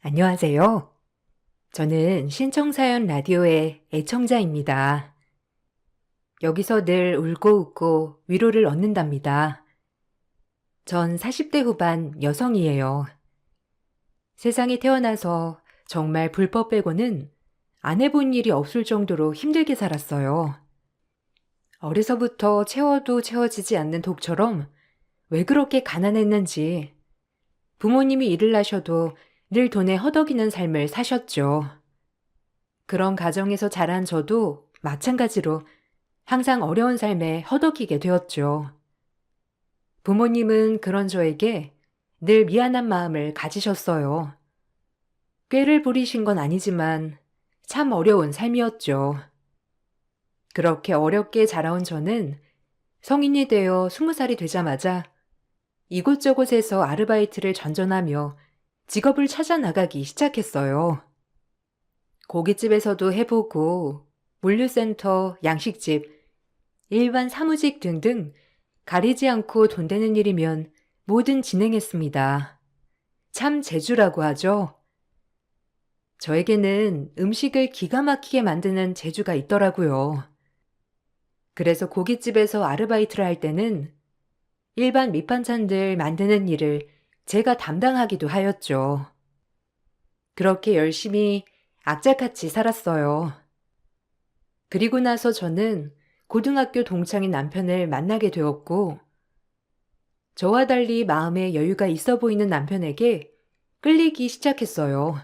안녕하세요. 저는 신청사연 라디오의 애청자입니다. 여기서 늘 울고 웃고 위로를 얻는답니다. 전 40대 후반 여성이에요. 세상에 태어나서 정말 불법 빼고는 안 해본 일이 없을 정도로 힘들게 살았어요. 어려서부터 채워도 채워지지 않는 독처럼 왜 그렇게 가난했는지 부모님이 일을 하셔도 늘 돈에 허덕이는 삶을 사셨죠. 그런 가정에서 자란 저도 마찬가지로 항상 어려운 삶에 허덕이게 되었죠. 부모님은 그런 저에게 늘 미안한 마음을 가지셨어요. 꾀를 부리신 건 아니지만 참 어려운 삶이었죠. 그렇게 어렵게 자라온 저는 성인이 되어 20살이 되자마자 이곳저곳에서 아르바이트를 전전하며 직업을 찾아 나가기 시작했어요. 고깃집에서도 해보고 물류센터, 양식집, 일반 사무직 등등 가리지 않고 돈 되는 일이면 뭐든 진행했습니다. 참 재주라고 하죠. 저에게는 음식을 기가 막히게 만드는 재주가 있더라고요. 그래서 고깃집에서 아르바이트를 할 때는 일반 밑반찬들 만드는 일을 제가 담당하기도 하였죠. 그렇게 열심히 악착같이 살았어요. 그리고 나서 저는 고등학교 동창인 남편을 만나게 되었고, 저와 달리 마음에 여유가 있어 보이는 남편에게 끌리기 시작했어요.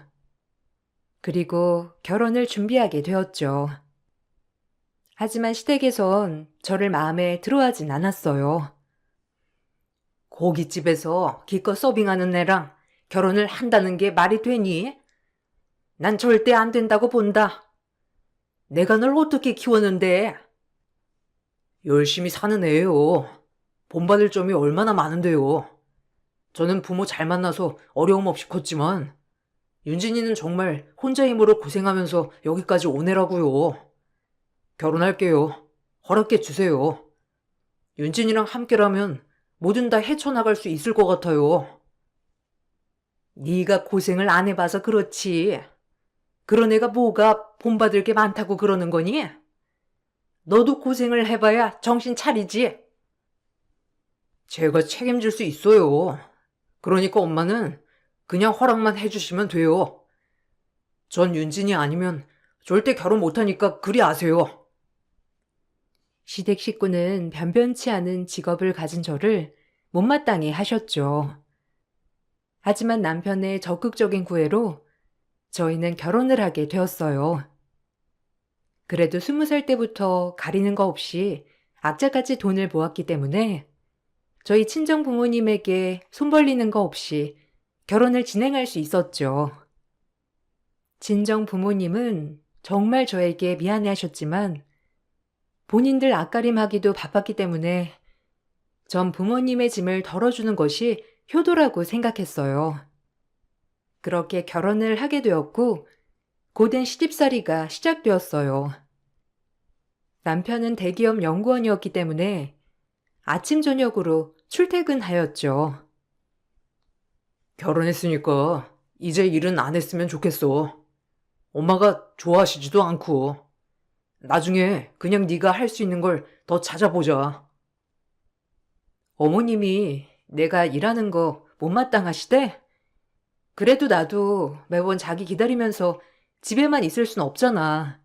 그리고 결혼을 준비하게 되었죠. 하지만 시댁에선 저를 마음에 들어하진 않았어요. 고깃집에서 기껏 서빙하는 애랑 결혼을 한다는 게 말이 되니? 난 절대 안 된다고 본다. 내가 널 어떻게 키웠는데? 열심히 사는 애예요. 본받을 점이 얼마나 많은데요. 저는 부모 잘 만나서 어려움 없이 컸지만 윤진이는 정말 혼자 힘으로 고생하면서 여기까지 온 애라고요. 결혼할게요. 허락해 주세요. 윤진이랑 함께라면 뭐든 다 헤쳐나갈 수 있을 것 같아요. 네가 고생을 안 해봐서 그렇지. 그런 애가 뭐가 본받을 게 많다고 그러는 거니? 너도 고생을 해봐야 정신 차리지. 제가 책임질 수 있어요. 그러니까 엄마는 그냥 허락만 해주시면 돼요. 전 윤진이 아니면 절대 결혼 못하니까 그리 아세요. 시댁 식구는 변변치 않은 직업을 가진 저를 못마땅해 하셨죠. 하지만 남편의 적극적인 구애로 저희는 결혼을 하게 되었어요. 그래도 20살 때부터 가리는 거 없이 악착같이 돈을 모았기 때문에 저희 친정 부모님에게 손 벌리는 거 없이 결혼을 진행할 수 있었죠. 친정 부모님은 정말 저에게 미안해 하셨지만 본인들 앞가림하기도 바빴기 때문에 전 부모님의 짐을 덜어주는 것이 효도라고 생각했어요. 그렇게 결혼을 하게 되었고 고된 시집살이가 시작되었어요. 남편은 대기업 연구원이었기 때문에 아침 저녁으로 출퇴근하였죠. 결혼했으니까 이제 일은 안 했으면 좋겠어. 엄마가 좋아하시지도 않고. 나중에 그냥 네가 할 수 있는 걸 더 찾아보자. 어머님이 내가 일하는 거 못마땅하시대? 그래도 나도 매번 자기 기다리면서 집에만 있을 순 없잖아.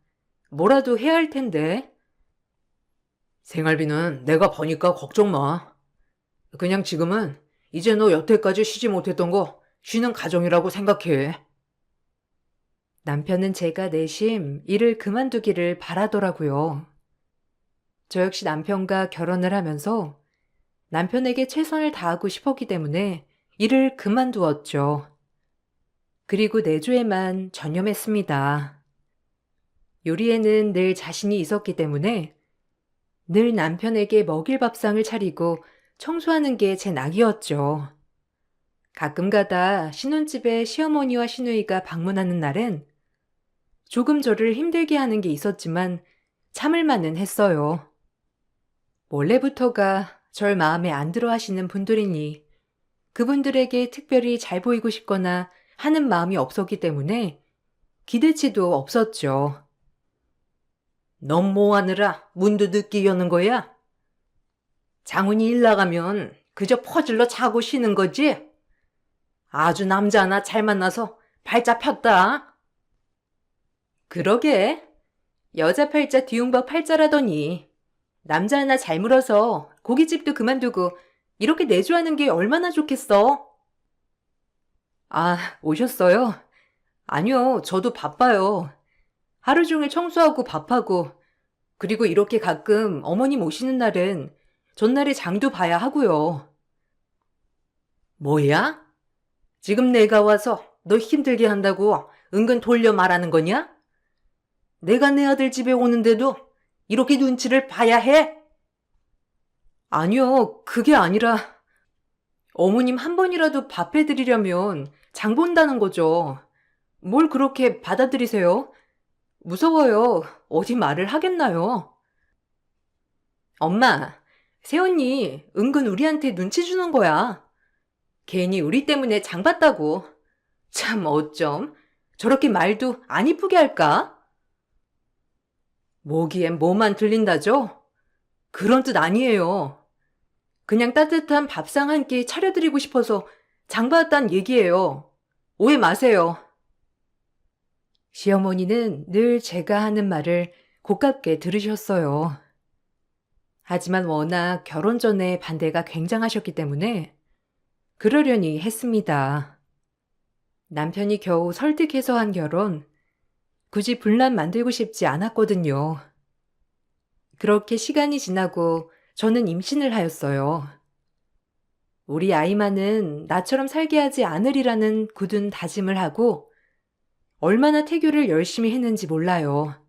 뭐라도 해야 할 텐데. 생활비는 내가 버니까 걱정 마. 그냥 지금은 이제 너 여태까지 쉬지 못했던 거 쉬는 가정이라고 생각해. 남편은 제가 내심 일을 그만두기를 바라더라고요. 저 역시 남편과 결혼을 하면서 남편에게 최선을 다하고 싶었기 때문에 일을 그만두었죠. 그리고 내조에만 전념했습니다. 요리에는 늘 자신이 있었기 때문에 늘 남편에게 먹일 밥상을 차리고 청소하는 게 제 낙이었죠. 가끔가다 신혼집에 시어머니와 시누이가 방문하는 날엔 조금 저를 힘들게 하는 게 있었지만 참을 만은 했어요. 원래부터가 절 마음에 안 들어 하시는 분들이니 그분들에게 특별히 잘 보이고 싶거나 하는 마음이 없었기 때문에 기대치도 없었죠. 넌 뭐하느라 문도 늦게 여는 거야? 장훈이 일 나가면 그저 퍼질러 자고 쉬는 거지? 아주 남자 하나 잘 만나서 팔자 폈다. 그러게. 여자 팔자 뒤움박 팔자라더니 남자 하나 잘 물어서 고깃집도 그만두고 이렇게 내조하는 게 얼마나 좋겠어. 아, 오셨어요? 아니요, 저도 바빠요. 하루 종일 청소하고 밥하고, 그리고 이렇게 가끔 어머님 오시는 날은 전날에 장도 봐야 하고요. 뭐야? 지금 내가 와서 너 힘들게 한다고 은근 돌려 말하는 거냐? 내가 내 아들 집에 오는데도 이렇게 눈치를 봐야 해? 아니요, 그게 아니라 어머님 한 번이라도 밥 해드리려면 장 본다는 거죠. 뭘 그렇게 받아들이세요? 무서워요. 어디 말을 하겠나요? 엄마, 새언니 은근 우리한테 눈치 주는 거야. 괜히 우리 때문에 장 봤다고. 참 어쩜 저렇게 말도 안 이쁘게 할까? 뭐기엔 뭐만 들린다죠? 그런 뜻 아니에요. 그냥 따뜻한 밥상 한 끼 차려드리고 싶어서 장 봤단 얘기예요. 오해 마세요. 시어머니는 늘 제가 하는 말을 고깝게 들으셨어요. 하지만 워낙 결혼 전에 반대가 굉장하셨기 때문에 그러려니 했습니다. 남편이 겨우 설득해서 한 결혼, 굳이 분란 만들고 싶지 않았거든요. 그렇게 시간이 지나고 저는 임신을 하였어요. 우리 아이만은 나처럼 살게 하지 않으리라는 굳은 다짐을 하고 얼마나 태교를 열심히 했는지 몰라요.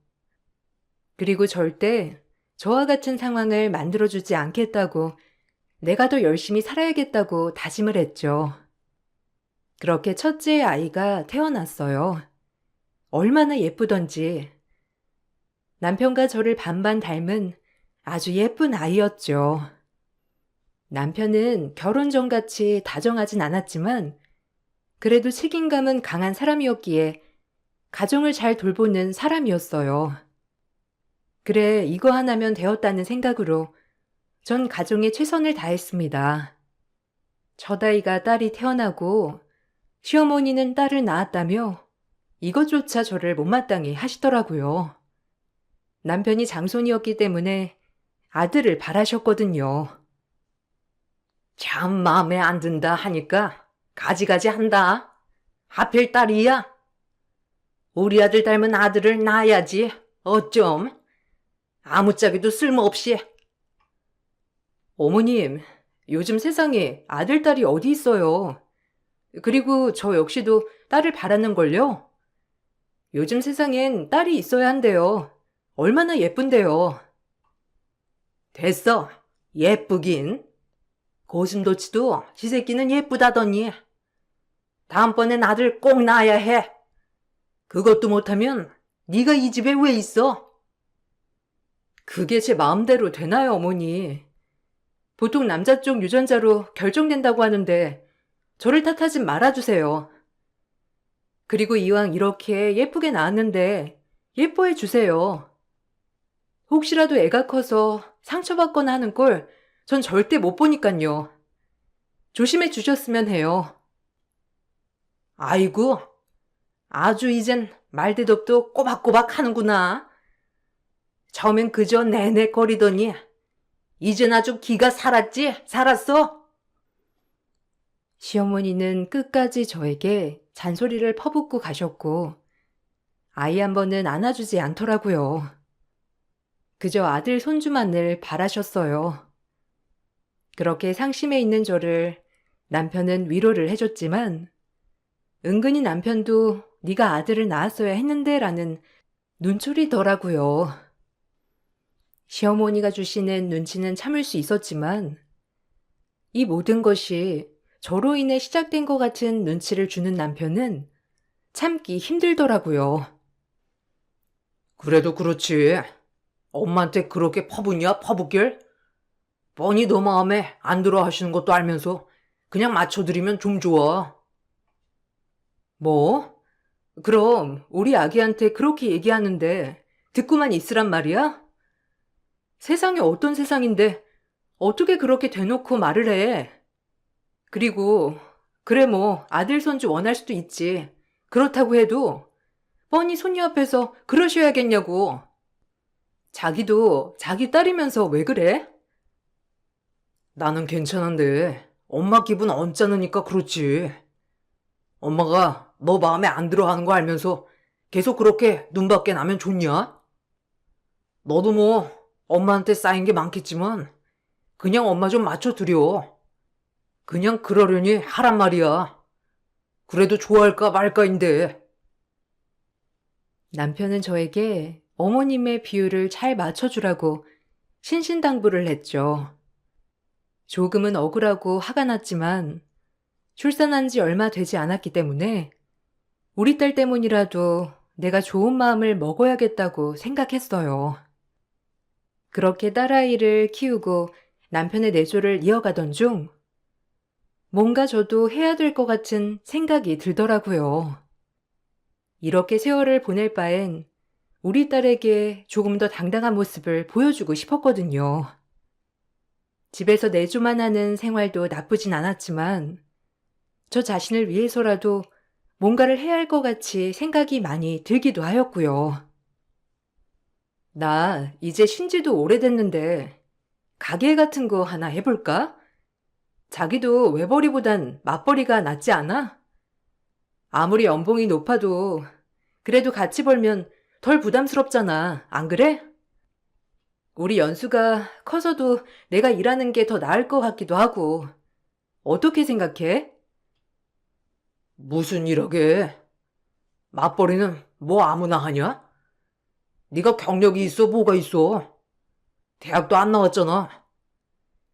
그리고 절대 저와 같은 상황을 만들어주지 않겠다고 내가 더 열심히 살아야겠다고 다짐을 했죠. 그렇게 첫째 아이가 태어났어요. 얼마나 예쁘던지. 남편과 저를 반반 닮은 아주 예쁜 아이였죠. 남편은 결혼 전같이 다정하진 않았지만 그래도 책임감은 강한 사람이었기에 가정을 잘 돌보는 사람이었어요. 그래, 이거 하나면 되었다는 생각으로 전 가정에 최선을 다했습니다. 첫 아이가 딸이 태어나고 시어머니는 딸을 낳았다며 이것조차 저를 못마땅히 하시더라고요. 남편이 장손이었기 때문에 아들을 바라셨거든요. 참 마음에 안 든다 하니까 가지가지 한다. 하필 딸이야. 우리 아들 닮은 아들을 낳아야지. 어쩜. 아무짝에도 쓸모없이. 어머님, 요즘 세상에 아들, 딸이 어디 있어요. 그리고 저 역시도 딸을 바라는걸요. 요즘 세상엔 딸이 있어야 한대요. 얼마나 예쁜데요. 됐어. 예쁘긴. 고슴도치도 지 새끼는 예쁘다더니. 다음번엔 아들 꼭 낳아야 해. 그것도 못하면 네가 이 집에 왜 있어? 그게 제 마음대로 되나요, 어머니? 보통 남자 쪽 유전자로 결정된다고 하는데 저를 탓하지 말아주세요. 그리고 이왕 이렇게 예쁘게 낳았는데 예뻐해 주세요. 혹시라도 애가 커서 상처받거나 하는 꼴 전 절대 못 보니깐요. 조심해 주셨으면 해요. 아이고, 아주 이젠 말대답도 꼬박꼬박 하는구나. 처음엔 그저 내내거리더니 이젠 아주 기가 살았어? 시어머니는 끝까지 저에게 잔소리를 퍼붓고 가셨고 아이 한 번은 안아주지 않더라고요. 그저 아들 손주만을 바라셨어요. 그렇게 상심해 있는 저를 남편은 위로를 해줬지만 은근히 남편도 네가 아들을 낳았어야 했는데 라는 눈초리더라고요. 시어머니가 주시는 눈치는 참을 수 있었지만 이 모든 것이 저로 인해 시작된 것 같은 눈치를 주는 남편은 참기 힘들더라고요. 그래도 그렇지. 엄마한테 그렇게 퍼붓냐, 퍼붓길? 뻔히 너 마음에 안 들어 하시는 것도 알면서 그냥 맞춰드리면 좀 좋아. 뭐? 그럼 우리 아기한테 그렇게 얘기하는데 듣고만 있으란 말이야? 세상이 어떤 세상인데 어떻게 그렇게 대놓고 말을 해? 그리고 그래 뭐 아들 손주 원할 수도 있지. 그렇다고 해도 뻔히 손녀 앞에서 그러셔야겠냐고. 자기도 자기 딸이면서 왜 그래? 나는 괜찮은데 엄마 기분 언짢으니까 그렇지. 엄마가 너 마음에 안 들어 하는 거 알면서 계속 그렇게 눈밖에 나면 좋냐? 너도 뭐 엄마한테 쌓인 게 많겠지만 그냥 엄마 좀 맞춰드려. 그냥 그러려니 하란 말이야. 그래도 좋아할까 말까인데. 남편은 저에게 어머님의 비율을 잘 맞춰주라고 신신당부를 했죠. 조금은 억울하고 화가 났지만 출산한 지 얼마 되지 않았기 때문에 우리 딸 때문이라도 내가 좋은 마음을 먹어야겠다고 생각했어요. 그렇게 딸아이를 키우고 남편의 내조를 이어가던 중 뭔가 저도 해야 될 것 같은 생각이 들더라고요. 이렇게 세월을 보낼 바엔 우리 딸에게 조금 더 당당한 모습을 보여주고 싶었거든요. 집에서 내조만 하는 생활도 나쁘진 않았지만 저 자신을 위해서라도 뭔가를 해야 할 것 같이 생각이 많이 들기도 하였고요. 나 이제 쉰지도 오래됐는데 가게 같은 거 하나 해볼까? 자기도 외벌이보단 맞벌이가 낫지 않아? 아무리 연봉이 높아도 그래도 같이 벌면 덜 부담스럽잖아. 안 그래? 우리 연수가 커서도 내가 일하는 게 더 나을 것 같기도 하고. 어떻게 생각해? 무슨 일하게? 맞벌이는 뭐 아무나 하냐? 네가 경력이 있어 뭐가 있어? 대학도 안 나왔잖아.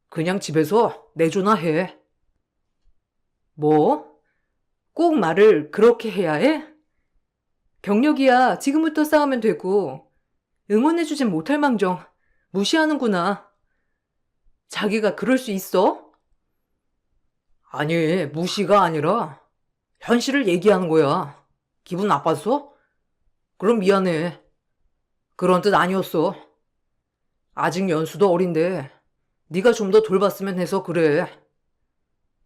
그냥 집에서 내조나 해. 뭐? 꼭 말을 그렇게 해야 해? 경력이야 지금부터 쌓으면 되고 응원해주진 못할 망정 무시하는구나. 자기가 그럴 수 있어? 아니, 무시가 아니라 현실을 얘기하는 거야. 기분 나빴어? 그럼 미안해. 그런 뜻 아니었어. 아직 연수도 어린데 네가 좀 더 돌봤으면 해서 그래.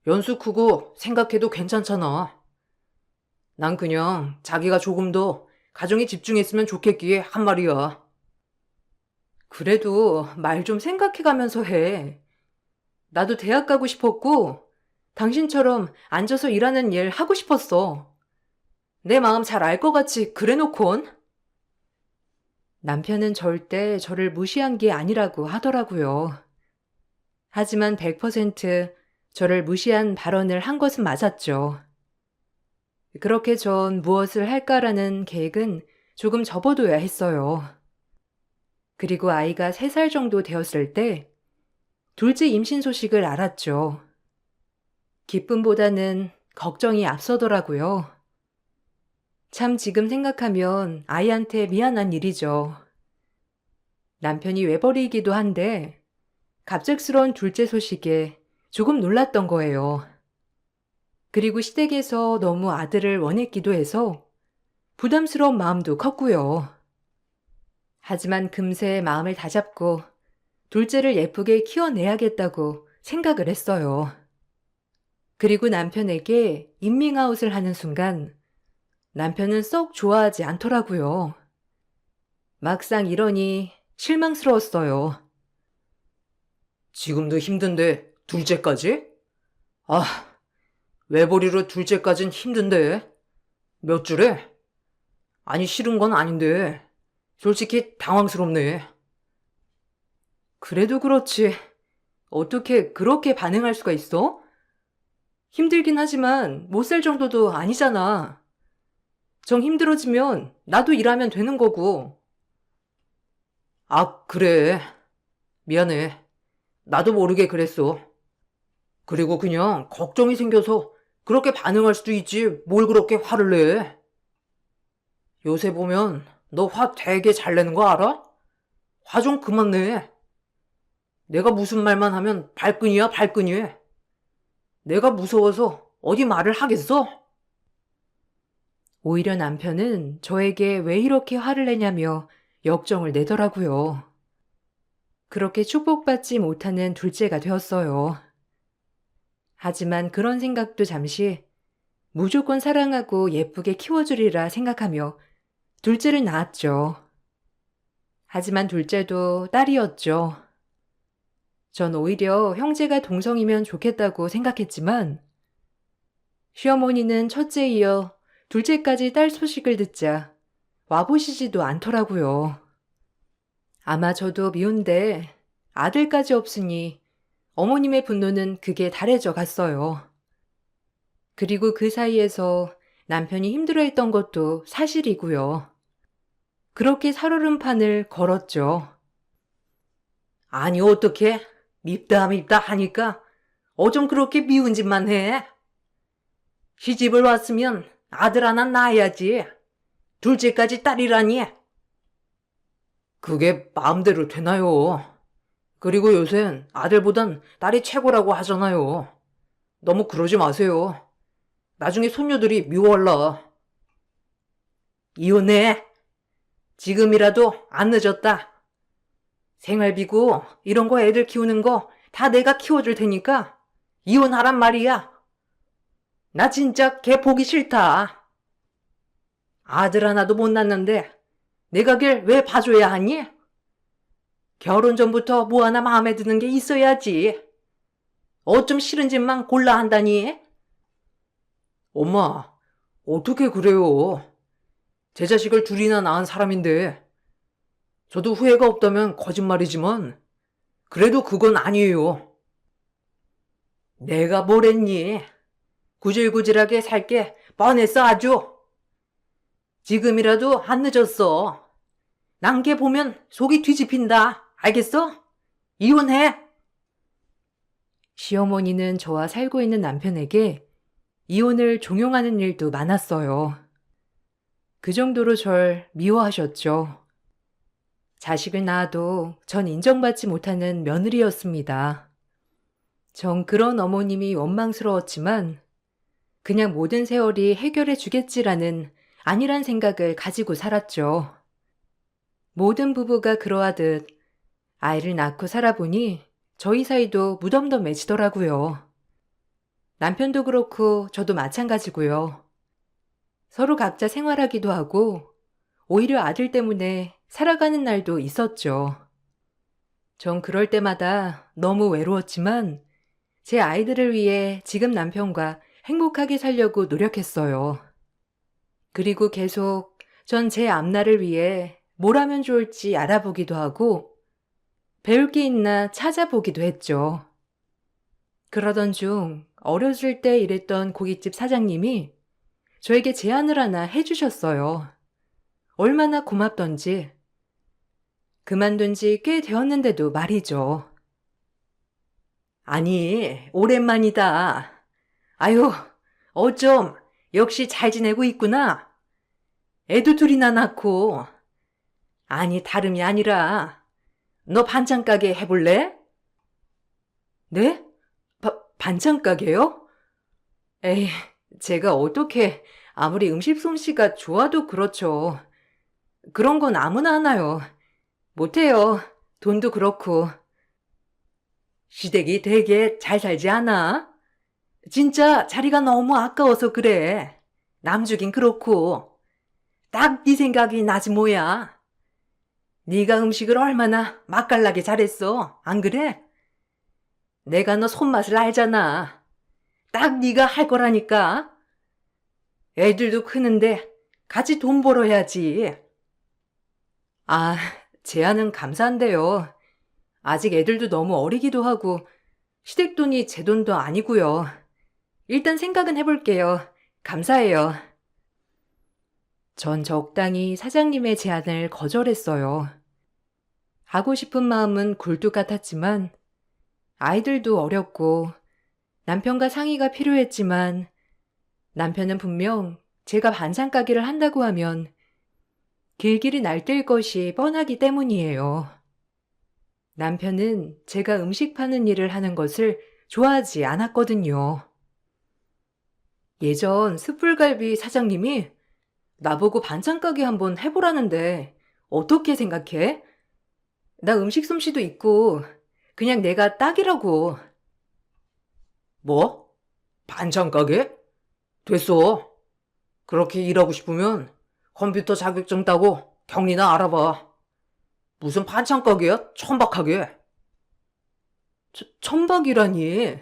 연수 크고 생각해도 괜찮잖아. 난 그냥 자기가 조금 더 가정에 집중했으면 좋겠기에 한 말이야. 그래도 말 좀 생각해가면서 해. 나도 대학 가고 싶었고 당신처럼 앉아서 일하는 일 하고 싶었어. 내 마음 잘 알 것 같이 그래놓곤. 남편은 절대 저를 무시한 게 아니라고 하더라고요. 하지만 100% 저를 무시한 발언을 한 것은 맞았죠. 그렇게 전 무엇을 할까라는 계획은 조금 접어둬야 했어요. 그리고 아이가 3살 정도 되었을 때 둘째 임신 소식을 알았죠. 기쁨보다는 걱정이 앞서더라고요. 참 지금 생각하면 아이한테 미안한 일이죠. 남편이 외벌이이기도 한데 갑작스러운 둘째 소식에 조금 놀랐던 거예요. 그리고 시댁에서 너무 아들을 원했기도 해서 부담스러운 마음도 컸고요. 하지만 금세 마음을 다잡고 둘째를 예쁘게 키워내야겠다고 생각을 했어요. 그리고 남편에게 인밍아웃을 하는 순간 남편은 썩 좋아하지 않더라고요. 막상 이러니 실망스러웠어요. 지금도 힘든데 둘째까지? 아, 외벌이로 둘째까진 힘든데. 몇 주래? 아니 싫은 건 아닌데 솔직히 당황스럽네. 그래도 그렇지. 어떻게 그렇게 반응할 수가 있어? 힘들긴 하지만 못 살 정도도 아니잖아. 정 힘들어지면 나도 일하면 되는 거고. 아, 그래. 미안해. 나도 모르게 그랬어. 그리고 그냥 걱정이 생겨서 그렇게 반응할 수도 있지 뭘 그렇게 화를 내. 요새 보면 너 화 되게 잘 내는 거 알아? 화 좀 그만 내. 내가 무슨 말만 하면 발끈이야 발끈이. 내가 무서워서 어디 말을 하겠어? 오히려 남편은 저에게 왜 이렇게 화를 내냐며 역정을 내더라고요. 그렇게 축복받지 못하는 둘째가 되었어요. 하지만 그런 생각도 잠시 무조건 사랑하고 예쁘게 키워주리라 생각하며 둘째를 낳았죠. 하지만 둘째도 딸이었죠. 전 오히려 형제가 동성이면 좋겠다고 생각했지만 시어머니는 첫째에 이어 둘째까지 딸 소식을 듣자 와보시지도 않더라고요. 아마 저도 미운데 아들까지 없으니 어머님의 분노는 극에 달해져 갔어요. 그리고 그 사이에서 남편이 힘들어했던 것도 사실이고요. 그렇게 살얼음판을 걸었죠. 아니 어떻게 밉다 밉다 하니까 어쩜 그렇게 미운 짓만 해? 시집을 왔으면 아들 하나 낳아야지. 둘째까지 딸이라니. 그게 마음대로 되나요? 그리고 요샌 아들보단 딸이 최고라고 하잖아요. 너무 그러지 마세요. 나중에 손녀들이 미워할라. 이혼해. 지금이라도 안 늦었다. 생활비고 이런 거 애들 키우는 거 다 내가 키워줄 테니까 이혼하란 말이야. 나 진짜 걔 보기 싫다. 아들 하나도 못 낳는데 내가 걔를 왜 봐줘야 하니? 결혼 전부터 뭐 하나 마음에 드는 게 있어야지. 어쩜 싫은 짓만 골라 한다니? 엄마, 어떻게 그래요? 제 자식을 둘이나 낳은 사람인데 저도 후회가 없다면 거짓말이지만 그래도 그건 아니에요. 내가 뭘 했니? 구질구질하게 살게 뻔했어 아주. 지금이라도 안 늦었어. 난 걔 보면 속이 뒤집힌다. 알겠어? 이혼해. 시어머니는 저와 살고 있는 남편에게 이혼을 종용하는 일도 많았어요. 그 정도로 절 미워하셨죠. 자식을 낳아도 전 인정받지 못하는 며느리였습니다. 전 그런 어머님이 원망스러웠지만 그냥 모든 세월이 해결해 주겠지라는 아니란 생각을 가지고 살았죠. 모든 부부가 그러하듯 아이를 낳고 살아보니 저희 사이도 무덤덤해지더라고요. 남편도 그렇고 저도 마찬가지고요. 서로 각자 생활하기도 하고 오히려 아들 때문에 살아가는 날도 있었죠. 전 그럴 때마다 너무 외로웠지만 제 아이들을 위해 지금 남편과 행복하게 살려고 노력했어요. 그리고 계속 전 제 앞날을 위해 뭘 하면 좋을지 알아보기도 하고 배울 게 있나 찾아보기도 했죠. 그러던 중 어렸을 때 일했던 고깃집 사장님이 저에게 제안을 하나 해주셨어요. 얼마나 고맙던지. 그만둔 지 꽤 되었는데도 말이죠. 아니, 오랜만이다. 아유, 어쩜 역시 잘 지내고 있구나. 애도 둘이나 낳고. 아니, 다름이 아니라 너 반찬 가게 해볼래? 네? 반찬 가게요? 에이, 제가 어떻게 아무리 음식 솜씨가 좋아도 그렇죠. 그런 건 아무나 하나요. 못해요. 돈도 그렇고. 시댁이 되게 잘 살지 않아? 진짜 자리가 너무 아까워서 그래. 남주긴 그렇고. 딱 네 생각이 나지 뭐야. 네가 음식을 얼마나 맛깔나게 잘했어. 안 그래? 내가 너 손맛을 알잖아. 딱 네가 할 거라니까. 애들도 크는데 같이 돈 벌어야지. 아, 제안은 감사한데요. 아직 애들도 너무 어리기도 하고 시댁 돈이 제 돈도 아니고요. 일단 생각은 해볼게요. 감사해요. 전 적당히 사장님의 제안을 거절했어요. 하고 싶은 마음은 굴뚝 같았지만 아이들도 어렸고 남편과 상의가 필요했지만 남편은 분명 제가 반찬 가게를 한다고 하면 길길이 날뛸 것이 뻔하기 때문이에요. 남편은 제가 음식 파는 일을 하는 것을 좋아하지 않았거든요. 예전 숯불갈비 사장님이 나보고 반찬 가게 한번 해보라는데 어떻게 생각해? 나 음식 솜씨도 있고 그냥 내가 딱이라고. 뭐? 반찬 가게? 됐어. 그렇게 일하고 싶으면 컴퓨터 자격증 따고 경리나 알아봐. 무슨 반찬 가게야? 천박하게. 천박이라니.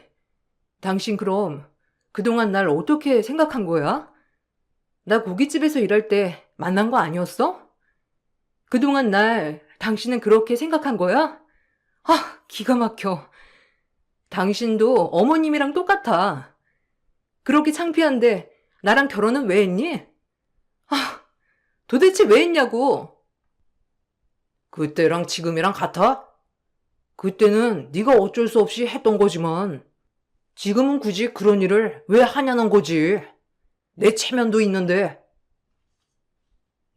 당신 그럼 그동안 날 어떻게 생각한 거야? 나 고깃집에서 일할 때 만난 거 아니었어? 그동안 날 당신은 그렇게 생각한 거야? 아, 기가 막혀. 당신도 어머님이랑 똑같아. 그렇게 창피한데 나랑 결혼은 왜 했니? 아, 도대체 왜 했냐고. 그때랑 지금이랑 같아? 그때는 네가 어쩔 수 없이 했던 거지만 지금은 굳이 그런 일을 왜 하냐는 거지. 내 체면도 있는데.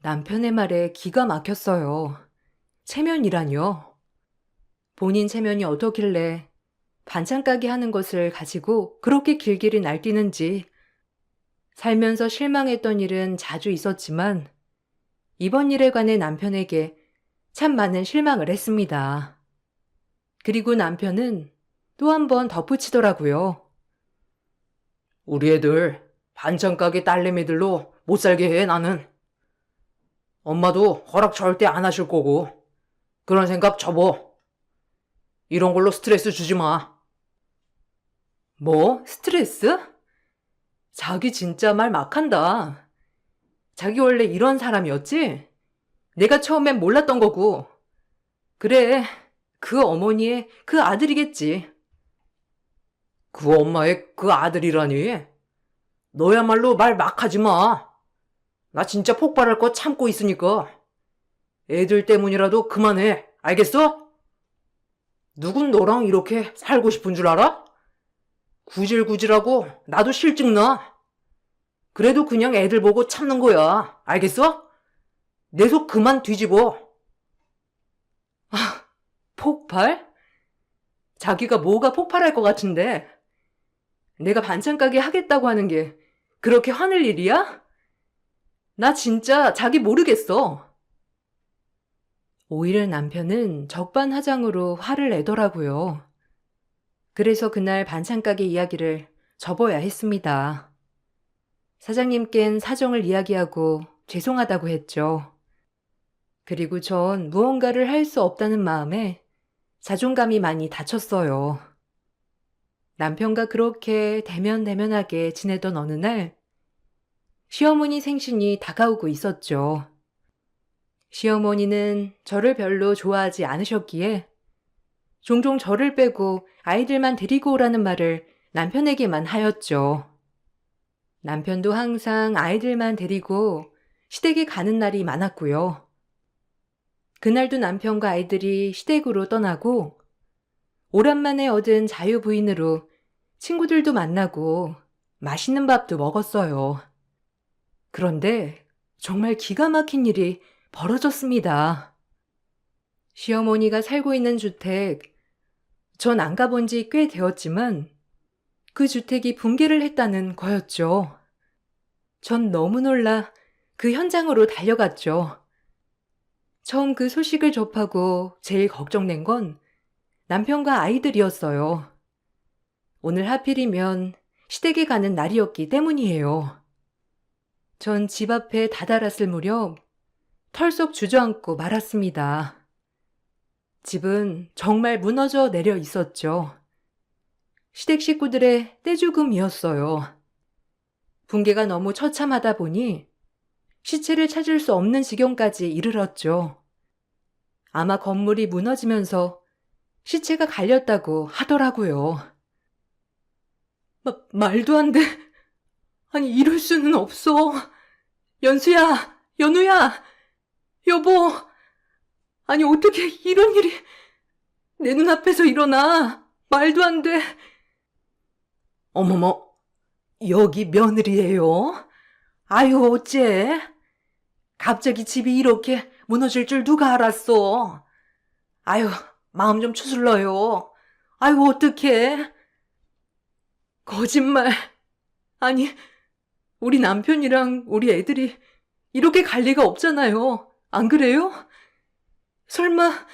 남편의 말에 기가 막혔어요. 체면이라뇨. 본인 체면이 어떻길래 반찬 가게 하는 것을 가지고 그렇게 길길이 날뛰는지. 살면서 실망했던 일은 자주 있었지만 이번 일에 관해 남편에게 참 많은 실망을 했습니다. 그리고 남편은 또 한 번 덧붙이더라고요. 우리 애들 반찬 가게 딸내미들로 못 살게 해, 나는. 엄마도 허락 절대 안 하실 거고. 그런 생각 접어. 이런 걸로 스트레스 주지 마. 뭐? 스트레스? 자기 진짜 말 막한다. 자기 원래 이런 사람이었지? 내가 처음엔 몰랐던 거고. 그래, 그 어머니의 그 아들이겠지. 그 엄마의 그 아들이라니. 너야말로 말 막 하지 마. 나 진짜 폭발할 거 참고 있으니까. 애들 때문이라도 그만해. 알겠어? 누군 너랑 이렇게 살고 싶은 줄 알아? 구질구질하고 나도 실증 나. 그래도 그냥 애들 보고 참는 거야. 알겠어? 내 속 그만 뒤집어. 폭발? 자기가 뭐가 폭발할 것 같은데. 내가 반찬 가게 하겠다고 하는 게 그렇게 화낼 일이야? 나 진짜 자기 모르겠어. 오히려 남편은 적반하장으로 화를 내더라고요. 그래서 그날 반찬 가게 이야기를 접어야 했습니다. 사장님껜 사정을 이야기하고 죄송하다고 했죠. 그리고 전 무언가를 할 수 없다는 마음에 자존감이 많이 다쳤어요. 남편과 그렇게 대면대면하게 지내던 어느 날 시어머니 생신이 다가오고 있었죠. 시어머니는 저를 별로 좋아하지 않으셨기에 종종 저를 빼고 아이들만 데리고 오라는 말을 남편에게만 하였죠. 남편도 항상 아이들만 데리고 시댁에 가는 날이 많았고요. 그날도 남편과 아이들이 시댁으로 떠나고 오랜만에 얻은 자유부인으로 친구들도 만나고 맛있는 밥도 먹었어요. 그런데 정말 기가 막힌 일이 벌어졌습니다. 시어머니가 살고 있는 주택, 전 안 가본 지 꽤 되었지만 그 주택이 붕괴를 했다는 거였죠. 전 너무 놀라 그 현장으로 달려갔죠. 처음 그 소식을 접하고 제일 걱정된 건 남편과 아이들이었어요. 오늘 하필이면 시댁에 가는 날이었기 때문이에요. 전 집 앞에 다다랐을 무렵 털썩 주저앉고 말았습니다. 집은 정말 무너져 내려 있었죠. 시댁 식구들의 떼죽음이었어요. 붕괴가 너무 처참하다 보니 시체를 찾을 수 없는 지경까지 이르렀죠. 아마 건물이 무너지면서 시체가 갈렸다고 하더라고요. 말도 안 돼. 아니, 이럴 수는 없어. 연수야, 연우야, 여보. 아니, 어떻게 이런 일이 내 눈앞에서 일어나. 말도 안 돼. 어머머, 여기 며느리예요? 아유, 어째? 갑자기 집이 이렇게 무너질 줄 누가 알았어? 아유, 마음 좀 추슬러요. 아유, 어떡해. 거짓말. 아니, 우리 남편이랑 우리 애들이 이렇게 갈 리가 없잖아요. 안 그래요? 설마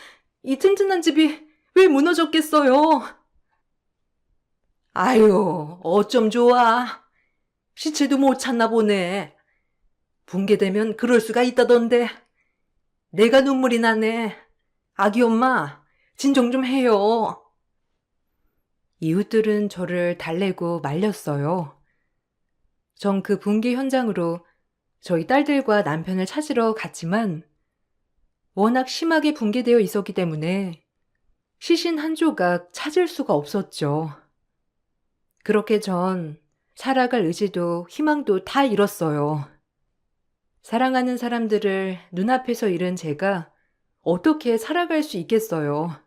이 튼튼한 집이 왜 무너졌겠어요? 아유, 어쩜 좋아. 시체도 못 찾나 보네. 붕괴되면 그럴 수가 있다던데. 내가 눈물이 나네. 아기 엄마, 진정 좀 해요. 이웃들은 저를 달래고 말렸어요. 전 그 붕괴 현장으로 저희 딸들과 남편을 찾으러 갔지만 워낙 심하게 붕괴되어 있었기 때문에 시신 한 조각 찾을 수가 없었죠. 그렇게 전 살아갈 의지도 희망도 다 잃었어요. 사랑하는 사람들을 눈앞에서 잃은 제가 어떻게 살아갈 수 있겠어요.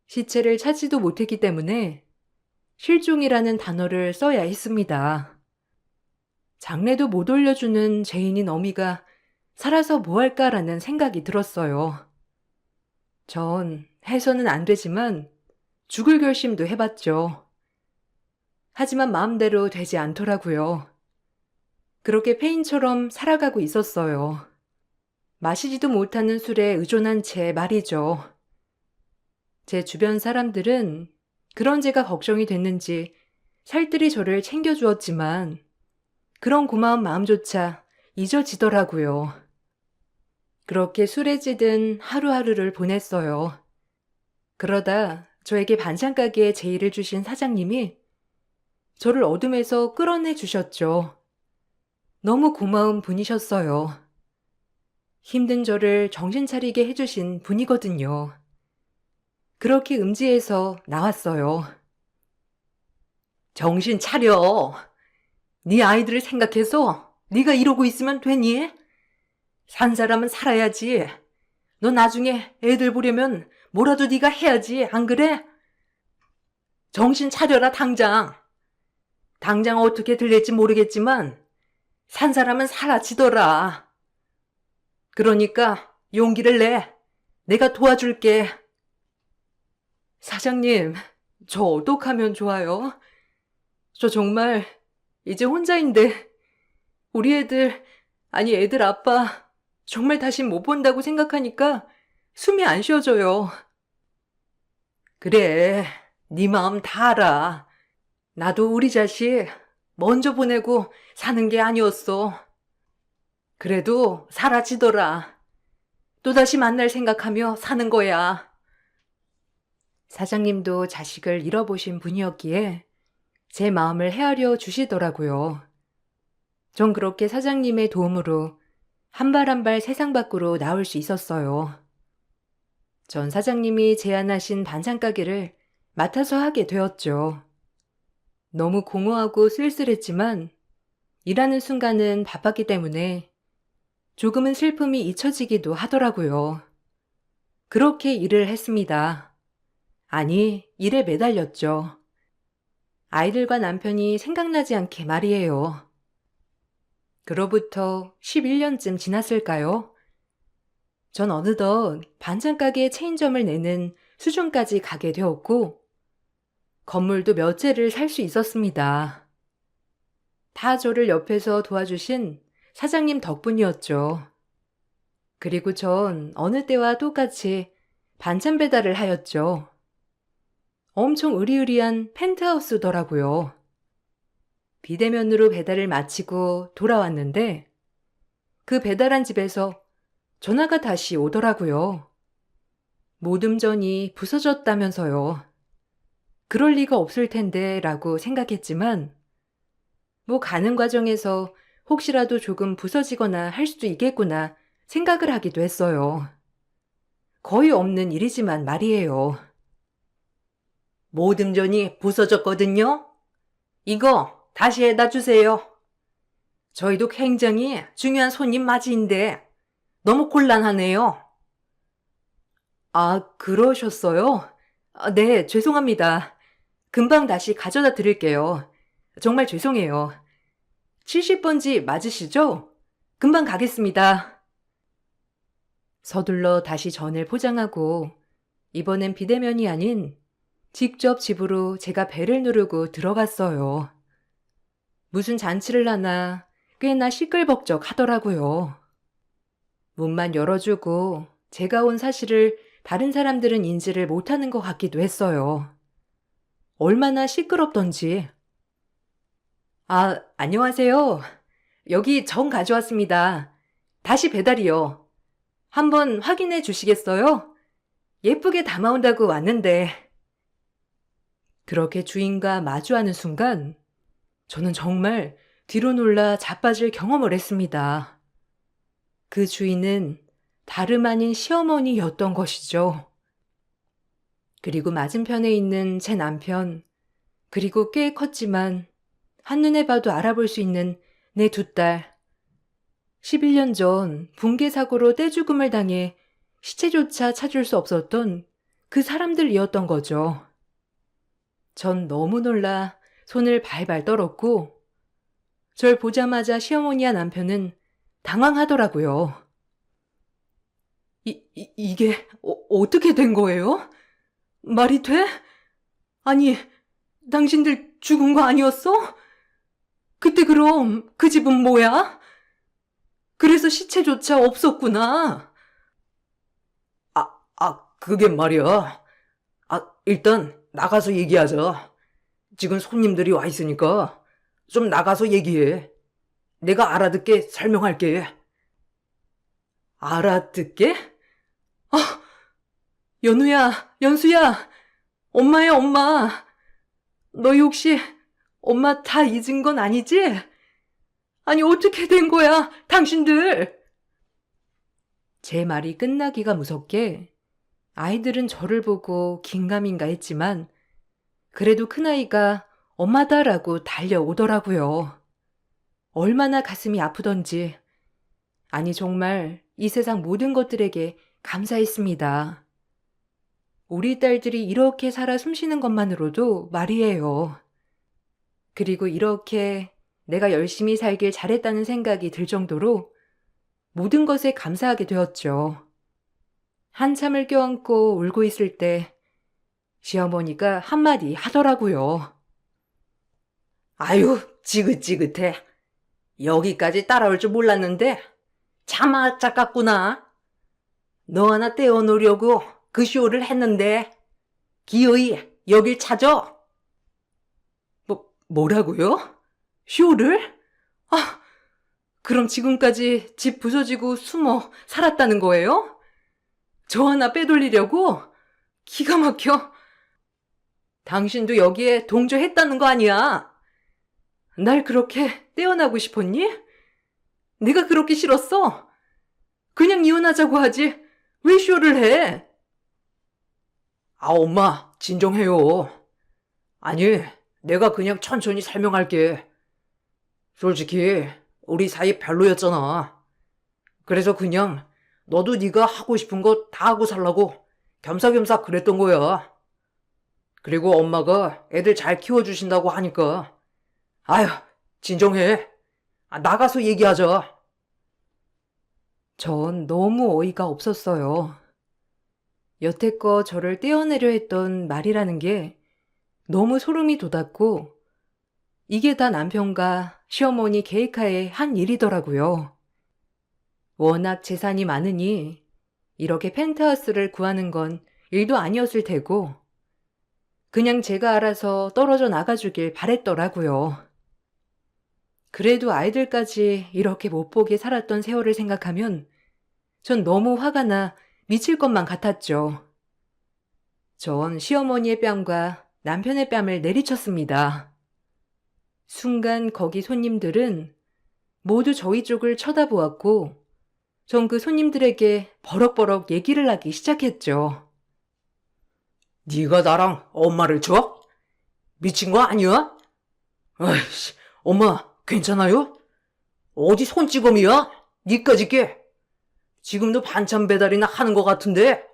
시체를 찾지도 못했기 때문에 실종이라는 단어를 써야 했습니다. 장례도 못 올려주는 죄인인 어미가 살아서 뭐 할까라는 생각이 들었어요. 전 해서는 안 되지만 죽을 결심도 해봤죠. 하지만 마음대로 되지 않더라고요. 그렇게 페인처럼 살아가고 있었어요. 마시지도 못하는 술에 의존한 채 말이죠. 제 주변 사람들은 그런 제가 걱정이 됐는지 살뜰히 저를 챙겨주었지만 그런 고마운 마음조차 잊어지더라고요. 그렇게 술에 찌든 하루하루를 보냈어요. 그러다 저에게 반찬 가게에 제의를 주신 사장님이 저를 어둠에서 끌어내 주셨죠. 너무 고마운 분이셨어요. 힘든 저를 정신 차리게 해주신 분이거든요. 그렇게 음지에서 나왔어요. 정신 차려. 네 아이들을 생각해서 네가 이러고 있으면 되니? 산 사람은 살아야지. 너 나중에 애들 보려면 뭐라도 네가 해야지, 안 그래? 정신 차려라, 당장. 당장 어떻게 들릴지 모르겠지만 산 사람은 사라지더라. 그러니까 용기를 내. 내가 도와줄게. 사장님, 저 어떡하면 좋아요? 저 정말 이제 혼자인데 우리 애들, 아니 애들 아빠 정말 다시 못 본다고 생각하니까 숨이 안 쉬어져요. 그래, 네 마음 다 알아. 나도 우리 자식 먼저 보내고 사는 게 아니었어. 그래도 사라지더라. 또다시 만날 생각하며 사는 거야. 사장님도 자식을 잃어보신 분이었기에 제 마음을 헤아려 주시더라고요. 전 그렇게 사장님의 도움으로 한 발 한 발 세상 밖으로 나올 수 있었어요. 전 사장님이 제안하신 반찬 가게를 맡아서 하게 되었죠. 너무 공허하고 쓸쓸했지만 일하는 순간은 바빴기 때문에 조금은 슬픔이 잊혀지기도 하더라고요. 그렇게 일을 했습니다. 아니, 일에 매달렸죠. 아이들과 남편이 생각나지 않게 말이에요. 그로부터 11년쯤 지났을까요? 전 어느덧 반찬 가게 체인점을 내는 수준까지 가게 되었고 건물도 몇 채를 살 수 있었습니다. 다 저를 옆에서 도와주신 사장님 덕분이었죠. 그리고 전 어느 때와 똑같이 반찬 배달을 하였죠. 엄청 으리으리한 펜트하우스더라고요. 비대면으로 배달을 마치고 돌아왔는데 그 배달한 집에서 전화가 다시 오더라고요. 모듬전이 부서졌다면서요. 그럴 리가 없을 텐데 라고 생각했지만 뭐 가는 과정에서 혹시라도 조금 부서지거나 할 수도 있겠구나 생각을 하기도 했어요. 거의 없는 일이지만 말이에요. 모듬전이 부서졌거든요. 이거 다시 해다 주세요. 저희도 굉장히 중요한 손님 맞이인데 너무 곤란하네요. 아, 그러셨어요? 네, 죄송합니다. 금방 다시 가져다 드릴게요. 정말 죄송해요. 70번지 맞으시죠? 금방 가겠습니다. 서둘러 다시 전을 포장하고 이번엔 비대면이 아닌 직접 집으로 제가 벨을 누르고 들어갔어요. 무슨 잔치를 하나 꽤나 시끌벅적 하더라고요. 문만 열어주고 제가 온 사실을 다른 사람들은 인지를 못하는 것 같기도 했어요. 얼마나 시끄럽던지. 아, 안녕하세요. 여기 정 가져왔습니다. 다시 배달이요. 한번 확인해 주시겠어요? 예쁘게 담아온다고 왔는데. 그렇게 주인과 마주하는 순간 저는 정말 뒤로 놀라 자빠질 경험을 했습니다. 그 주인은 다름 아닌 시어머니였던 것이죠. 그리고 맞은편에 있는 제 남편, 그리고 꽤 컸지만 한눈에 봐도 알아볼 수 있는 내 두 딸. 11년 전 붕괴 사고로 떼죽음을 당해 시체조차 찾을 수 없었던 그 사람들이었던 거죠. 전 너무 놀라 손을 발발 떨었고 절 보자마자 시어머니와 남편은 당황하더라고요. 이게 어떻게 된 거예요? 말이 돼? 아니, 당신들 죽은 거 아니었어? 그때 그럼 그 집은 뭐야? 그래서 시체조차 없었구나. 그게 말이야. 일단 나가서 얘기하자. 지금 손님들이 와 있으니까 좀 나가서 얘기해. 내가 알아듣게 설명할게. 알아듣게? 연우야, 연수야, 엄마야, 엄마. 너희 혹시 엄마 다 잊은 건 아니지? 아니, 어떻게 된 거야, 당신들? 제 말이 끝나기가 무섭게 아이들은 저를 보고 긴가민가 했지만 그래도 큰아이가 엄마다라고 달려오더라고요. 얼마나 가슴이 아프던지. 아니, 정말 이 세상 모든 것들에게 감사했습니다. 우리 딸들이 이렇게 살아 숨쉬는 것만으로도 말이에요. 그리고 이렇게 내가 열심히 살길 잘했다는 생각이 들 정도로 모든 것에 감사하게 되었죠. 한참을 껴안고 울고 있을 때 시어머니가 한마디 하더라고요. 아유, 지긋지긋해. 여기까지 따라올 줄 몰랐는데 참 아짝같구나. 너 하나 떼어놓으려고 그 쇼를 했는데 기어이 여길 찾아. 뭐라고요? 쇼를? 그럼 지금까지 집 부서지고 숨어 살았다는 거예요? 저 하나 빼돌리려고? 기가 막혀. 당신도 여기에 동조했다는 거 아니야? 날 그렇게 떼어나고 싶었니? 내가 그렇게 싫었어? 그냥 이혼하자고 하지. 왜 쇼를 해? 엄마, 진정해요. 아니, 내가 그냥 천천히 설명할게. 솔직히 우리 사이 별로였잖아. 그래서 그냥 너도 네가 하고 싶은 거 다 하고 살라고 겸사겸사 그랬던 거야. 그리고 엄마가 애들 잘 키워주신다고 하니까 아휴, 진정해. 나가서 얘기하자. 전 너무 어이가 없었어요. 여태껏 저를 떼어내려 했던 말이라는 게 너무 소름이 돋았고 이게 다 남편과 시어머니 계획하에 한 일이더라고요. 워낙 재산이 많으니 이렇게 펜트하우스를 구하는 건 일도 아니었을 테고 그냥 제가 알아서 떨어져 나가주길 바랬더라고요. 그래도 아이들까지 이렇게 못 보게 살았던 세월을 생각하면 전 너무 화가 나 미칠 것만 같았죠. 전 시어머니의 뺨과 남편의 뺨을 내리쳤습니다. 순간 거기 손님들은 모두 저희 쪽을 쳐다보았고 전 그 손님들에게 버럭버럭 얘기를 하기 시작했죠. 네가 나랑 엄마를 줘? 미친 거 아니야? 아이씨, 엄마 괜찮아요? 어디 손찌검이야? 니까지 깨. 지금도 반찬 배달이나 하는 것 같은데.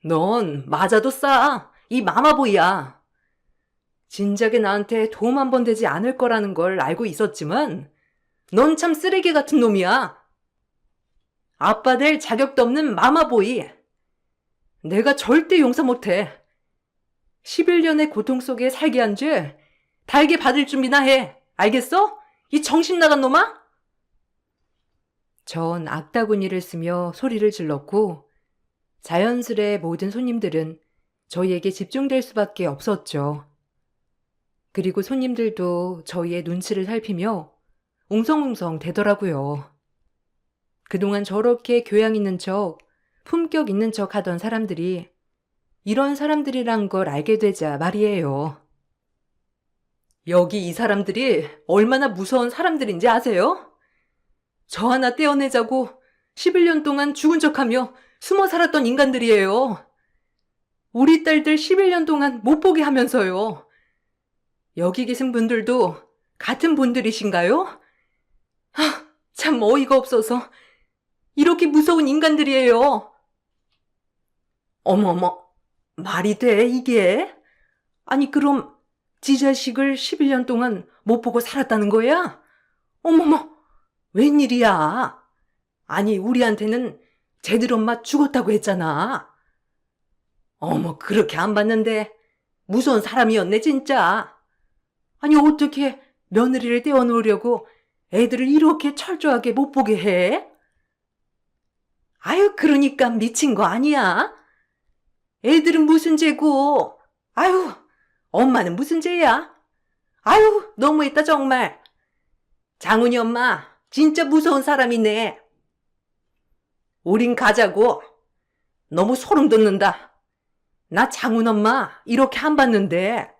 넌 맞아도 싸. 이 마마보이야. 진작에 나한테 도움 한 번 되지 않을 거라는 걸 알고 있었지만 넌 참 쓰레기 같은 놈이야. 아빠 될 자격도 없는 마마보이. 내가 절대 용서 못해. 11년의 고통 속에 살게 한 죄 달게 받을 준비나 해. 알겠어? 이 정신 나간 놈아? 전 악다구니를 쓰며 소리를 질렀고 자연스레 모든 손님들은 저희에게 집중될 수밖에 없었죠. 그리고 손님들도 저희의 눈치를 살피며 웅성웅성 대더라고요. 그동안 저렇게 교양 있는 척, 품격 있는 척 하던 사람들이 이런 사람들이란 걸 알게 되자 말이에요. 여기 이 사람들이 얼마나 무서운 사람들인지 아세요? 저 하나 떼어내자고 11년 동안 죽은 척하며 숨어 살았던 인간들이에요. 우리 딸들 11년 동안 못 보게 하면서요. 여기 계신 분들도 같은 분들이신가요? 참 어이가 없어서 이렇게 무서운 인간들이에요. 어머머, 말이 돼 이게? 아니 그럼 지 자식을 11년 동안 못 보고 살았다는 거야? 어머머, 웬일이야? 아니 우리한테는 쟤들 엄마 죽었다고 했잖아. 어머 그렇게 안 봤는데 무서운 사람이었네 진짜. 아니 어떻게 며느리를 떼어놓으려고 애들을 이렇게 철저하게 못 보게 해? 아유 그러니까 미친 거 아니야? 애들은 무슨 죄고? 아유 엄마는 무슨 죄야? 아유 너무했다 정말. 장훈이 엄마 진짜 무서운 사람이네. 우린 가자고. 너무 소름 돋는다. 나 장훈 엄마 이렇게 안 봤는데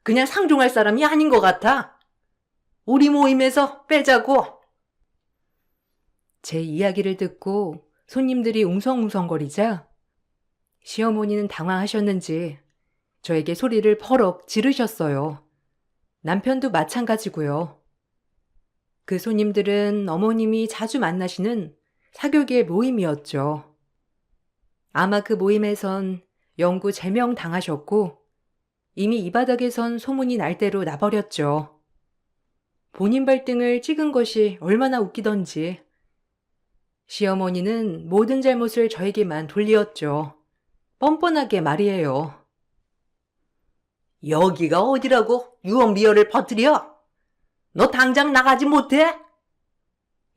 그냥 상종할 사람이 아닌 것 같아. 우리 모임에서 빼자고. 제 이야기를 듣고 손님들이 웅성웅성거리자 시어머니는 당황하셨는지 저에게 소리를 버럭 지르셨어요. 남편도 마찬가지고요. 그 손님들은 어머님이 자주 만나시는 사교계 모임이었죠. 아마 그 모임에선 영구 제명당하셨고 이미 이 바닥에선 소문이 날 대로 나버렸죠. 본인 발등을 찍은 것이 얼마나 웃기던지. 시어머니는 모든 잘못을 저에게만 돌리었죠. 뻔뻔하게 말이에요. 여기가 어디라고 유언비어를 퍼뜨려? 너 당장 나가지 못해?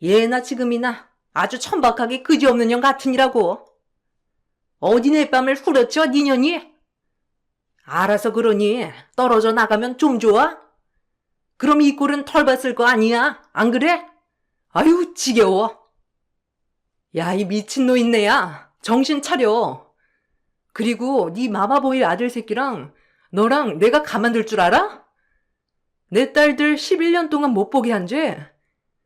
예나 지금이나 아주 천박하게 그지없는 년 같으니라고. 어디 내 뺨을 후려쳐 니년이? 알아서 그러니 떨어져 나가면 좀 좋아? 그럼 이 꼴은 털봤을 거 아니야? 안 그래? 아유 지겨워. 야 이 미친 노인네야 정신 차려. 그리고 네 마마보이 아들 새끼랑 너랑 내가 가만둘 줄 알아? 내 딸들 11년 동안 못 보게 한 죄,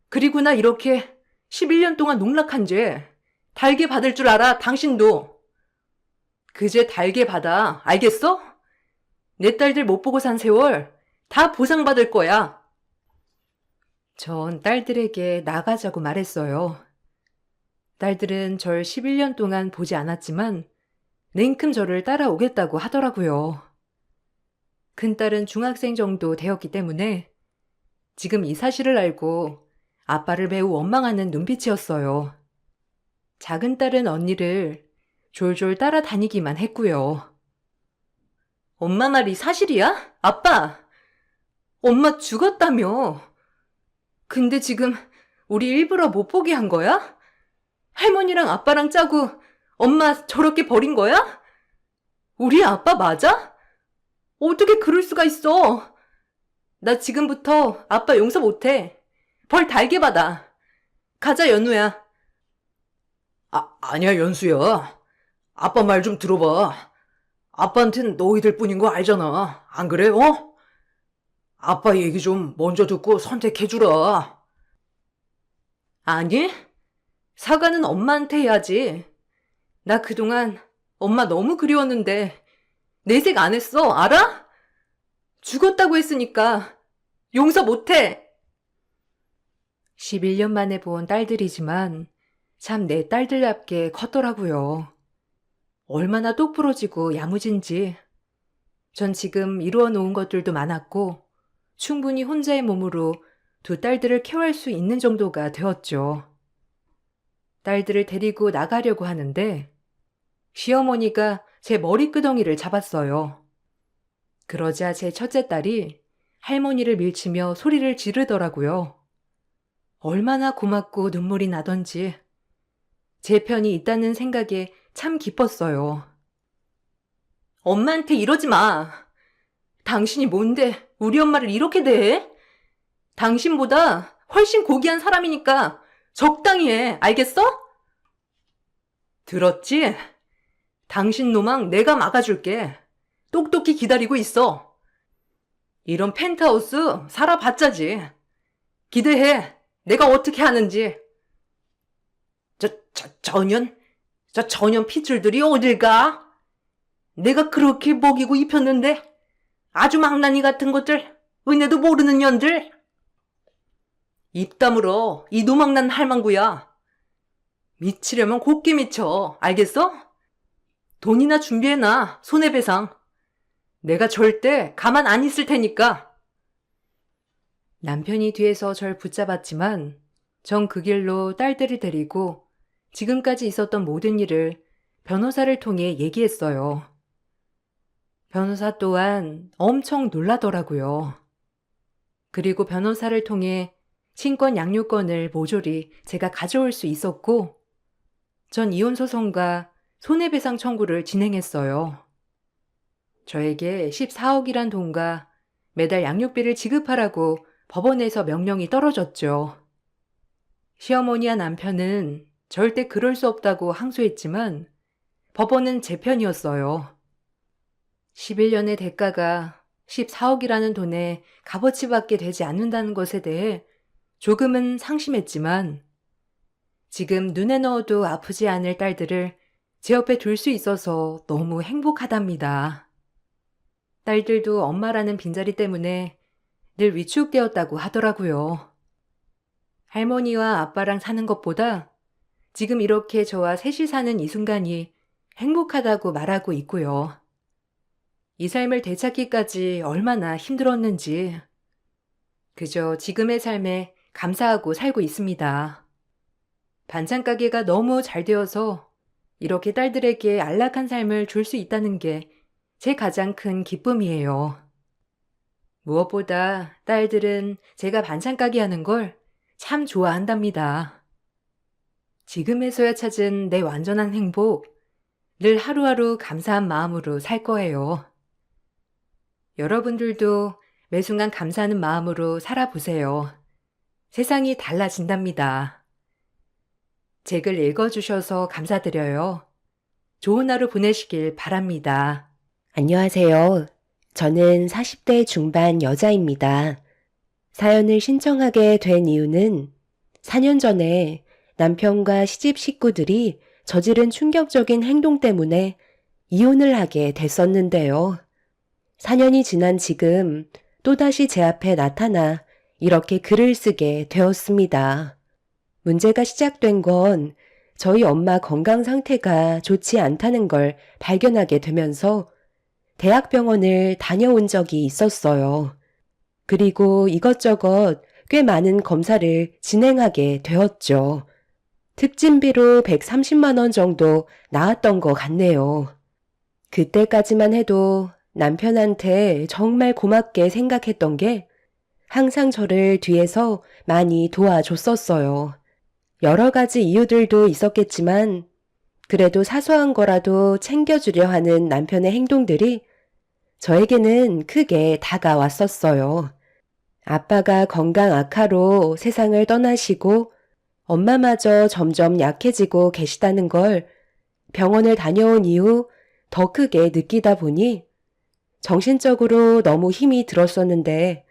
그리고 나 이렇게 11년 동안 농락한 죄 달게 받을 줄 알아 당신도. 그 죄 달게 받아 알겠어? 내 딸들 못 보고 산 세월 다 보상받을 거야. 전 딸들에게 나가자고 말했어요. 딸들은 절 11년 동안 보지 않았지만 냉큼 저를 따라오겠다고 하더라고요. 큰딸은 중학생 정도 되었기 때문에 지금 이 사실을 알고 아빠를 매우 원망하는 눈빛이었어요. 작은 딸은 언니를 졸졸 따라다니기만 했고요. 엄마 말이 사실이야? 아빠! 엄마 죽었다며. 근데 지금 우리 일부러 못 보게 한 거야? 할머니랑 아빠랑 짜고 엄마 저렇게 버린 거야? 우리 아빠 맞아? 어떻게 그럴 수가 있어? 나 지금부터 아빠 용서 못해. 벌 달게 받아. 가자 연우야. 아니야 연수야. 아빠 말 좀 들어봐. 아빠한텐 너희들 뿐인 거 알잖아. 안 그래? 어? 아빠 얘기 좀 먼저 듣고 선택해주라. 아니, 사과는 엄마한테 해야지. 나 그동안 엄마 너무 그리웠는데 내색 안 했어, 알아? 죽었다고 했으니까 용서 못해. 11년 만에 본 딸들이지만 참 내 딸들답게 컸더라고요. 얼마나 똑부러지고 야무진지. 전 지금 이루어 놓은 것들도 많았고 충분히 혼자의 몸으로 두 딸들을 케어할 수 있는 정도가 되었죠. 딸들을 데리고 나가려고 하는데 시어머니가 제 머리끄덩이를 잡았어요. 그러자 제 첫째 딸이 할머니를 밀치며 소리를 지르더라고요. 얼마나 고맙고 눈물이 나던지 제 편이 있다는 생각에 참 기뻤어요. 엄마한테 이러지 마. 당신이 뭔데 우리 엄마를 이렇게 대해? 당신보다 훨씬 고귀한 사람이니까 적당히 해. 알겠어? 들었지? 당신 노망 내가 막아줄게. 똑똑히 기다리고 있어. 이런 펜트하우스 살아봤자지. 기대해. 내가 어떻게 하는지. 전년 핏줄들이 어딜 가? 내가 그렇게 먹이고 입혔는데 아주 망나니 같은 것들, 은혜도 모르는 년들. 입 다물어. 이 노망난 할망구야. 미치려면 곱게 미쳐. 알겠어? 돈이나 준비해놔. 손해배상. 내가 절대 가만 안 있을 테니까. 남편이 뒤에서 절 붙잡았지만 전 그 길로 딸들을 데리고 지금까지 있었던 모든 일을 변호사를 통해 얘기했어요. 변호사 또한 엄청 놀라더라고요. 그리고 변호사를 통해 친권 양육권을 모조리 제가 가져올 수 있었고 전 이혼소송과 손해배상 청구를 진행했어요. 저에게 14억이란 돈과 매달 양육비를 지급하라고 법원에서 명령이 떨어졌죠. 시어머니와 남편은 절대 그럴 수 없다고 항소했지만 법원은 제 편이었어요. 11년의 대가가 14억이라는 돈에 값어치밖에 되지 않는다는 것에 대해 조금은 상심했지만 지금 눈에 넣어도 아프지 않을 딸들을 제 옆에 둘 수 있어서 너무 행복하답니다. 딸들도 엄마라는 빈자리 때문에 늘 위축되었다고 하더라고요. 할머니와 아빠랑 사는 것보다 지금 이렇게 저와 셋이 사는 이 순간이 행복하다고 말하고 있고요. 이 삶을 되찾기까지 얼마나 힘들었는지 그저 지금의 삶에 감사하고 살고 있습니다. 반찬 가게가 너무 잘 되어서 이렇게 딸들에게 안락한 삶을 줄 수 있다는 게 제 가장 큰 기쁨이에요. 무엇보다 딸들은 제가 반찬 가게 하는 걸 참 좋아한답니다. 지금에서야 찾은 내 완전한 행복, 늘 하루하루 감사한 마음으로 살 거예요. 여러분들도 매 순간 감사하는 마음으로 살아보세요. 세상이 달라진답니다. 제 글 읽어주셔서 감사드려요. 좋은 하루 보내시길 바랍니다. 안녕하세요. 저는 40대 중반 여자입니다. 사연을 신청하게 된 이유는 4년 전에 남편과 시집 식구들이 저지른 충격적인 행동 때문에 이혼을 하게 됐었는데요. 4년이 지난 지금 또다시 제 앞에 나타나 이렇게 글을 쓰게 되었습니다. 문제가 시작된 건 저희 엄마 건강 상태가 좋지 않다는 걸 발견하게 되면서 대학병원을 다녀온 적이 있었어요. 그리고 이것저것 꽤 많은 검사를 진행하게 되었죠. 특진비로 130만 원 정도 나왔던 것 같네요. 그때까지만 해도 남편한테 정말 고맙게 생각했던 게 항상 저를 뒤에서 많이 도와줬었어요. 여러 가지 이유들도 있었겠지만 그래도 사소한 거라도 챙겨주려 하는 남편의 행동들이 저에게는 크게 다가왔었어요. 아빠가 건강 악화로 세상을 떠나시고 엄마마저 점점 약해지고 계시다는 걸 병원을 다녀온 이후 더 크게 느끼다 보니 정신적으로 너무 힘이 들었었는데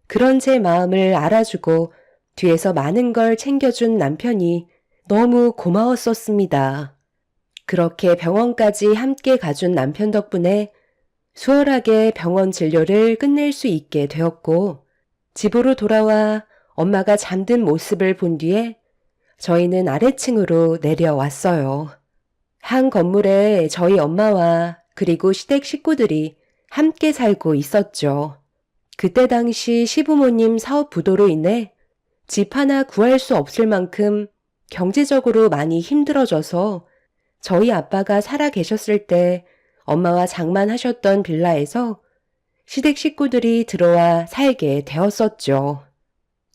그런 제 마음을 알아주고 뒤에서 많은 걸 챙겨준 남편이 너무 고마웠었습니다. 그렇게 병원까지 함께 가준 남편 덕분에 수월하게 병원 진료를 끝낼 수 있게 되었고 집으로 돌아와 엄마가 잠든 모습을 본 뒤에 저희는 아래층으로 내려왔어요. 한 건물에 저희 엄마와 그리고 시댁 식구들이 함께 살고 있었죠. 그때 당시 시부모님 사업 부도로 인해 집 하나 구할 수 없을 만큼 경제적으로 많이 힘들어져서 저희 아빠가 살아 계셨을 때 엄마와 장만하셨던 빌라에서 시댁 식구들이 들어와 살게 되었었죠.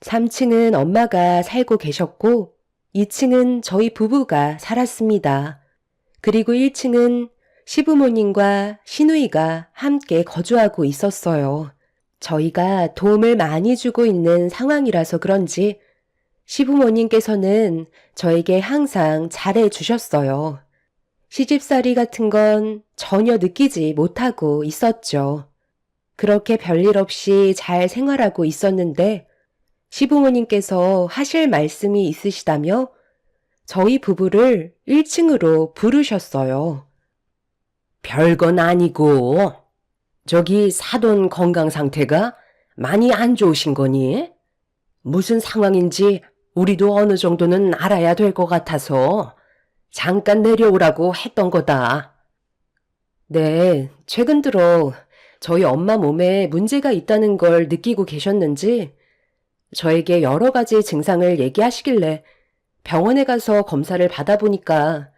3층은 엄마가 살고 계셨고 2층은 저희 부부가 살았습니다. 그리고 1층은 시부모님과 시누이가 함께 거주하고 있었어요. 저희가 도움을 많이 주고 있는 상황이라서 그런지 시부모님께서는 저에게 항상 잘해 주셨어요. 시집살이 같은 건 전혀 느끼지 못하고 있었죠. 그렇게 별일 없이 잘 생활하고 있었는데 시부모님께서 하실 말씀이 있으시다며 저희 부부를 1층으로 부르셨어요. 별건 아니고 저기 사돈 건강 상태가 많이 안 좋으신 거니? 무슨 상황인지 우리도 어느 정도는 알아야 될 것 같아서 잠깐 내려오라고 했던 거다. 네, 최근 들어 저희 엄마 몸에 문제가 있다는 걸 느끼고 계셨는지 저에게 여러 가지 증상을 얘기하시길래 병원에 가서 검사를 받아보니까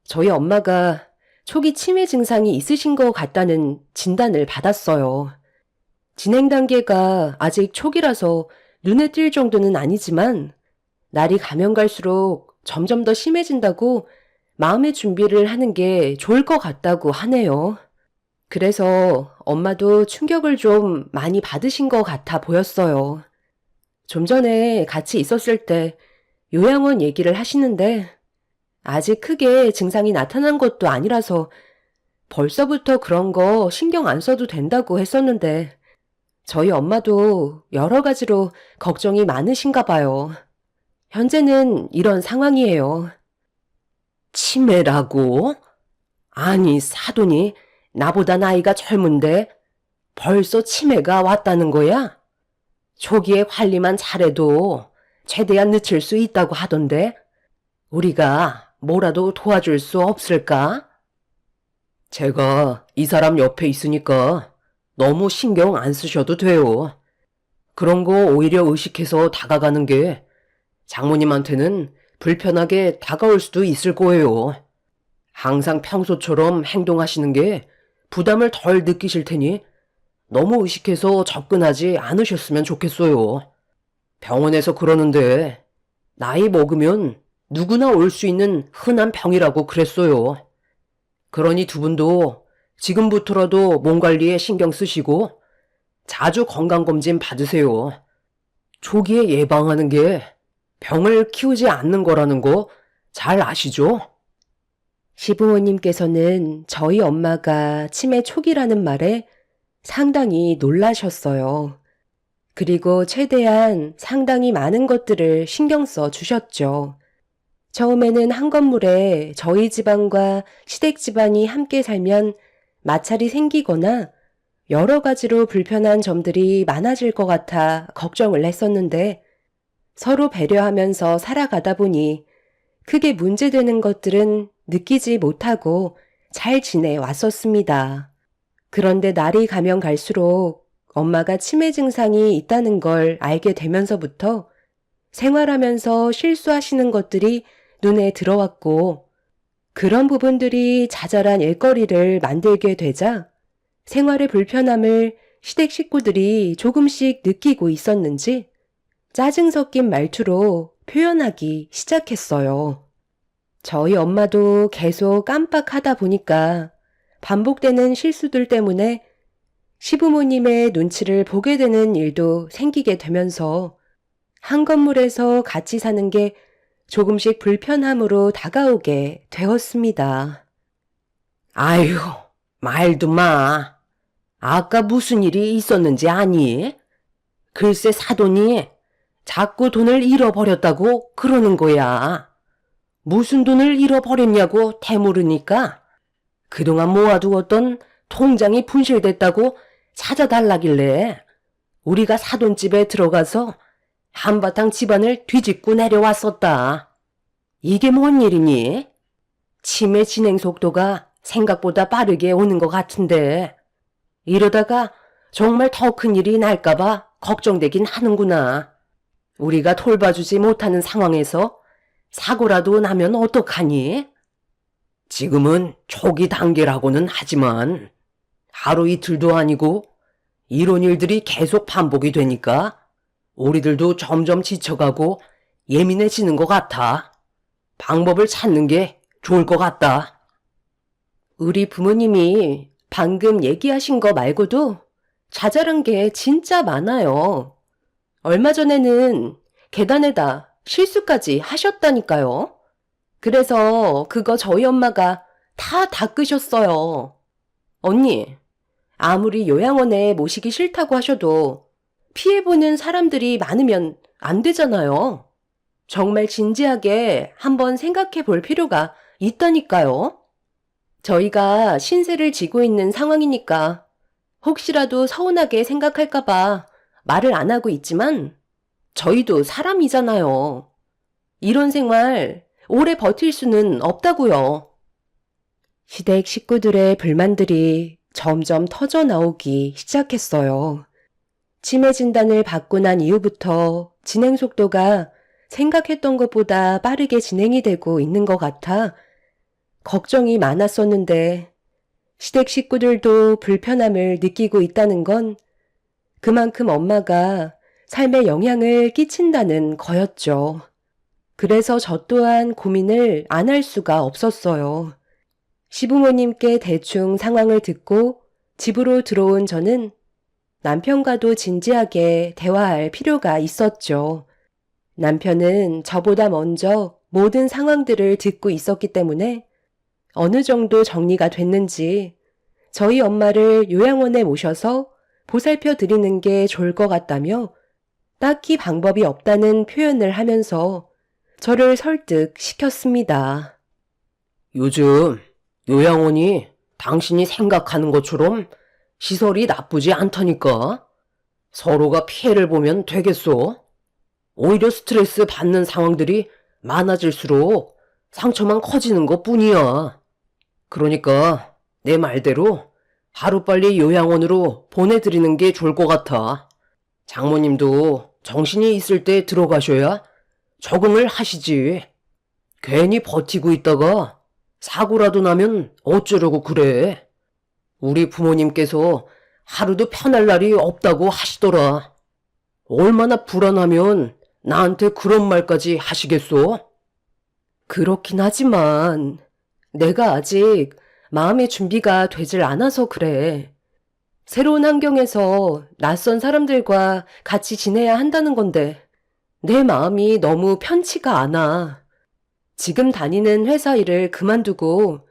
저희 엄마가 초기 치매 증상이 있으신 것 같다는 진단을 받았어요. 진행 단계가 아직 초기라서 눈에 띌 정도는 아니지만 날이 가면 갈수록 점점 더 심해진다고 마음의 준비를 하는 게 좋을 것 같다고 하네요. 그래서 엄마도 충격을 좀 많이 받으신 것 같아 보였어요. 좀 전에 같이 있었을 때 요양원 얘기를 하시는데 아직 크게 증상이 나타난 것도 아니라서 벌써부터 그런 거 신경 안 써도 된다고 했었는데 저희 엄마도 여러 가지로 걱정이 많으신가 봐요. 현재는 이런 상황이에요. 치매라고? 아니, 사돈이 나보다 나이가 젊은데 벌써 치매가 왔다는 거야? 초기에 관리만 잘해도 최대한 늦출 수 있다고 하던데 우리가 뭐라도 도와줄 수 없을까? 제가 이 사람 옆에 있으니까 너무 신경 안 쓰셔도 돼요. 그런 거 오히려 의식해서 다가가는 게 장모님한테는 불편하게 다가올 수도 있을 거예요. 항상 평소처럼 행동하시는 게 부담을 덜 느끼실 테니 너무 의식해서 접근하지 않으셨으면 좋겠어요. 병원에서 그러는데 나이 먹으면 누구나 올 수 있는 흔한 병이라고 그랬어요. 그러니 두 분도 지금부터라도 몸 관리에 신경 쓰시고 자주 건강검진 받으세요. 초기에 예방하는 게 병을 키우지 않는 거라는 거 잘 아시죠? 시부모님께서는 저희 엄마가 치매 초기라는 말에 상당히 놀라셨어요. 그리고 최대한 상당히 많은 것들을 신경 써 주셨죠. 처음에는 한 건물에 저희 집안과 시댁 집안이 함께 살면 마찰이 생기거나 여러 가지로 불편한 점들이 많아질 것 같아 걱정을 했었는데 서로 배려하면서 살아가다 보니 크게 문제되는 것들은 느끼지 못하고 잘 지내왔었습니다. 그런데 날이 가면 갈수록 엄마가 치매 증상이 있다는 걸 알게 되면서부터 생활하면서 실수하시는 것들이 눈에 들어왔고 그런 부분들이 자잘한 일거리를 만들게 되자 생활의 불편함을 시댁 식구들이 조금씩 느끼고 있었는지 짜증 섞인 말투로 표현하기 시작했어요. 저희 엄마도 계속 깜빡하다 보니까 반복되는 실수들 때문에 시부모님의 눈치를 보게 되는 일도 생기게 되면서 한 건물에서 같이 사는 게 조금씩 불편함으로 다가오게 되었습니다. 아휴, 말도 마. 아까 무슨 일이 있었는지 아니? 글쎄 사돈이 자꾸 돈을 잃어버렸다고 그러는 거야. 무슨 돈을 잃어버렸냐고 되물으니까 그동안 모아두었던 통장이 분실됐다고 찾아달라길래 우리가 사돈집에 들어가서 한바탕 집안을 뒤집고 내려왔었다. 이게 뭔 일이니? 치매 진행 속도가 생각보다 빠르게 오는 것 같은데 이러다가 정말 더 큰 일이 날까봐 걱정되긴 하는구나. 우리가 돌봐주지 못하는 상황에서 사고라도 나면 어떡하니? 지금은 초기 단계라고는 하지만 하루 이틀도 아니고 이런 일들이 계속 반복이 되니까 우리들도 점점 지쳐가고 예민해지는 것 같아. 방법을 찾는 게 좋을 것 같다. 우리 부모님이 방금 얘기하신 거 말고도 자잘한 게 진짜 많아요. 얼마 전에는 계단에다 실수까지 하셨다니까요. 그래서 그거 저희 엄마가 다 닦으셨어요. 언니, 아무리 요양원에 모시기 싫다고 하셔도 피해보는 사람들이 많으면 안 되잖아요. 정말 진지하게 한번 생각해 볼 필요가 있다니까요. 저희가 신세를 지고 있는 상황이니까 혹시라도 서운하게 생각할까봐 말을 안 하고 있지만 저희도 사람이잖아요. 이런 생활 오래 버틸 수는 없다고요. 시댁 식구들의 불만들이 점점 터져 나오기 시작했어요. 치매 진단을 받고 난 이후부터 진행 속도가 생각했던 것보다 빠르게 진행이 되고 있는 것 같아 걱정이 많았었는데 시댁 식구들도 불편함을 느끼고 있다는 건 그만큼 엄마가 삶에 영향을 끼친다는 거였죠. 그래서 저 또한 고민을 안 할 수가 없었어요. 시부모님께 대충 상황을 듣고 집으로 들어온 저는 남편과도 진지하게 대화할 필요가 있었죠. 남편은 저보다 먼저 모든 상황들을 듣고 있었기 때문에 어느 정도 정리가 됐는지 저희 엄마를 요양원에 모셔서 보살펴 드리는 게 좋을 것 같다며 딱히 방법이 없다는 표현을 하면서 저를 설득시켰습니다. 요즘 요양원이 당신이 생각하는 것처럼 시설이 나쁘지 않다니까. 서로가 피해를 보면 되겠소. 오히려 스트레스 받는 상황들이 많아질수록 상처만 커지는 것 뿐이야. 그러니까 내 말대로 하루빨리 요양원으로 보내드리는 게 좋을 것 같아. 장모님도 정신이 있을 때 들어가셔야 적응을 하시지. 괜히 버티고 있다가 사고라도 나면 어쩌려고 그래. 우리 부모님께서 하루도 편할 날이 없다고 하시더라. 얼마나 불안하면 나한테 그런 말까지 하시겠소? 그렇긴 하지만 내가 아직 마음의 준비가 되질 않아서 그래. 새로운 환경에서 낯선 사람들과 같이 지내야 한다는 건데 내 마음이 너무 편치가 않아. 지금 다니는 회사 일을 그만두고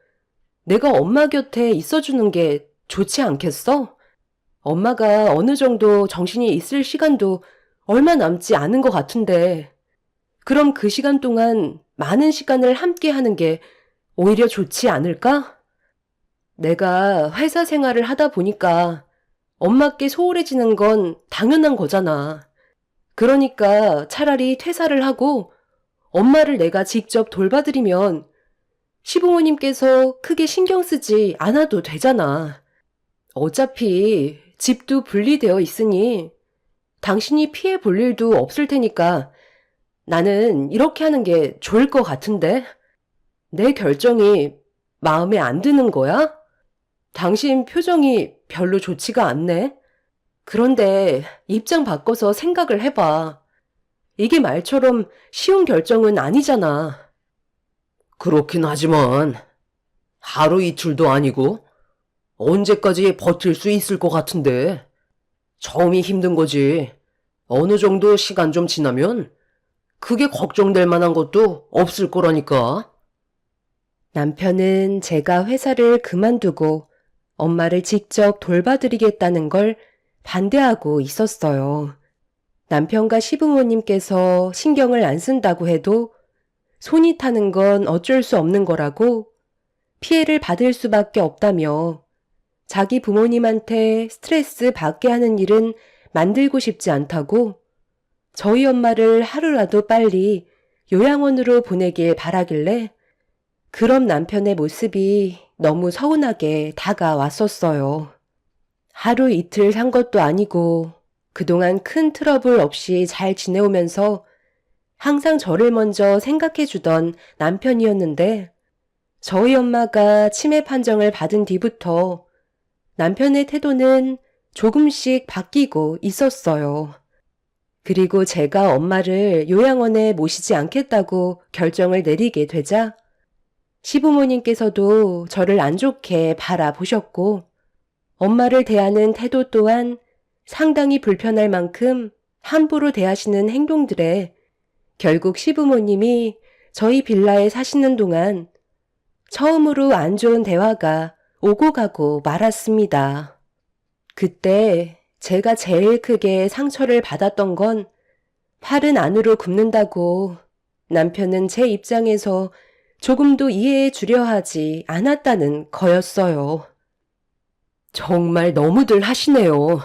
내가 엄마 곁에 있어주는 게 좋지 않겠어? 엄마가 어느 정도 정신이 있을 시간도 얼마 남지 않은 것 같은데 그럼 그 시간 동안 많은 시간을 함께 하는 게 오히려 좋지 않을까? 내가 회사 생활을 하다 보니까 엄마께 소홀해지는 건 당연한 거잖아. 그러니까 차라리 퇴사를 하고 엄마를 내가 직접 돌봐드리면 시부모님께서 크게 신경 쓰지 않아도 되잖아. 어차피 집도 분리되어 있으니 당신이 피해 볼 일도 없을 테니까 나는 이렇게 하는 게 좋을 것 같은데? 내 결정이 마음에 안 드는 거야? 당신 표정이 별로 좋지가 않네. 그런데 입장 바꿔서 생각을 해봐. 이게 말처럼 쉬운 결정은 아니잖아. 그렇긴 하지만 하루 이틀도 아니고 언제까지 버틸 수 있을 것 같은데. 처음이 힘든 거지. 어느 정도 시간 좀 지나면 그게 걱정될 만한 것도 없을 거라니까. 남편은 제가 회사를 그만두고 엄마를 직접 돌봐드리겠다는 걸 반대하고 있었어요. 남편과 시부모님께서 신경을 안 쓴다고 해도 손이 타는 건 어쩔 수 없는 거라고 피해를 받을 수밖에 없다며 자기 부모님한테 스트레스 받게 하는 일은 만들고 싶지 않다고 저희 엄마를 하루라도 빨리 요양원으로 보내길 바라길래 그런 남편의 모습이 너무 서운하게 다가왔었어요. 하루 이틀 산 것도 아니고 그동안 큰 트러블 없이 잘 지내오면서 항상 저를 먼저 생각해주던 남편이었는데 저희 엄마가 치매 판정을 받은 뒤부터 남편의 태도는 조금씩 바뀌고 있었어요. 그리고 제가 엄마를 요양원에 모시지 않겠다고 결정을 내리게 되자 시부모님께서도 저를 안 좋게 바라보셨고 엄마를 대하는 태도 또한 상당히 불편할 만큼 함부로 대하시는 행동들에 결국 시부모님이 저희 빌라에 사시는 동안 처음으로 안 좋은 대화가 오고 가고 말았습니다. 그때 제가 제일 크게 상처를 받았던 건 팔은 안으로 굽는다고 남편은 제 입장에서 조금도 이해해 주려 하지 않았다는 거였어요. 정말 너무들 하시네요.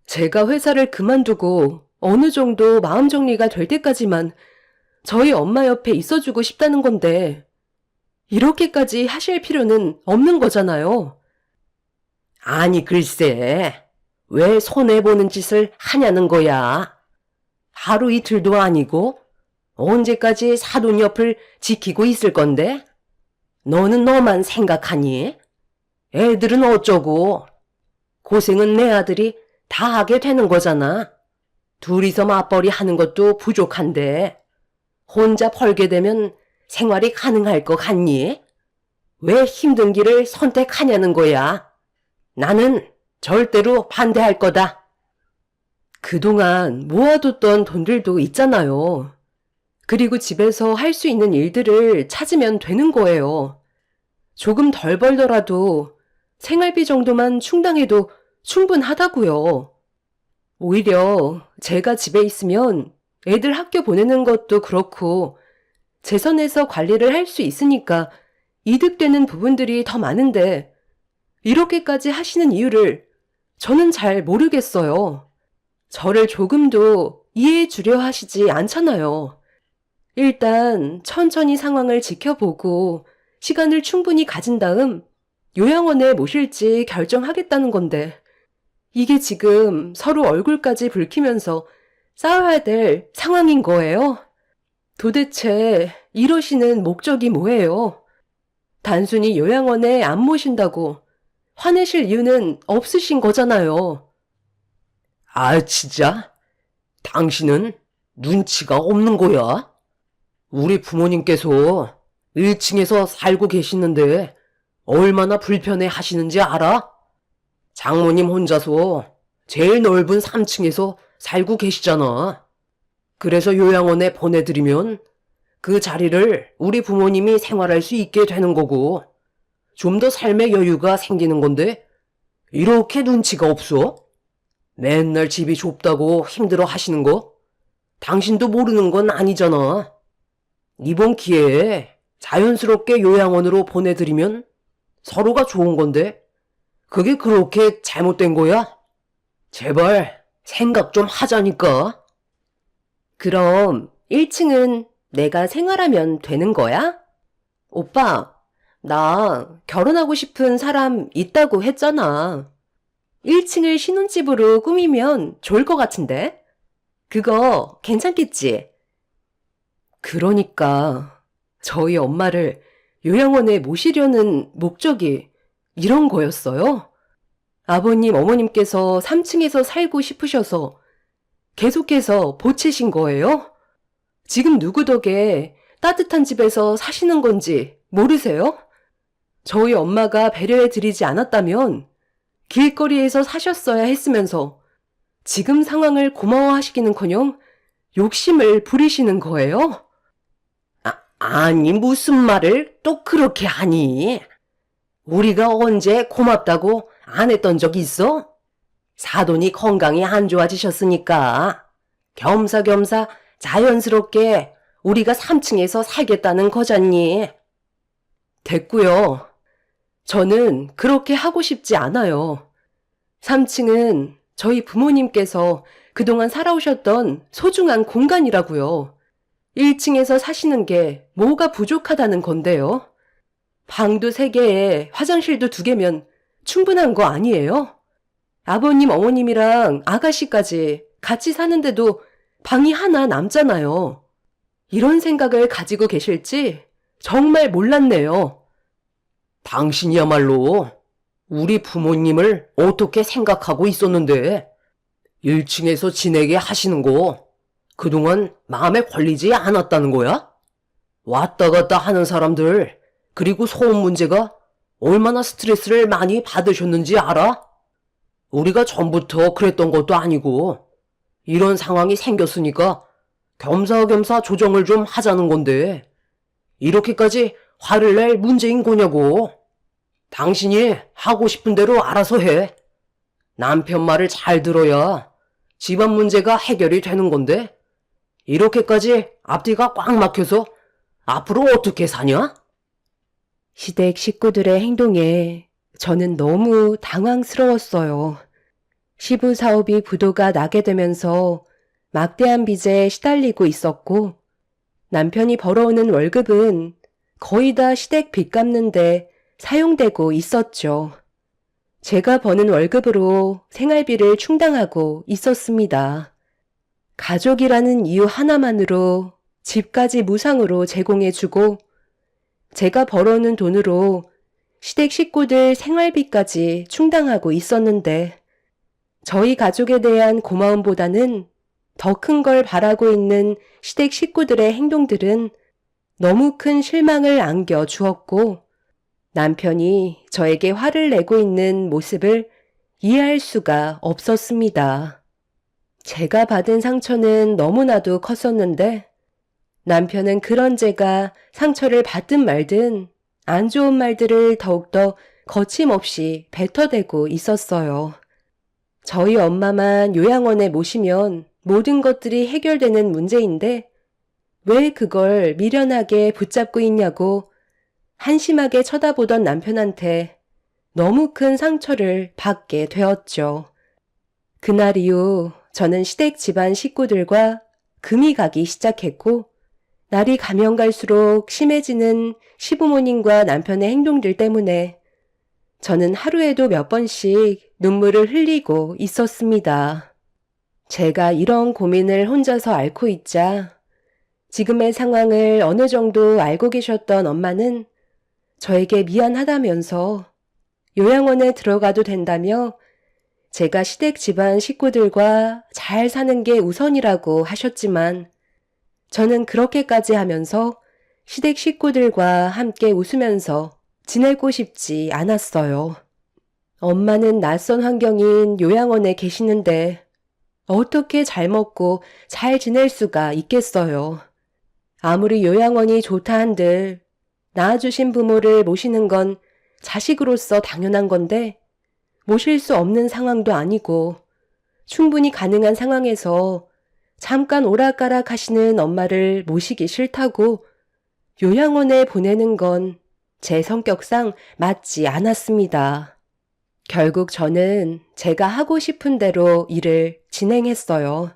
제가 회사를 그만두고 어느 정도 마음 정리가 될 때까지만 저희 엄마 옆에 있어주고 싶다는 건데 이렇게까지 하실 필요는 없는 거잖아요. 아니 글쎄, 왜 손해보는 짓을 하냐는 거야. 하루 이틀도 아니고 언제까지 사돈 옆을 지키고 있을 건데? 너는 너만 생각하니? 애들은 어쩌고? 고생은 내 아들이 다 하게 되는 거잖아. 둘이서 맞벌이 하는 것도 부족한데 혼자 벌게 되면 생활이 가능할 것 같니? 왜 힘든 길을 선택하냐는 거야. 나는 절대로 반대할 거다. 그동안 모아뒀던 돈들도 있잖아요. 그리고 집에서 할 수 있는 일들을 찾으면 되는 거예요. 조금 덜 벌더라도 생활비 정도만 충당해도 충분하다고요. 오히려 제가 집에 있으면 애들 학교 보내는 것도 그렇고 재선에서 관리를 할 수 있으니까 이득되는 부분들이 더 많은데 이렇게까지 하시는 이유를 저는 잘 모르겠어요. 저를 조금도 이해해 주려 하시지 않잖아요. 일단 천천히 상황을 지켜보고 시간을 충분히 가진 다음 요양원에 모실지 결정하겠다는 건데 이게 지금 서로 얼굴까지 붉히면서 싸워야 될 상황인 거예요? 도대체 이러시는 목적이 뭐예요? 단순히 요양원에 안 모신다고 화내실 이유는 없으신 거잖아요. 아, 진짜? 당신은 눈치가 없는 거야? 우리 부모님께서 1층에서 살고 계시는데 얼마나 불편해 하시는지 알아? 장모님 혼자서 제일 넓은 3층에서 살고 계시잖아. 그래서 요양원에 보내드리면 그 자리를 우리 부모님이 생활할 수 있게 되는 거고 좀 더 삶의 여유가 생기는 건데 이렇게 눈치가 없어? 맨날 집이 좁다고 힘들어 하시는 거? 당신도 모르는 건 아니잖아. 이번 기회에 자연스럽게 요양원으로 보내드리면 서로가 좋은 건데 그게 그렇게 잘못된 거야? 제발 생각 좀 하자니까. 그럼 1층은 내가 생활하면 되는 거야? 오빠, 나 결혼하고 싶은 사람 있다고 했잖아. 1층을 신혼집으로 꾸미면 좋을 것 같은데? 그거 괜찮겠지? 그러니까 저희 엄마를 요양원에 모시려는 목적이 이런 거였어요? 아버님, 어머님께서 3층에서 살고 싶으셔서 계속해서 보채신 거예요? 지금 누구 덕에 따뜻한 집에서 사시는 건지 모르세요? 저희 엄마가 배려해 드리지 않았다면 길거리에서 사셨어야 했으면서 지금 상황을 고마워하시기는커녕 욕심을 부리시는 거예요? 아니 무슨 말을 또 그렇게 하니? 우리가 언제 고맙다고 안 했던 적 있어? 사돈이 건강이 안 좋아지셨으니까 겸사겸사 자연스럽게 우리가 3층에서 살겠다는 거잖니. 됐고요. 저는 그렇게 하고 싶지 않아요. 3층은 저희 부모님께서 그동안 살아오셨던 소중한 공간이라고요. 1층에서 사시는 게 뭐가 부족하다는 건데요. 방도 3개에 화장실도 2개면 충분한 거 아니에요? 아버님, 어머님이랑 아가씨까지 같이 사는데도 방이 하나 남잖아요. 이런 생각을 가지고 계실지 정말 몰랐네요. 당신이야말로 우리 부모님을 어떻게 생각하고 있었는데 1층에서 지내게 하시는 거 그동안 마음에 걸리지 않았다는 거야? 왔다 갔다 하는 사람들, 그리고 소음 문제가 얼마나 스트레스를 많이 받으셨는지 알아? 우리가 전부터 그랬던 것도 아니고 이런 상황이 생겼으니까 겸사겸사 조정을 좀 하자는 건데 이렇게까지 화를 낼 문제인 거냐고. 당신이 하고 싶은 대로 알아서 해. 남편 말을 잘 들어야 집안 문제가 해결이 되는 건데 이렇게까지 앞뒤가 꽉 막혀서 앞으로 어떻게 사냐? 시댁 식구들의 행동에 저는 너무 당황스러웠어요. 시부 사업이 부도가 나게 되면서 막대한 빚에 시달리고 있었고 남편이 벌어오는 월급은 거의 다 시댁 빚 갚는데 사용되고 있었죠. 제가 버는 월급으로 생활비를 충당하고 있었습니다. 가족이라는 이유 하나만으로 집까지 무상으로 제공해주고 제가 벌어오는 돈으로 시댁 식구들 생활비까지 충당하고 있었는데 저희 가족에 대한 고마움보다는 더 큰 걸 바라고 있는 시댁 식구들의 행동들은 너무 큰 실망을 안겨주었고 남편이 저에게 화를 내고 있는 모습을 이해할 수가 없었습니다. 제가 받은 상처는 너무나도 컸었는데 남편은 그런 제가 상처를 받든 말든 안 좋은 말들을 더욱더 거침없이 뱉어대고 있었어요. 저희 엄마만 요양원에 모시면 모든 것들이 해결되는 문제인데 왜 그걸 미련하게 붙잡고 있냐고 한심하게 쳐다보던 남편한테 너무 큰 상처를 받게 되었죠. 그날 이후 저는 시댁 집안 식구들과 금이 가기 시작했고 날이 가면 갈수록 심해지는 시부모님과 남편의 행동들 때문에 저는 하루에도 몇 번씩 눈물을 흘리고 있었습니다. 제가 이런 고민을 혼자서 앓고 있자 지금의 상황을 어느 정도 알고 계셨던 엄마는 저에게 미안하다면서 요양원에 들어가도 된다며 제가 시댁 집안 식구들과 잘 사는 게 우선이라고 하셨지만 저는 그렇게까지 하면서 시댁 식구들과 함께 웃으면서 지내고 싶지 않았어요. 엄마는 낯선 환경인 요양원에 계시는데 어떻게 잘 먹고 잘 지낼 수가 있겠어요. 아무리 요양원이 좋다 한들 낳아주신 부모를 모시는 건 자식으로서 당연한 건데 모실 수 없는 상황도 아니고 충분히 가능한 상황에서 잠깐 오락가락 하시는 엄마를 모시기 싫다고 요양원에 보내는 건 제 성격상 맞지 않았습니다. 결국 저는 제가 하고 싶은 대로 일을 진행했어요.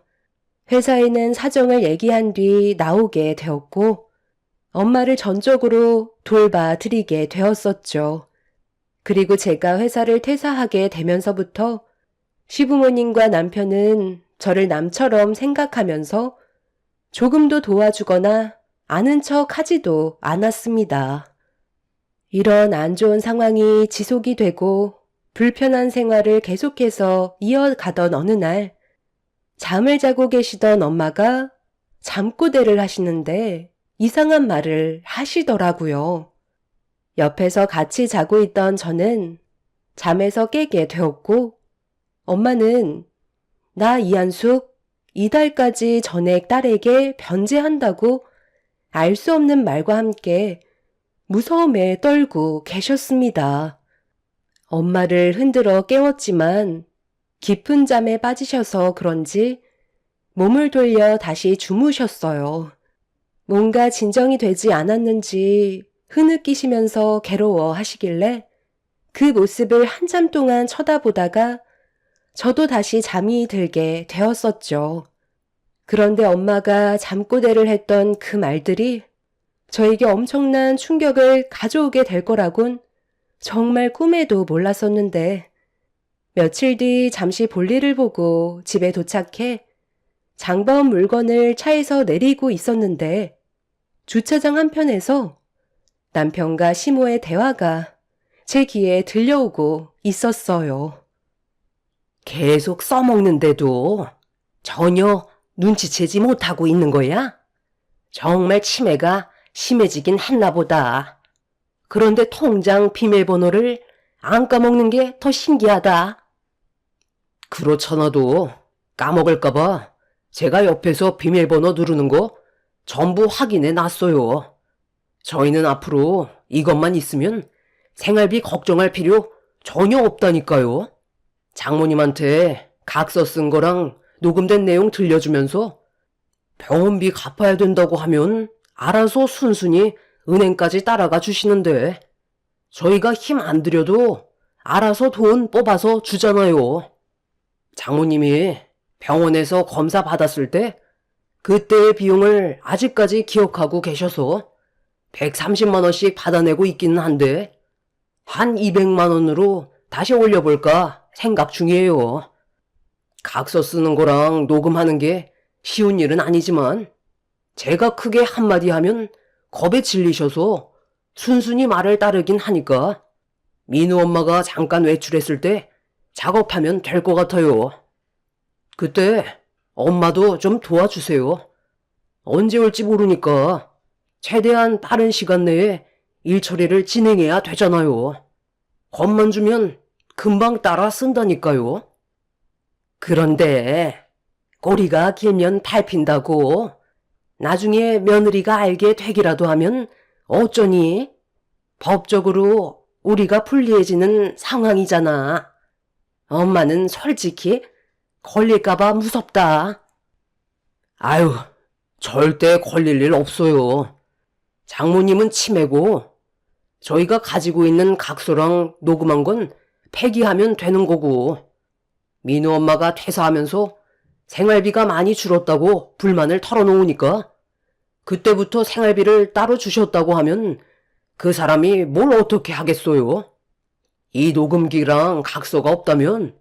회사에는 사정을 얘기한 뒤 나오게 되었고 엄마를 전적으로 돌봐드리게 되었었죠. 그리고 제가 회사를 퇴사하게 되면서부터 시부모님과 남편은 저를 남처럼 생각하면서 조금도 도와주거나 아는 척 하지도 않았습니다. 이런 안 좋은 상황이 지속이 되고 불편한 생활을 계속해서 이어가던 어느 날 잠을 자고 계시던 엄마가 잠꼬대를 하시는데 이상한 말을 하시더라고요. 옆에서 같이 자고 있던 저는 잠에서 깨게 되었고 엄마는 나 이한숙 이달까지 전액 딸에게 변제한다고 알 수 없는 말과 함께 무서움에 떨고 계셨습니다. 엄마를 흔들어 깨웠지만 깊은 잠에 빠지셔서 그런지 몸을 돌려 다시 주무셨어요. 뭔가 진정이 되지 않았는지 흐느끼시면서 괴로워하시길래 그 모습을 한참 동안 쳐다보다가 저도 다시 잠이 들게 되었었죠. 그런데 엄마가 잠꼬대를 했던 그 말들이 저에게 엄청난 충격을 가져오게 될 거라곤 정말 꿈에도 몰랐었는데 며칠 뒤 잠시 볼일을 보고 집에 도착해 장바온 물건을 차에서 내리고 있었는데 주차장 한편에서 남편과 시모의 대화가 제 귀에 들려오고 있었어요. 계속 써먹는데도 전혀 눈치채지 못하고 있는 거야? 정말 치매가 심해지긴 했나 보다. 그런데 통장 비밀번호를 안 까먹는 게 더 신기하다. 그렇잖아도 까먹을까봐 제가 옆에서 비밀번호 누르는 거 전부 확인해 놨어요. 저희는 앞으로 이것만 있으면 생활비 걱정할 필요 전혀 없다니까요. 장모님한테 각서 쓴 거랑 녹음된 내용 들려주면서 병원비 갚아야 된다고 하면 알아서 순순히 은행까지 따라가 주시는데 저희가 힘 안 들여도 알아서 돈 뽑아서 주잖아요. 장모님이 병원에서 검사 받았을 때 그때의 비용을 아직까지 기억하고 계셔서 130만 원씩 받아내고 있기는 한데 한 200만 원으로 다시 올려볼까 생각 중이에요. 각서 쓰는 거랑 녹음하는 게 쉬운 일은 아니지만 제가 크게 한마디 하면 겁에 질리셔서 순순히 말을 따르긴 하니까 민우 엄마가 잠깐 외출했을 때 작업하면 될 것 같아요. 그때 엄마도 좀 도와주세요. 언제 올지 모르니까 최대한 빠른 시간 내에 일 처리를 진행해야 되잖아요. 겁만 주면 금방 따라 쓴다니까요. 그런데 꼬리가 길면 밟힌다고 나중에 며느리가 알게 되기라도 하면 어쩌니? 법적으로 우리가 불리해지는 상황이잖아. 엄마는 솔직히 걸릴까봐 무섭다. 아유, 절대 걸릴 일 없어요. 장모님은 치매고 저희가 가지고 있는 각서랑 녹음한 건 폐기하면 되는 거고 민우 엄마가 퇴사하면서 생활비가 많이 줄었다고 불만을 털어놓으니까 그때부터 생활비를 따로 주셨다고 하면 그 사람이 뭘 어떻게 하겠어요? 이 녹음기랑 각서가 없다면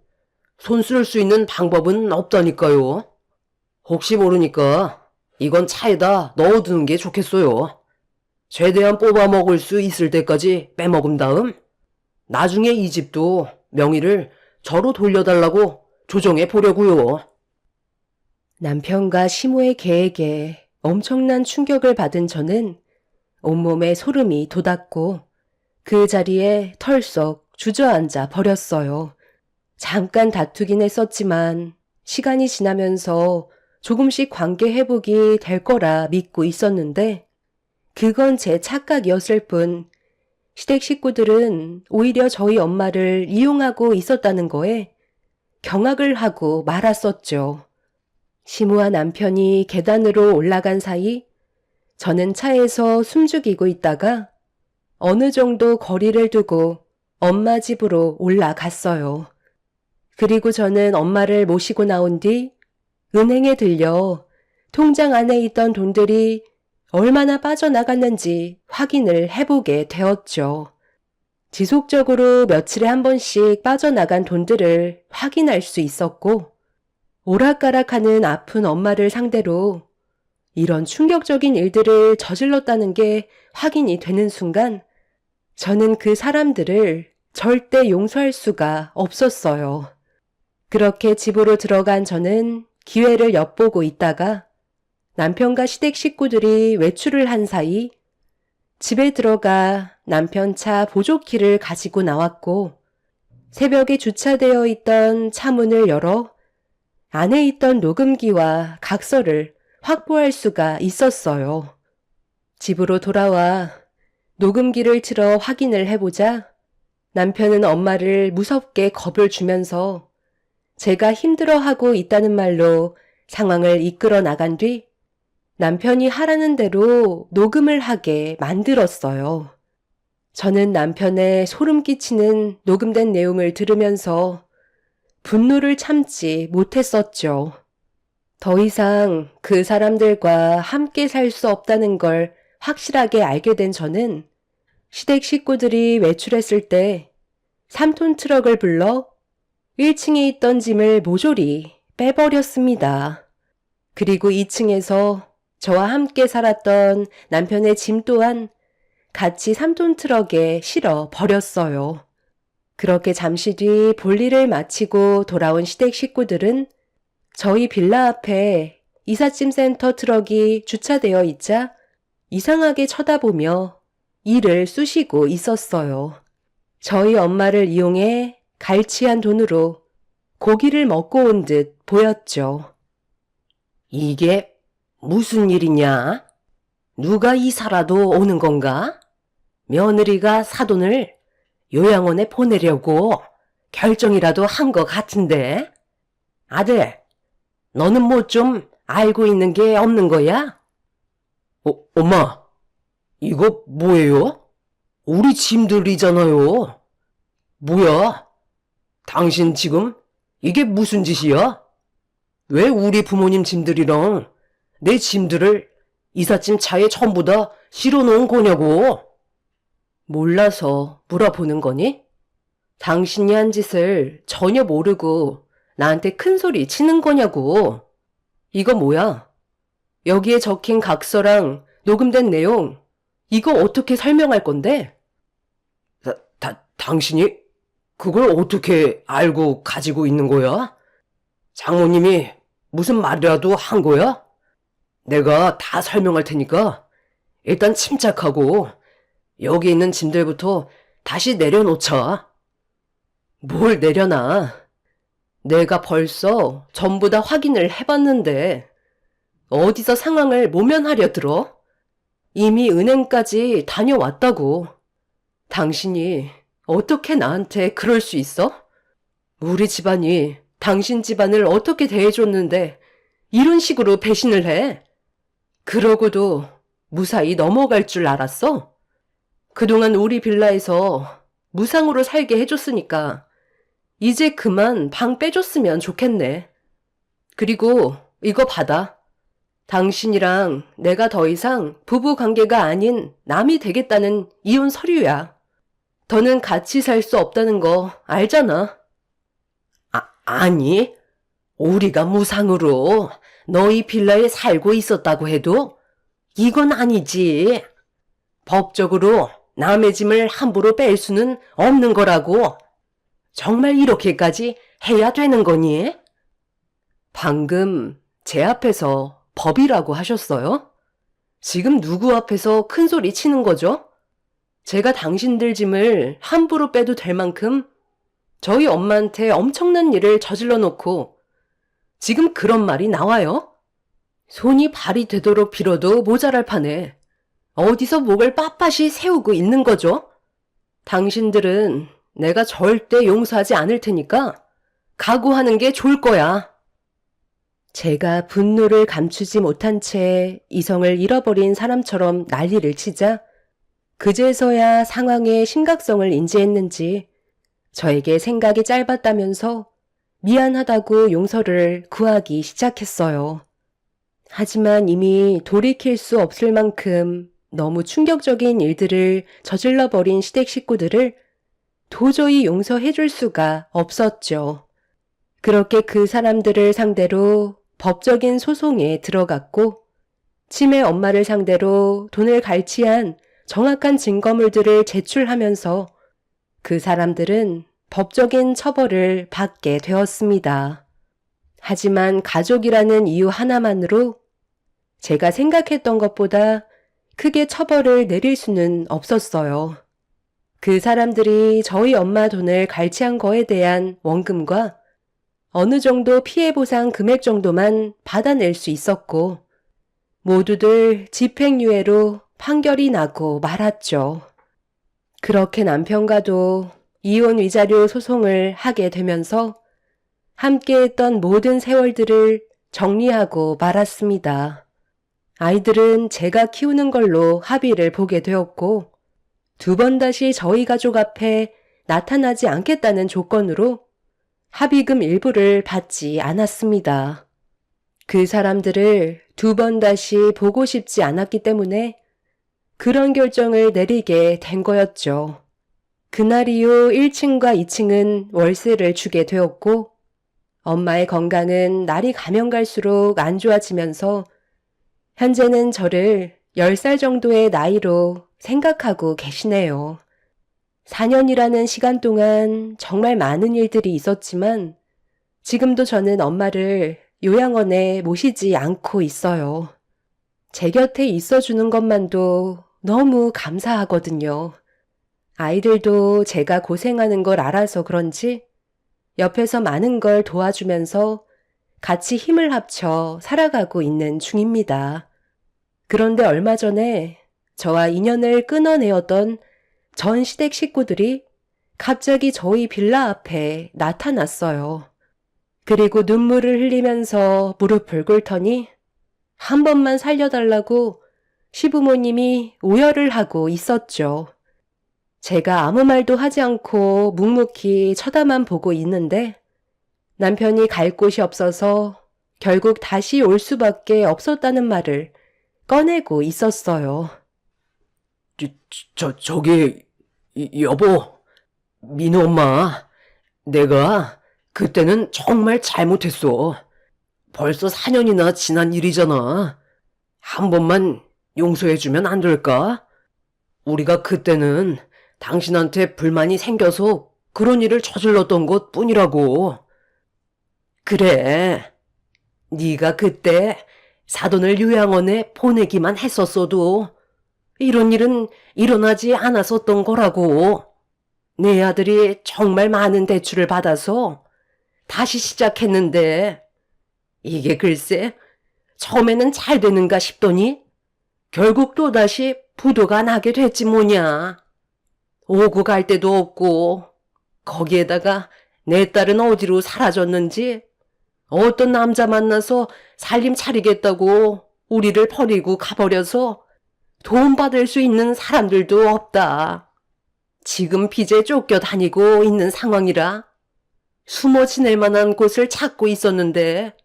손 쓸 수 있는 방법은 없다니까요. 혹시 모르니까 이건 차에다 넣어두는 게 좋겠어요. 최대한 뽑아 먹을 수 있을 때까지 빼먹은 다음 나중에 이 집도 명의를 저로 돌려달라고 조정해 보려고요. 남편과 시모의 계획에 엄청난 충격을 받은 저는 온몸에 소름이 돋았고 그 자리에 털썩 주저앉아 버렸어요. 잠깐 다투긴 했었지만 시간이 지나면서 조금씩 관계 회복이 될 거라 믿고 있었는데 그건 제 착각이었을 뿐 시댁 식구들은 오히려 저희 엄마를 이용하고 있었다는 거에 경악을 하고 말았었죠. 시모와 남편이 계단으로 올라간 사이 저는 차에서 숨죽이고 있다가 어느 정도 거리를 두고 엄마 집으로 올라갔어요. 그리고 저는 엄마를 모시고 나온 뒤 은행에 들려 통장 안에 있던 돈들이 얼마나 빠져나갔는지 확인을 해보게 되었죠. 지속적으로 며칠에 한 번씩 빠져나간 돈들을 확인할 수 있었고 오락가락하는 아픈 엄마를 상대로 이런 충격적인 일들을 저질렀다는 게 확인이 되는 순간 저는 그 사람들을 절대 용서할 수가 없었어요. 그렇게 집으로 들어간 저는 기회를 엿보고 있다가 남편과 시댁 식구들이 외출을 한 사이 집에 들어가 남편 차 보조키를 가지고 나왔고 새벽에 주차되어 있던 차 문을 열어 안에 있던 녹음기와 각서를 확보할 수가 있었어요. 집으로 돌아와 녹음기를 틀어 확인을 해보자 남편은 엄마를 무섭게 겁을 주면서 제가 힘들어하고 있다는 말로 상황을 이끌어 나간 뒤 남편이 하라는 대로 녹음을 하게 만들었어요. 저는 남편의 소름 끼치는 녹음된 내용을 들으면서 분노를 참지 못했었죠. 더 이상 그 사람들과 함께 살 수 없다는 걸 확실하게 알게 된 저는 시댁 식구들이 외출했을 때 3톤 트럭을 불러 1층에 있던 짐을 모조리 빼버렸습니다. 그리고 2층에서 저와 함께 살았던 남편의 짐 또한 같이 3톤 트럭에 실어 버렸어요. 그렇게 잠시 뒤 볼일을 마치고 돌아온 시댁 식구들은 저희 빌라 앞에 이삿짐 센터 트럭이 주차되어 있자 이상하게 쳐다보며 이를 쑤시고 있었어요. 저희 엄마를 이용해 갈취한 돈으로 고기를 먹고 온 듯 보였죠. 이게 무슨 일이냐? 누가 이사라도 오는 건가? 며느리가 사돈을 요양원에 보내려고 결정이라도 한 것 같은데? 아들, 너는 뭐 좀 알고 있는 게 없는 거야? 엄마, 이거 뭐예요? 우리 짐들이잖아요. 뭐야? 당신 지금 이게 무슨 짓이야? 왜 우리 부모님 짐들이랑 내 짐들을 이삿짐 차에 전부 다 실어놓은 거냐고? 몰라서 물어보는 거니? 당신이 한 짓을 전혀 모르고 나한테 큰 소리 치는 거냐고. 이거 뭐야? 여기에 적힌 각서랑 녹음된 내용, 이거 어떻게 설명할 건데? 당신이 그걸 어떻게 알고 가지고 있는 거야? 장모님이 무슨 말이라도 한 거야? 내가 다 설명할 테니까 일단 침착하고 여기 있는 짐들부터 다시 내려놓자. 뭘 내려놔? 내가 벌써 전부 다 확인을 해봤는데 어디서 상황을 모면하려 들어? 이미 은행까지 다녀왔다고. 당신이 어떻게 나한테 그럴 수 있어? 우리 집안이 당신 집안을 어떻게 대해줬는데 이런 식으로 배신을 해? 그러고도 무사히 넘어갈 줄 알았어? 그동안 우리 빌라에서 무상으로 살게 해줬으니까 이제 그만 방 빼줬으면 좋겠네. 그리고 이거 받아. 당신이랑 내가 더 이상 부부 관계가 아닌 남이 되겠다는 이혼 서류야. 더는 같이 살 수 없다는 거 알잖아. 아니, 우리가 무상으로 너희 빌라에 살고 있었다고 해도 이건 아니지. 법적으로 남의 짐을 함부로 뺄 수는 없는 거라고. 정말 이렇게까지 해야 되는 거니? 방금 제 앞에서 법이라고 하셨어요? 지금 누구 앞에서 큰 소리 치는 거죠? 제가 당신들 짐을 함부로 빼도 될 만큼 저희 엄마한테 엄청난 일을 저질러 놓고 지금 그런 말이 나와요? 손이 발이 되도록 빌어도 모자랄 판에 어디서 목을 빳빳이 세우고 있는 거죠? 당신들은 내가 절대 용서하지 않을 테니까 각오하는 게 좋을 거야. 제가 분노를 감추지 못한 채 이성을 잃어버린 사람처럼 난리를 치자 그제서야 상황의 심각성을 인지했는지 저에게 생각이 짧았다면서 미안하다고 용서를 구하기 시작했어요. 하지만 이미 돌이킬 수 없을 만큼 너무 충격적인 일들을 저질러버린 시댁 식구들을 도저히 용서해줄 수가 없었죠. 그렇게 그 사람들을 상대로 법적인 소송에 들어갔고 치매 엄마를 상대로 돈을 갈취한 정확한 증거물들을 제출하면서 그 사람들은 법적인 처벌을 받게 되었습니다. 하지만 가족이라는 이유 하나만으로 제가 생각했던 것보다 크게 처벌을 내릴 수는 없었어요. 그 사람들이 저희 엄마 돈을 갈취한 거에 대한 원금과 어느 정도 피해 보상 금액 정도만 받아낼 수 있었고 모두들 집행유예로 판결이 나고 말았죠. 그렇게 남편과도 이혼 위자료 소송을 하게 되면서 함께했던 모든 세월들을 정리하고 말았습니다. 아이들은 제가 키우는 걸로 합의를 보게 되었고 2번 다시 저희 가족 앞에 나타나지 않겠다는 조건으로 합의금 일부를 받지 않았습니다. 그 사람들을 2번 다시 보고 싶지 않았기 때문에 그런 결정을 내리게 된 거였죠. 그날 이후 1층과 2층은 월세를 주게 되었고 엄마의 건강은 날이 가면 갈수록 안 좋아지면서 현재는 저를 10살 정도의 나이로 생각하고 계시네요. 4년이라는 시간 동안 정말 많은 일들이 있었지만 지금도 저는 엄마를 요양원에 모시지 않고 있어요. 제 곁에 있어주는 것만도 너무 감사하거든요. 아이들도 제가 고생하는 걸 알아서 그런지 옆에서 많은 걸 도와주면서 같이 힘을 합쳐 살아가고 있는 중입니다. 그런데 얼마 전에 저와 인연을 끊어내었던 전 시댁 식구들이 갑자기 저희 빌라 앞에 나타났어요. 그리고 눈물을 흘리면서 무릎을 꿇더니 한 번만 살려달라고 시부모님이 오열을 하고 있었죠. 제가 아무 말도 하지 않고 묵묵히 쳐다만 보고 있는데 남편이 갈 곳이 없어서 결국 다시 올 수밖에 없었다는 말을 꺼내고 있었어요. 저기, 여보, 민호 엄마, 내가 그때는 정말 잘못했어. 벌써 4년이나 지난 일이잖아. 한 번만 용서해주면 안 될까? 우리가 그때는 당신한테 불만이 생겨서 그런 일을 저질렀던 것 뿐이라고. 그래, 네가 그때 사돈을 요양원에 보내기만 했었어도 이런 일은 일어나지 않았었던 거라고. 내 아들이 정말 많은 대출을 받아서 다시 시작했는데 이게 글쎄 처음에는 잘 되는가 싶더니 결국 또다시 부도가 나게 됐지 뭐냐. 오고 갈 데도 없고 거기에다가 내 딸은 어디로 사라졌는지 어떤 남자 만나서 살림 차리겠다고 우리를 버리고 가버려서 돈 받을 수 있는 사람들도 없다. 지금 빚에 쫓겨 다니고 있는 상황이라 숨어 지낼 만한 곳을 찾고 있었는데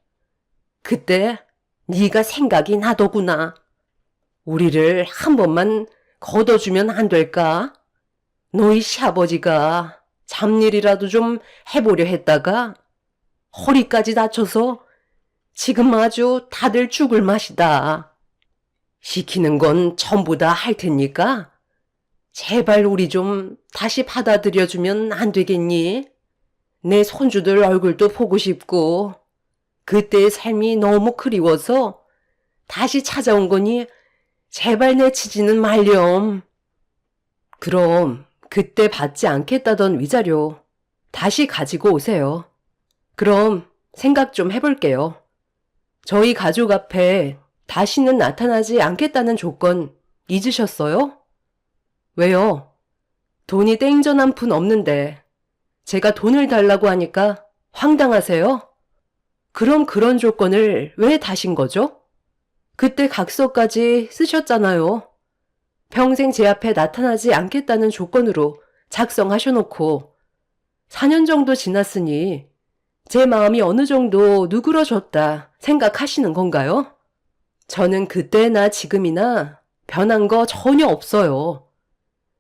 그때 네가 생각이 나더구나. 우리를 한 번만 걷어주면 안 될까? 너희 시아버지가 잡일이라도 좀 해보려 했다가 허리까지 다쳐서 지금 아주 다들 죽을 맛이다. 시키는 건 전부 다 할 테니까 제발 우리 좀 다시 받아들여주면 안 되겠니? 내 손주들 얼굴도 보고 싶고 그때의 삶이 너무 그리워서 다시 찾아온 거니 제발 내치지는 말렴. 그럼 그때 받지 않겠다던 위자료 다시 가지고 오세요. 그럼 생각 좀 해볼게요. 저희 가족 앞에 다시는 나타나지 않겠다는 조건 잊으셨어요? 왜요? 돈이 땡전 한 푼 없는데 제가 돈을 달라고 하니까 황당하세요? 그럼 그런 조건을 왜 다신 거죠? 그때 각서까지 쓰셨잖아요. 평생 제 앞에 나타나지 않겠다는 조건으로 작성하셔놓고 4년 정도 지났으니 제 마음이 어느 정도 누그러졌다 생각하시는 건가요? 저는 그때나 지금이나 변한 거 전혀 없어요.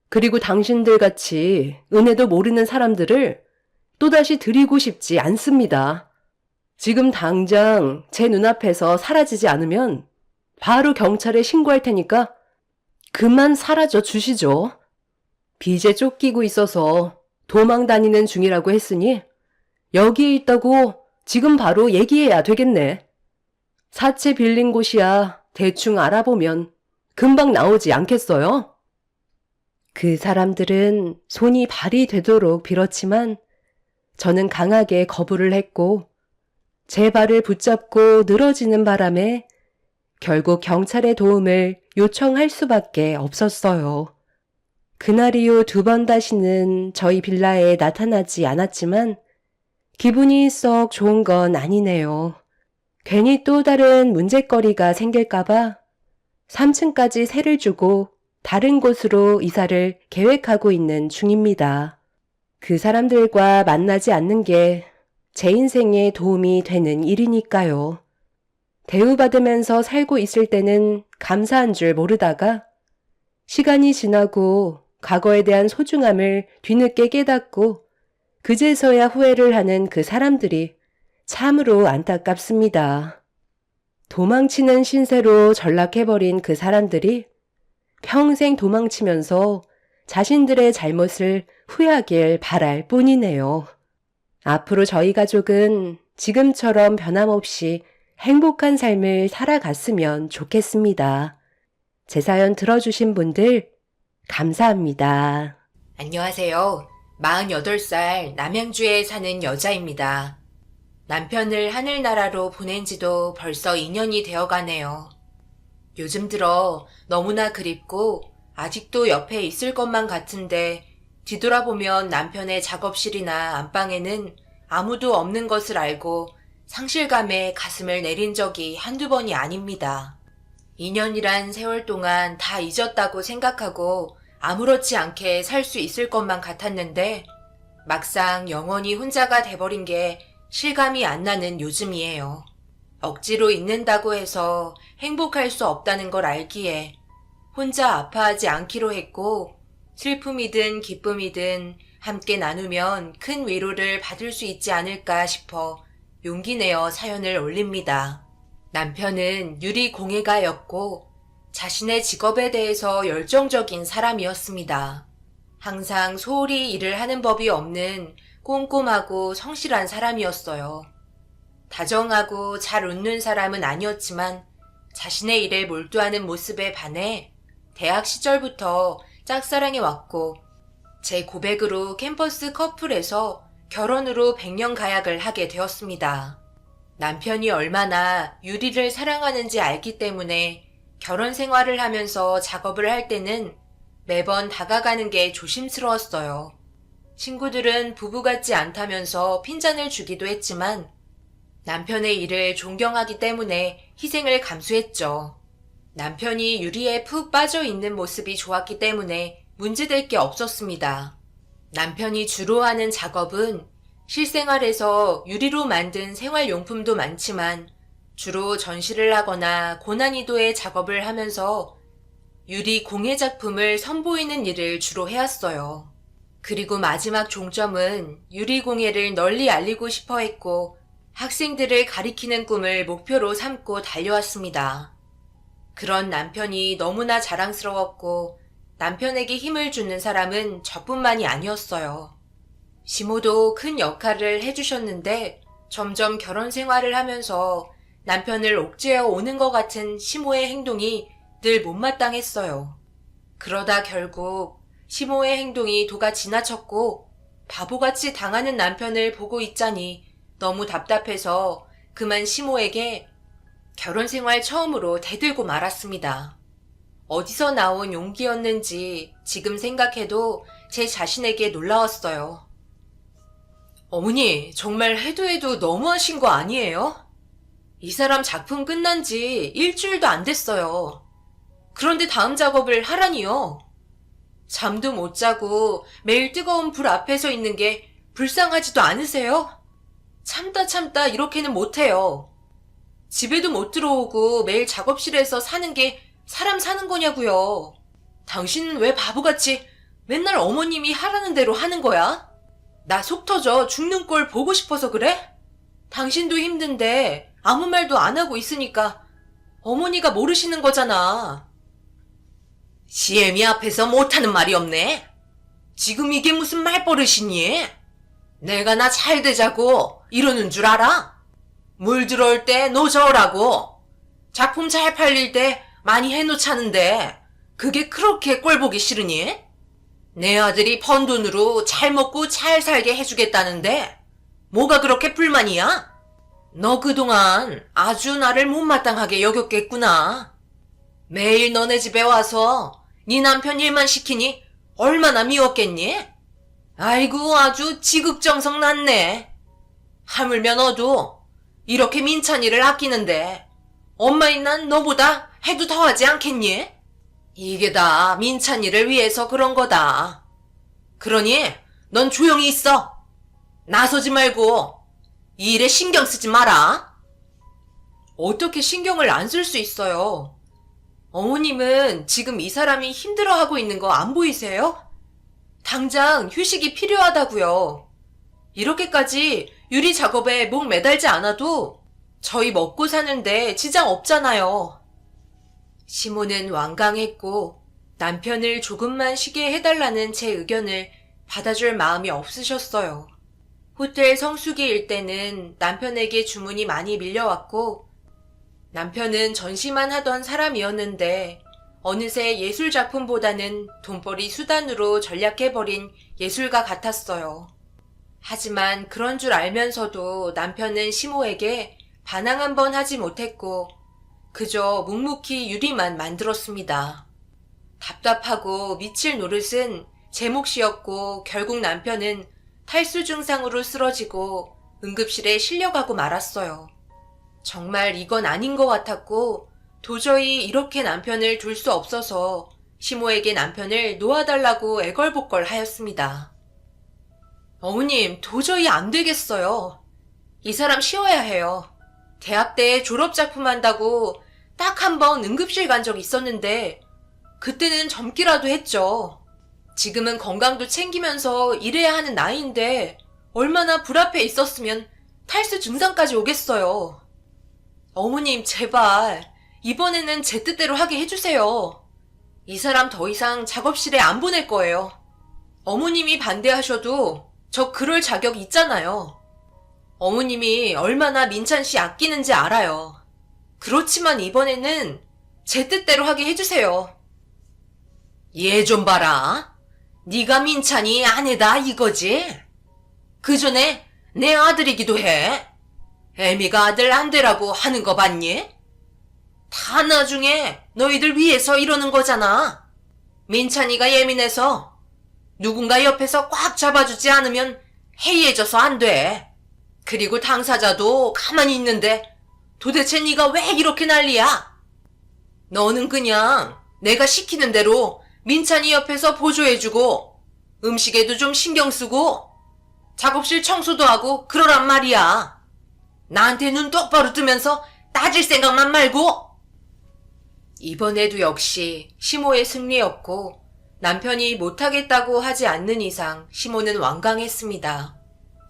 그리고 당신들 같이 은혜도 모르는 사람들을 또다시 드리고 싶지 않습니다. 지금 당장 제 눈앞에서 사라지지 않으면 바로 경찰에 신고할 테니까 그만 사라져 주시죠. 빚에 쫓기고 있어서 도망 다니는 중이라고 했으니 여기에 있다고 지금 바로 얘기해야 되겠네. 사채 빌린 곳이야 대충 알아보면 금방 나오지 않겠어요? 그 사람들은 손이 발이 되도록 빌었지만 저는 강하게 거부를 했고 제 발을 붙잡고 늘어지는 바람에 결국 경찰의 도움을 요청할 수밖에 없었어요. 그날 이후 2번 다시는 저희 빌라에 나타나지 않았지만 기분이 썩 좋은 건 아니네요. 괜히 또 다른 문제거리가 생길까봐 3층까지 세를 주고 다른 곳으로 이사를 계획하고 있는 중입니다. 그 사람들과 만나지 않는 게 제 인생에 도움이 되는 일이니까요. 대우받으면서 살고 있을 때는 감사한 줄 모르다가 시간이 지나고 과거에 대한 소중함을 뒤늦게 깨닫고 그제서야 후회를 하는 그 사람들이 참으로 안타깝습니다. 도망치는 신세로 전락해버린 그 사람들이 평생 도망치면서 자신들의 잘못을 후회하길 바랄 뿐이네요. 앞으로 저희 가족은 지금처럼 변함없이 행복한 삶을 살아갔으면 좋겠습니다. 제 사연 들어주신 분들 감사합니다. 안녕하세요. 48살 남양주에 사는 여자입니다. 남편을 하늘나라로 보낸 지도 벌써 2년이 되어 가네요. 요즘 들어 너무나 그립고 아직도 옆에 있을 것만 같은데 뒤돌아보면 남편의 작업실이나 안방에는 아무도 없는 것을 알고 상실감에 가슴을 내린 적이 한두 번이 아닙니다. 2년이란 세월 동안 다 잊었다고 생각하고 아무렇지 않게 살 수 있을 것만 같았는데 막상 영원히 혼자가 돼버린 게 실감이 안 나는 요즘이에요. 억지로 잊는다고 해서 행복할 수 없다는 걸 알기에 혼자 아파하지 않기로 했고 슬픔이든 기쁨이든 함께 나누면 큰 위로를 받을 수 있지 않을까 싶어 용기 내어 사연을 올립니다. 남편은 유리공예가였고 자신의 직업에 대해서 열정적인 사람이었습니다. 항상 소홀히 일을 하는 법이 없는 꼼꼼하고 성실한 사람이었어요. 다정하고 잘 웃는 사람은 아니었지만 자신의 일에 몰두하는 모습에 반해 대학 시절부터 짝사랑해왔고 제 고백으로 캠퍼스 커플에서 결혼으로 100년 가약을 하게 되었습니다. 남편이 얼마나 유리를 사랑하는지 알기 때문에 결혼 생활을 하면서 작업을 할 때는 매번 다가가는 게 조심스러웠어요. 친구들은 부부 같지 않다면서 핀잔을 주기도 했지만 남편의 일을 존경하기 때문에 희생을 감수했죠. 남편이 유리에 푹 빠져 있는 모습이 좋았기 때문에 문제될 게 없었습니다. 남편이 주로 하는 작업은 실생활에서 유리로 만든 생활용품도 많지만 주로 전시를 하거나 고난이도의 작업을 하면서 유리 공예 작품을 선보이는 일을 주로 해왔어요. 그리고 마지막 종점은 유리 공예를 널리 알리고 싶어 했고 학생들을 가리키는 꿈을 목표로 삼고 달려왔습니다. 그런 남편이 너무나 자랑스러웠고 남편에게 힘을 주는 사람은 저뿐만이 아니었어요. 시모도 큰 역할을 해주셨는데 점점 결혼 생활을 하면서 남편을 옥죄어 오는 것 같은 시모의 행동이 늘 못마땅했어요. 그러다 결국 시모의 행동이 도가 지나쳤고 바보같이 당하는 남편을 보고 있자니 너무 답답해서 그만 시모에게 결혼 생활 처음으로 대들고 말았습니다. 어디서 나온 용기였는지 지금 생각해도 제 자신에게 놀라웠어요. 어머니, 정말 해도 너무하신 거 아니에요? 이 사람 작품 끝난 지 일주일도 안 됐어요. 그런데 다음 작업을 하라니요. 잠도 못 자고 매일 뜨거운 불 앞에 서 있는 게 불쌍하지도 않으세요? 참다 이렇게는 못해요. 집에도 못 들어오고 매일 작업실에서 사는 게 사람 사는 거냐고요. 당신은 왜 바보같이 맨날 어머님이 하라는 대로 하는 거야? 나 속 터져 죽는 꼴 보고 싶어서 그래? 당신도 힘든데 아무 말도 안 하고 있으니까 어머니가 모르시는 거잖아. 시애미 앞에서 못하는 말이 없네. 지금 이게 무슨 말버릇이니? 내가 나 잘 되자고 이러는 줄 알아? 물 들어올 때 노저으라고. 작품 잘 팔릴 때 많이 해놓자는데 그게 그렇게 꼴 보기 싫으니? 내 아들이 번 돈으로 잘 먹고 잘 살게 해주겠다는데 뭐가 그렇게 불만이야? 너 그동안 아주 나를 못마땅하게 여겼겠구나. 매일 너네 집에 와서 네 남편 일만 시키니 얼마나 미웠겠니? 아이고 아주 지극정성 났네. 하물며 너도 이렇게 민찬이를 아끼는데 엄마인 난 너보다 해도 더하지 않겠니? 이게 다 민찬이를 위해서 그런 거다. 그러니 넌 조용히 있어. 나서지 말고 이 일에 신경 쓰지 마라. 어떻게 신경을 안 쓸 수 있어요? 어머님은 지금 이 사람이 힘들어하고 있는 거 안 보이세요? 당장 휴식이 필요하다고요. 이렇게까지 유리 작업에 목 매달지 않아도 저희 먹고 사는데 지장 없잖아요. 시모는 완강했고 남편을 조금만 쉬게 해달라는 제 의견을 받아줄 마음이 없으셨어요. 호텔 성수기 일때는 남편에게 주문이 많이 밀려왔고 남편은 전시만 하던 사람이었는데 어느새 예술작품보다는 돈벌이 수단으로 전략해버린 예술가 같았어요. 하지만 그런 줄 알면서도 남편은 시모에게 반항 한 번 하지 못했고 그저 묵묵히 유리만 만들었습니다. 답답하고 미칠 노릇은 제 몫이었고 결국 남편은 탈수 증상으로 쓰러지고 응급실에 실려가고 말았어요. 정말 이건 아닌 것 같았고 도저히 이렇게 남편을 둘 수 없어서 시모에게 남편을 놓아달라고 애걸복걸 하였습니다. 어머님, 도저히 안 되겠어요. 이 사람 쉬어야 해요. 대학 때 졸업작품 한다고 딱 한 번 응급실 간 적 있었는데 그때는 젊기라도 했죠. 지금은 건강도 챙기면서 일해야 하는 나이인데 얼마나 불 앞에 있었으면 탈수 증상까지 오겠어요. 어머님, 제발 이번에는 제 뜻대로 하게 해주세요. 이 사람 더 이상 작업실에 안 보낼 거예요. 어머님이 반대하셔도 저 그럴 자격 있잖아요. 어머님이 얼마나 민찬 씨 아끼는지 알아요. 그렇지만 이번에는 제 뜻대로 하게 해주세요. 얘 좀 봐라. 네가 민찬이 아내다 이거지? 그 전에 내 아들이기도 해. 애미가 아들 안 되라고 하는 거 봤니? 다 나중에 너희들 위해서 이러는 거잖아. 민찬이가 예민해서 누군가 옆에서 꽉 잡아주지 않으면 해이해져서 안 돼. 그리고 당사자도 가만히 있는데 도대체 네가 왜 이렇게 난리야? 너는 그냥 내가 시키는 대로 민찬이 옆에서 보조해주고 음식에도 좀 신경 쓰고 작업실 청소도 하고 그러란 말이야. 나한테 눈 똑바로 뜨면서 따질 생각만 말고. 이번에도 역시 시모의 승리였고 남편이 못하겠다고 하지 않는 이상 시모는 완강했습니다.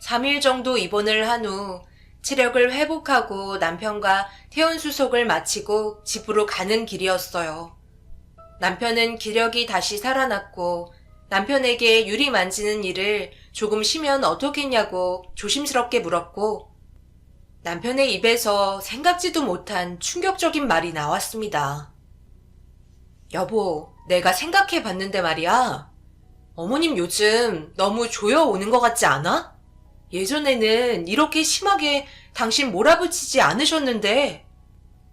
3일 정도 입원을 한 후 체력을 회복하고 남편과 퇴원 수속을 마치고 집으로 가는 길이었어요. 남편은 기력이 다시 살아났고 남편에게 유리 만지는 일을 조금 쉬면 어떻겠냐고 조심스럽게 물었고 남편의 입에서 생각지도 못한 충격적인 말이 나왔습니다. 여보, 내가 생각해 봤는데 말이야. 어머님 요즘 너무 조여 오는 것 같지 않아? 예전에는 이렇게 심하게 당신 몰아붙이지 않으셨는데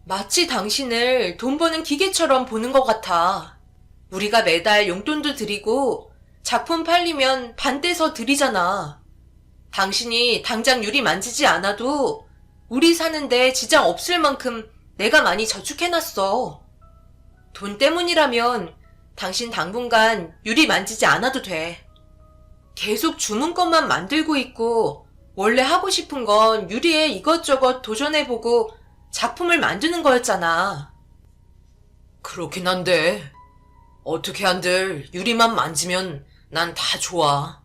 마치 당신을 돈 버는 기계처럼 보는 것 같아. 우리가 매달 용돈도 드리고 작품 팔리면 반 떼서 드리잖아. 당신이 당장 유리 만지지 않아도 우리 사는데 지장 없을 만큼 내가 많이 저축해놨어. 돈 때문이라면 당신 당분간 유리 만지지 않아도 돼. 계속 주문것만 만들고 있고 원래 하고 싶은 건 유리에 이것저것 도전해보고 작품을 만드는 거였잖아. 그렇긴 한데 어떻게 한들 유리만 만지면 난 다 좋아.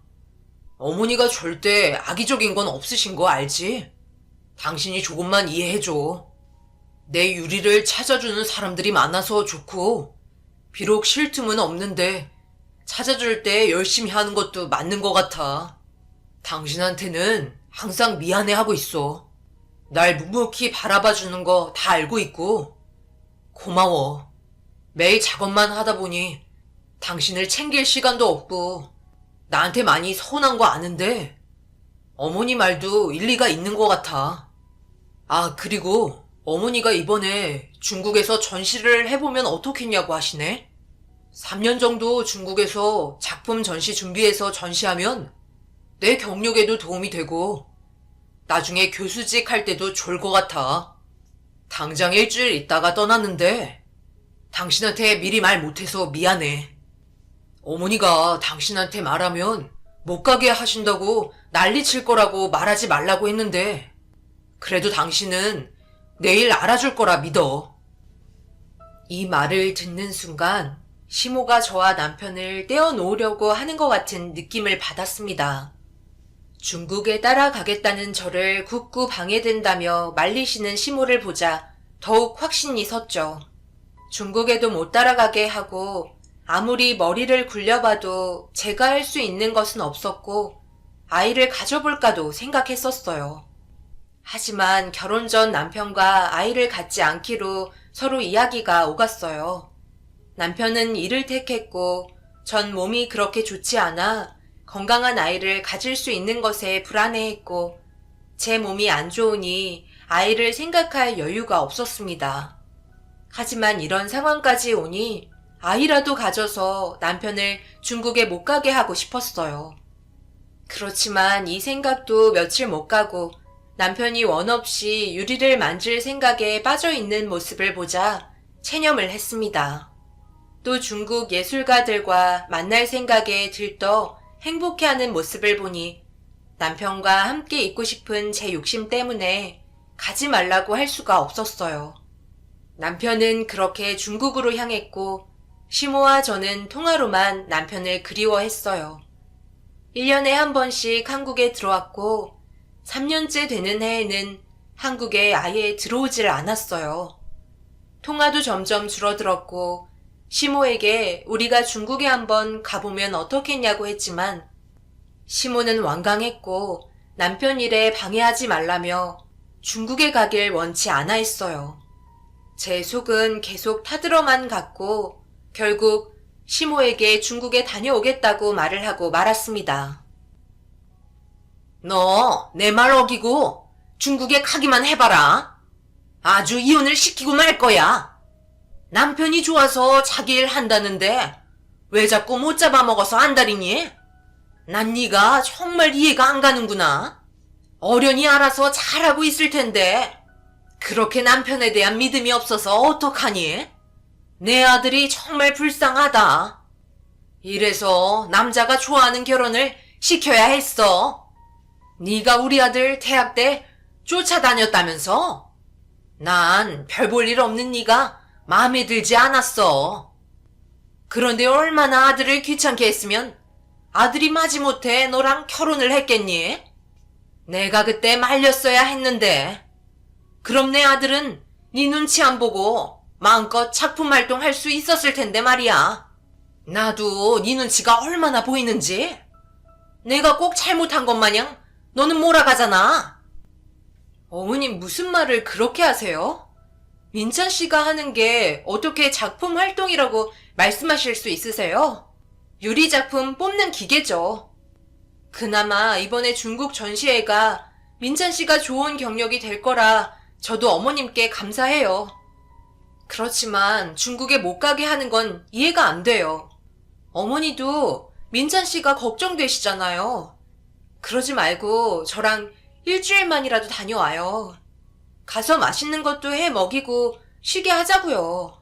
어머니가 절대 악의적인 건 없으신 거 알지? 당신이 조금만 이해해줘. 내 유리를 찾아주는 사람들이 많아서 좋고 비록 쉴 틈은 없는데 찾아줄 때 열심히 하는 것도 맞는 것 같아. 당신한테는 항상 미안해하고 있어. 날 묵묵히 바라봐주는 거 다 알고 있고 고마워. 매일 작업만 하다 보니 당신을 챙길 시간도 없고 나한테 많이 서운한 거 아는데 어머니 말도 일리가 있는 것 같아. 아, 그리고 어머니가 이번에 중국에서 전시를 해보면 어떻겠냐고 하시네. 3년 정도 중국에서 작품 전시 준비해서 전시하면 내 경력에도 도움이 되고 나중에 교수직 할 때도 좋을 것 같아. 당장 일주일 있다가 떠났는데 당신한테 미리 말 못해서 미안해. 어머니가 당신한테 말하면 못 가게 하신다고 난리칠 거라고 말하지 말라고 했는데 그래도 당신은 내일 알아줄 거라 믿어. 이 말을 듣는 순간 시모가 저와 남편을 떼어놓으려고 하는 것 같은 느낌을 받았습니다. 중국에 따라가겠다는 저를 굳고 방해된다며 말리시는 시모를 보자 더욱 확신이 섰죠. 중국에도 못 따라가게 하고 아무리 머리를 굴려봐도 제가 할 수 있는 것은 없었고 아이를 가져볼까도 생각했었어요. 하지만 결혼 전 남편과 아이를 갖지 않기로 서로 이야기가 오갔어요. 남편은 일을 택했고 전 몸이 그렇게 좋지 않아 건강한 아이를 가질 수 있는 것에 불안해했고 제 몸이 안 좋으니 아이를 생각할 여유가 없었습니다. 하지만 이런 상황까지 오니 아이라도 가져서 남편을 중국에 못 가게 하고 싶었어요. 그렇지만 이 생각도 며칠 못 가고 남편이 원 없이 유리를 만질 생각에 빠져있는 모습을 보자 체념을 했습니다. 또 중국 예술가들과 만날 생각에 들떠 행복해하는 모습을 보니 남편과 함께 있고 싶은 제 욕심 때문에 가지 말라고 할 수가 없었어요. 남편은 그렇게 중국으로 향했고 시모와 저는 통화로만 남편을 그리워했어요. 1년에 한 번씩 한국에 들어왔고 3년째 되는 해에는 한국에 아예 들어오질 않았어요. 통화도 점점 줄어들었고 시모에게 우리가 중국에 한번 가보면 어떻겠냐고 했지만 시모는 완강했고 남편 일에 방해하지 말라며 중국에 가길 원치 않아 했어요. 제 속은 계속 타들어만 갔고 결국 시모에게 중국에 다녀오겠다고 말을 하고 말았습니다. 너 내 말 어기고 중국에 가기만 해봐라. 아주 이혼을 시키고 말 거야. 남편이 좋아서 자기 일 한다는데 왜 자꾸 못 잡아먹어서 안달이니? 난 네가 정말 이해가 안 가는구나. 어련히 알아서 잘하고 있을 텐데 그렇게 남편에 대한 믿음이 없어서 어떡하니? 내 아들이 정말 불쌍하다. 이래서 남자가 좋아하는 결혼을 시켜야 했어. 네가 우리 아들 대학 때 쫓아다녔다면서? 난 별 볼 일 없는 네가 마음에 들지 않았어. 그런데 얼마나 아들을 귀찮게 했으면 아들이 마지못해 너랑 결혼을 했겠니? 내가 그때 말렸어야 했는데. 그럼 내 아들은 네 눈치 안 보고 마음껏 작품 활동할 수 있었을 텐데 말이야. 나도 네 눈치가 얼마나 보이는지. 내가 꼭 잘못한 것 마냥 너는 몰아가잖아. 어머님 무슨 말을 그렇게 하세요? 민찬 씨가 하는 게 어떻게 작품 활동이라고 말씀하실 수 있으세요? 유리 작품 뽑는 기계죠. 그나마 이번에 중국 전시회가 민찬 씨가 좋은 경력이 될 거라 저도 어머님께 감사해요. 그렇지만 중국에 못 가게 하는 건 이해가 안 돼요. 어머니도 민찬 씨가 걱정되시잖아요. 그러지 말고 저랑 일주일만이라도 다녀와요. 가서 맛있는 것도 해 먹이고 쉬게 하자고요.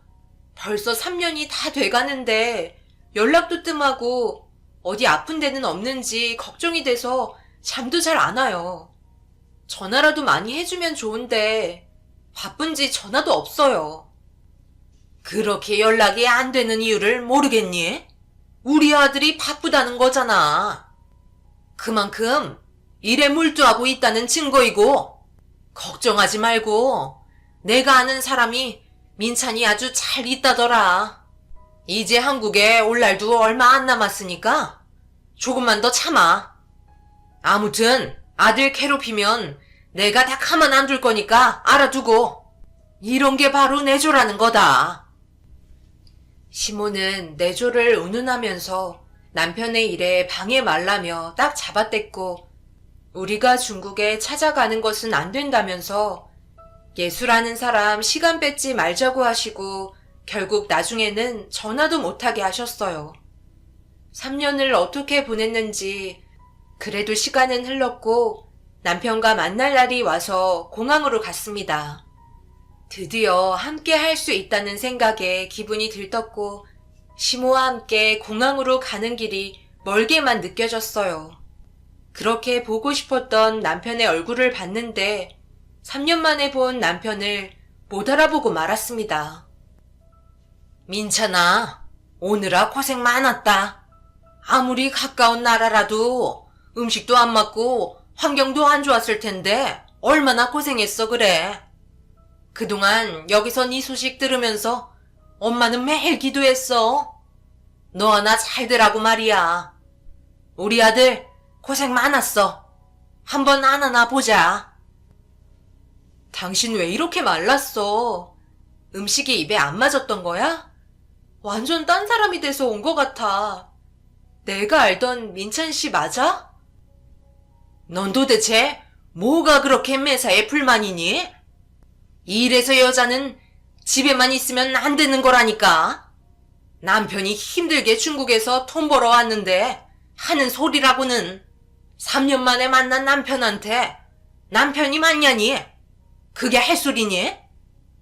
벌써 3년이 다 돼가는데 연락도 뜸하고 어디 아픈 데는 없는지 걱정이 돼서 잠도 잘 안 와요. 전화라도 많이 해주면 좋은데 바쁜지 전화도 없어요. 그렇게 연락이 안 되는 이유를 모르겠니? 우리 아들이 바쁘다는 거잖아. 그만큼 일에 몰두하고 있다는 증거이고 걱정하지 말고 내가 아는 사람이 민찬이 아주 잘 있다더라. 이제 한국에 올 날도 얼마 안 남았으니까 조금만 더 참아. 아무튼 아들 괴롭히면 내가 다 가만 안 둘 거니까 알아두고. 이런 게 바로 내조라는 거다. 시모는 내조를 운운하면서 남편의 일에 방해 말라며 딱 잡아댔고 우리가 중국에 찾아가는 것은 안 된다면서 예술하는 사람 시간 뺏지 말자고 하시고 결국 나중에는 전화도 못하게 하셨어요. 3년을 어떻게 보냈는지 그래도 시간은 흘렀고 남편과 만날 날이 와서 공항으로 갔습니다. 드디어 함께 할 수 있다는 생각에 기분이 들떴고 시모와 함께 공항으로 가는 길이 멀게만 느껴졌어요. 그렇게 보고 싶었던 남편의 얼굴을 봤는데 3년 만에 본 남편을 못 알아보고 말았습니다. 민찬아, 오느라 고생 많았다. 아무리 가까운 나라라도 음식도 안 맞고 환경도 안 좋았을 텐데 얼마나 고생했어 그래. 그동안 여기서 네 소식 들으면서 엄마는 매일 기도했어. 너 하나 잘 되라고 말이야. 우리 아들 고생 많았어. 한번 안아나 보자. 당신 왜 이렇게 말랐어? 음식이 입에 안 맞았던 거야? 완전 딴 사람이 돼서 온 것 같아. 내가 알던 민찬 씨 맞아? 넌 도대체 뭐가 그렇게 매사에 불만이니? 이래서 여자는 집에만 있으면 안 되는 거라니까. 남편이 힘들게 중국에서 돈 벌어 왔는데 하는 소리라고는 3년 만에 만난 남편한테 남편이 맞냐니? 그게 할 소리니?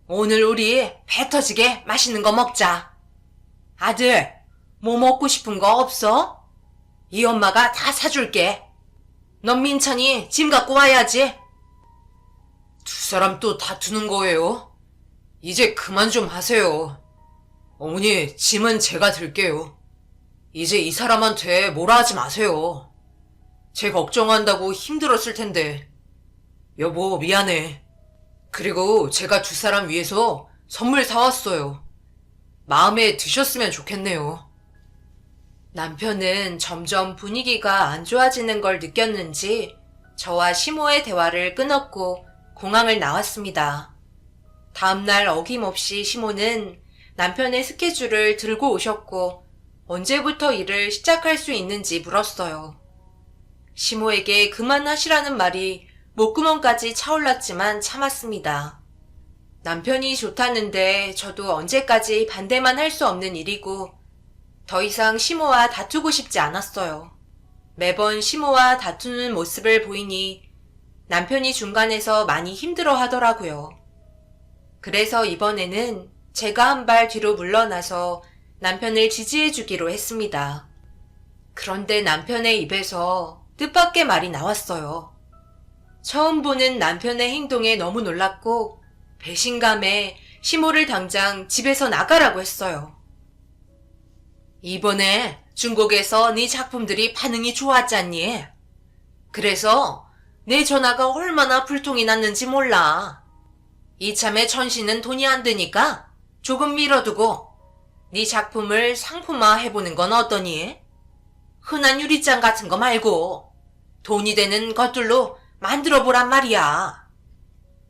오늘 우리 배 터지게 맛있는 거 먹자. 아들, 뭐 먹고 싶은 거 없어? 이 엄마가 다 사줄게. 넌 민찬이 짐 갖고 와야지. 두 사람 또 다투는 거예요? 이제 그만 좀 하세요. 어머니, 짐은 제가 들게요. 이제 이 사람한테 뭐라 하지 마세요. 제 걱정한다고 힘들었을 텐데. 여보, 미안해. 그리고 제가 두 사람 위해서 선물 사왔어요. 마음에 드셨으면 좋겠네요. 남편은 점점 분위기가 안 좋아지는 걸 느꼈는지 저와 시모의 대화를 끊었고 공항을 나왔습니다. 다음날 어김없이 시모는 남편의 스케줄을 들고 오셨고 언제부터 일을 시작할 수 있는지 물었어요. 시모에게 그만하시라는 말이 목구멍까지 차올랐지만 참았습니다. 남편이 좋다는데 저도 언제까지 반대만 할 수 없는 일이고 더 이상 시모와 다투고 싶지 않았어요. 매번 시모와 다투는 모습을 보이니 남편이 중간에서 많이 힘들어 하더라고요. 그래서 이번에는 제가 한 발 뒤로 물러나서 남편을 지지해 주기로 했습니다. 그런데 남편의 입에서 뜻밖의 말이 나왔어요. 처음 보는 남편의 행동에 너무 놀랐고 배신감에 시모를 당장 집에서 나가라고 했어요. 이번에 중국에서 네 작품들이 반응이 좋았잖니? 그래서 내 전화가 얼마나 불통이 났는지 몰라. 이참에 천신은 돈이 안 드니까 조금 미뤄두고 네 작품을 상품화 해보는 건 어떠니? 흔한 유리잔 같은 거 말고 돈이 되는 것들로 만들어보란 말이야.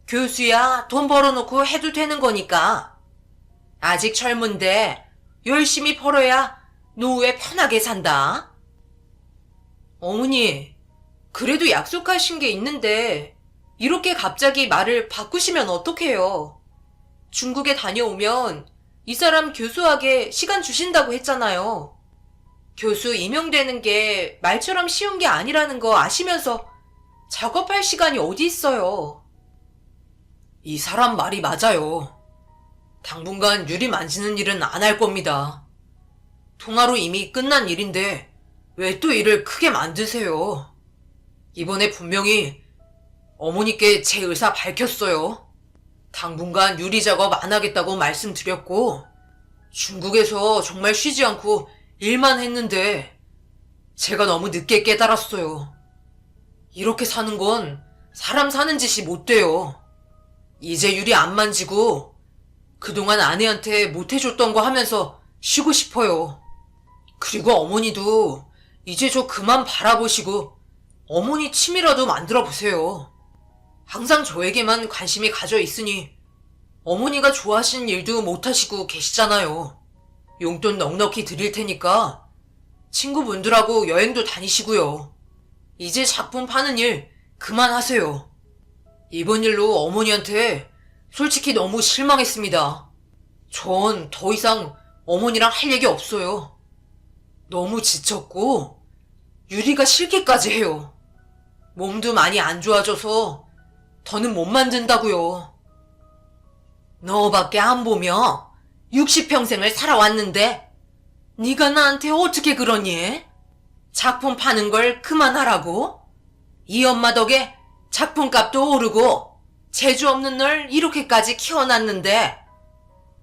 교수야, 돈 벌어놓고 해도 되는 거니까. 아직 젊은데 열심히 벌어야 노후에 편하게 산다. 어머니, 그래도 약속하신 게 있는데 이렇게 갑자기 말을 바꾸시면 어떡해요? 중국에 다녀오면 이 사람 교수하게 시간 주신다고 했잖아요. 교수 임용되는 게 말처럼 쉬운 게 아니라는 거 아시면서 작업할 시간이 어디 있어요? 이 사람 말이 맞아요. 당분간 유리 만지는 일은 안 할 겁니다. 통화로 이미 끝난 일인데 왜 또 일을 크게 만드세요? 이번에 분명히 어머니께 제 의사 밝혔어요. 당분간 유리 작업 안 하겠다고 말씀드렸고 중국에서 정말 쉬지 않고 일만 했는데 제가 너무 늦게 깨달았어요. 이렇게 사는 건 사람 사는 짓이 못 돼요. 이제 유리 안 만지고 그동안 아내한테 못 해줬던 거 하면서 쉬고 싶어요. 그리고 어머니도 이제 저 그만 바라보시고 어머니 취미라도 만들어 보세요. 항상 저에게만 관심이 가져 있으니 어머니가 좋아하시는 일도 못하시고 계시잖아요. 용돈 넉넉히 드릴 테니까 친구분들하고 여행도 다니시고요. 이제 작품 파는 일 그만하세요. 이번 일로 어머니한테 솔직히 너무 실망했습니다. 전 더 이상 어머니랑 할 얘기 없어요. 너무 지쳤고 유리가 싫기까지 해요. 몸도 많이 안 좋아져서 더는 못 만든다고요. 너밖에 안 보며 60평생을 살아왔는데 네가 나한테 어떻게 그러니? 작품 파는 걸 그만하라고? 이 엄마 덕에 작품값도 오르고 재주 없는 널 이렇게까지 키워놨는데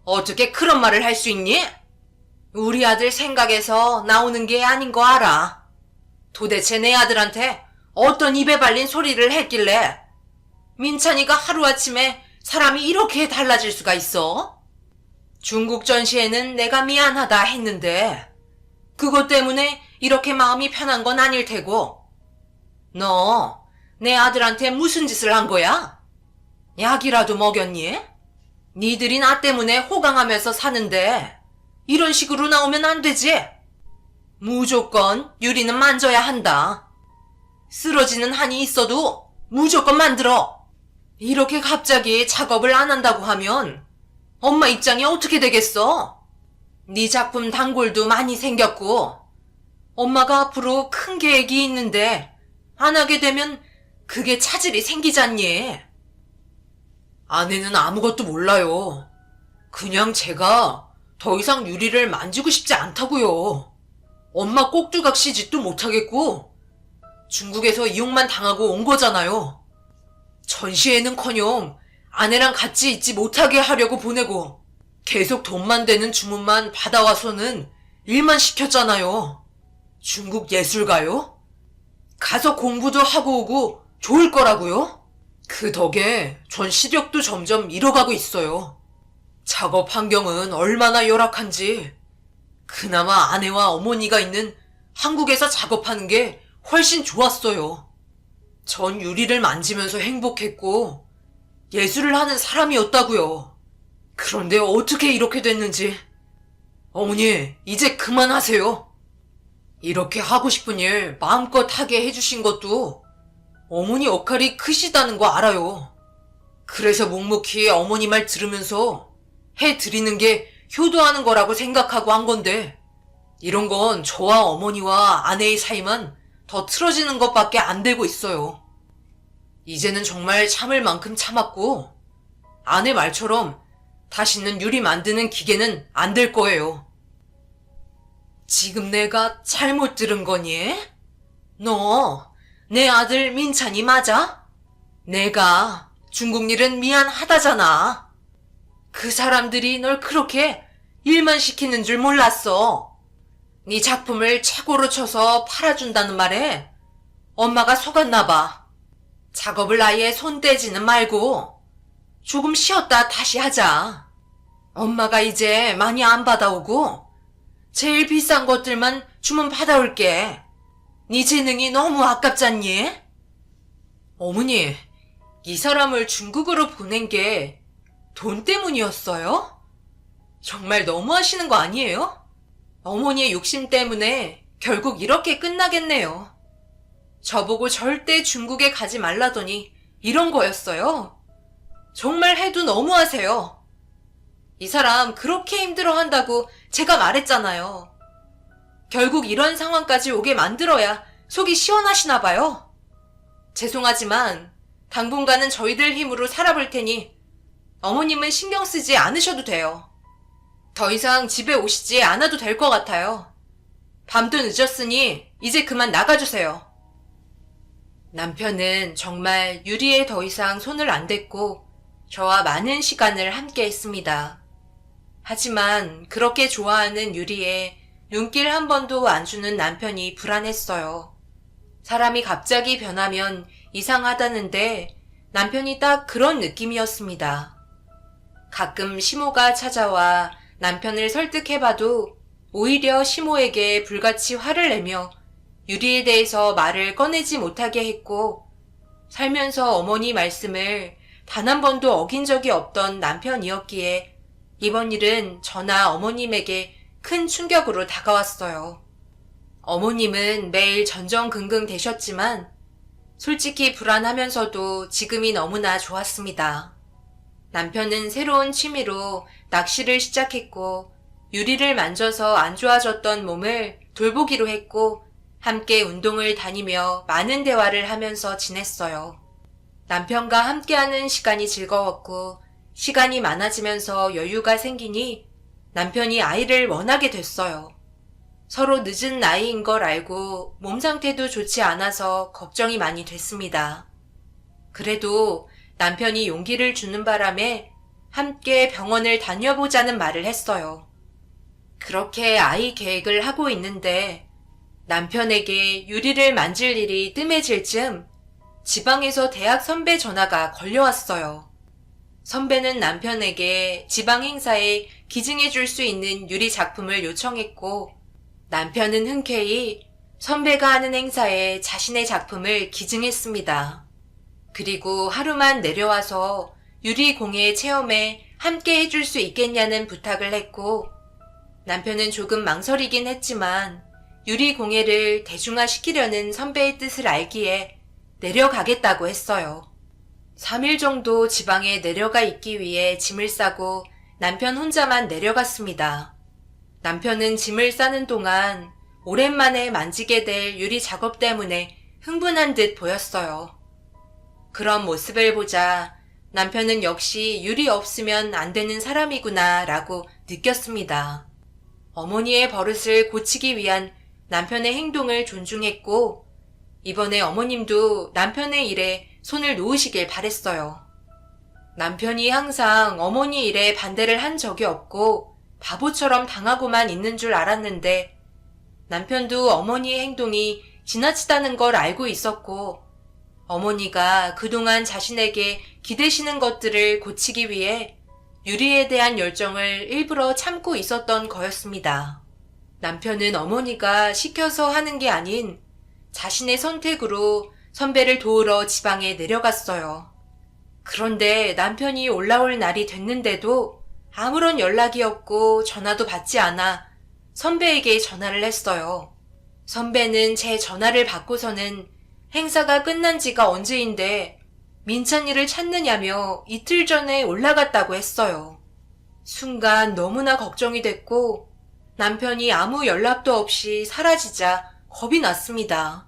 어떻게 그런 말을 할 수 있니? 우리 아들 생각에서 나오는 게 아닌 거 알아. 도대체 내 아들한테 어떤 입에 발린 소리를 했길래 민찬이가 하루아침에 사람이 이렇게 달라질 수가 있어? 중국 전시회는 내가 미안하다 했는데 그것 때문에 이렇게 마음이 편한 건 아닐 테고. 너, 내 아들한테 무슨 짓을 한 거야? 약이라도 먹였니? 니들이 나 때문에 호강하면서 사는데 이런 식으로 나오면 안 되지. 무조건 유리는 만져야 한다. 쓰러지는 한이 있어도 무조건 만들어. 이렇게 갑자기 작업을 안 한다고 하면 엄마 입장이 어떻게 되겠어? 네 작품 단골도 많이 생겼고 엄마가 앞으로 큰 계획이 있는데 안 하게 되면 그게 차질이 생기잖니. 아내는 아무것도 몰라요. 그냥 제가 더 이상 유리를 만지고 싶지 않다고요. 엄마 꼭두각 시집도 못하겠고 중국에서 이용만 당하고 온 거잖아요. 전시회는커녕 아내랑 같이 있지 못하게 하려고 보내고 계속 돈만 되는 주문만 받아와서는 일만 시켰잖아요. 중국 예술가요? 가서 공부도 하고 오고 좋을 거라고요? 그 덕에 전 시력도 점점 잃어가고 있어요. 작업 환경은 얼마나 열악한지. 그나마 아내와 어머니가 있는 한국에서 작업하는 게 훨씬 좋았어요. 전 유리를 만지면서 행복했고 예술을 하는 사람이었다고요. 그런데 어떻게 이렇게 됐는지. 어머니, 이제 그만하세요. 이렇게 하고 싶은 일 마음껏 하게 해주신 것도 어머니 역할이 크시다는 거 알아요. 그래서 묵묵히 어머니 말 들으면서 해드리는 게 효도하는 거라고 생각하고 한 건데 이런 건 저와 어머니와 아내의 사이만 더 틀어지는 것밖에 안 되고 있어요. 이제는 정말 참을 만큼 참았고 아내 말처럼 다시는 유리 만드는 기계는 안 될 거예요. 지금 내가 잘못 들은 거니? 너 내 아들 민찬이 맞아? 내가 중국 일은 미안하다잖아. 그 사람들이 널 그렇게 일만 시키는 줄 몰랐어. 네 작품을 최고로 쳐서 팔아준다는 말에 엄마가 속았나 봐. 작업을 아예 손 떼지는 말고 조금 쉬었다 다시 하자. 엄마가 이제 많이 안 받아오고 제일 비싼 것들만 주문 받아올게. 네 재능이 너무 아깝잖니? 어머니, 이 사람을 중국으로 보낸 게 돈 때문이었어요? 정말 너무하시는 거 아니에요? 어머니의 욕심 때문에 결국 이렇게 끝나겠네요. 저보고 절대 중국에 가지 말라더니 이런 거였어요. 정말 해도 너무하세요. 이 사람 그렇게 힘들어한다고 제가 말했잖아요. 결국 이런 상황까지 오게 만들어야 속이 시원하시나 봐요. 죄송하지만 당분간은 저희들 힘으로 살아볼 테니 어머님은 신경 쓰지 않으셔도 돼요. 더 이상 집에 오시지 않아도 될 것 같아요. 밤도 늦었으니 이제 그만 나가주세요. 남편은 정말 유리에 더 이상 손을 안 댔고 저와 많은 시간을 함께 했습니다. 하지만 그렇게 좋아하는 유리에 눈길 한 번도 안 주는 남편이 불안했어요. 사람이 갑자기 변하면 이상하다는데 남편이 딱 그런 느낌이었습니다. 가끔 시모가 찾아와 남편을 설득해봐도 오히려 시모에게 불같이 화를 내며 유리에 대해서 말을 꺼내지 못하게 했고 살면서 어머니 말씀을 단 한 번도 어긴 적이 없던 남편이었기에 이번 일은 저나 어머님에게 큰 충격으로 다가왔어요. 어머님은 매일 전전긍긍 되셨지만 솔직히 불안하면서도 지금이 너무나 좋았습니다. 남편은 새로운 취미로 낚시를 시작했고 유리를 만져서 안 좋아졌던 몸을 돌보기로 했고 함께 운동을 다니며 많은 대화를 하면서 지냈어요. 남편과 함께하는 시간이 즐거웠고 시간이 많아지면서 여유가 생기니 남편이 아이를 원하게 됐어요. 서로 늦은 나이인 걸 알고 몸 상태도 좋지 않아서 걱정이 많이 됐습니다. 그래도 남편이 용기를 주는 바람에 함께 병원을 다녀보자는 말을 했어요. 그렇게 아이 계획을 하고 있는데 남편에게 유리를 만질 일이 뜸해질 즈음 지방에서 대학 선배 전화가 걸려왔어요. 선배는 남편에게 지방 행사에 기증해 줄 수 있는 유리 작품을 요청했고 남편은 흔쾌히 선배가 하는 행사에 자신의 작품을 기증했습니다. 그리고 하루만 내려와서 유리공예 체험에 함께 해줄 수 있겠냐는 부탁을 했고, 남편은 조금 망설이긴 했지만 유리공예를 대중화시키려는 선배의 뜻을 알기에 내려가겠다고 했어요. 3일 정도 지방에 내려가 있기 위해 짐을 싸고 남편 혼자만 내려갔습니다. 남편은 짐을 싸는 동안 오랜만에 만지게 될 유리 작업 때문에 흥분한 듯 보였어요. 그런 모습을 보자 남편은 역시 유리 없으면 안 되는 사람이구나 라고 느꼈습니다. 어머니의 버릇을 고치기 위한 남편의 행동을 존중했고, 이번에 어머님도 남편의 일에 손을 놓으시길 바랬어요. 남편이 항상 어머니 일에 반대를 한 적이 없고 바보처럼 당하고만 있는 줄 알았는데, 남편도 어머니의 행동이 지나치다는 걸 알고 있었고, 어머니가 그동안 자신에게 기대시는 것들을 고치기 위해 유리에 대한 열정을 일부러 참고 있었던 거였습니다. 남편은 어머니가 시켜서 하는 게 아닌 자신의 선택으로 선배를 도우러 지방에 내려갔어요. 그런데 남편이 올라올 날이 됐는데도 아무런 연락이 없고 전화도 받지 않아 선배에게 전화를 했어요. 선배는 제 전화를 받고서는 행사가 끝난 지가 언제인데 민찬이를 찾느냐며 이틀 전에 올라갔다고 했어요. 순간 너무나 걱정이 됐고 남편이 아무 연락도 없이 사라지자 겁이 났습니다.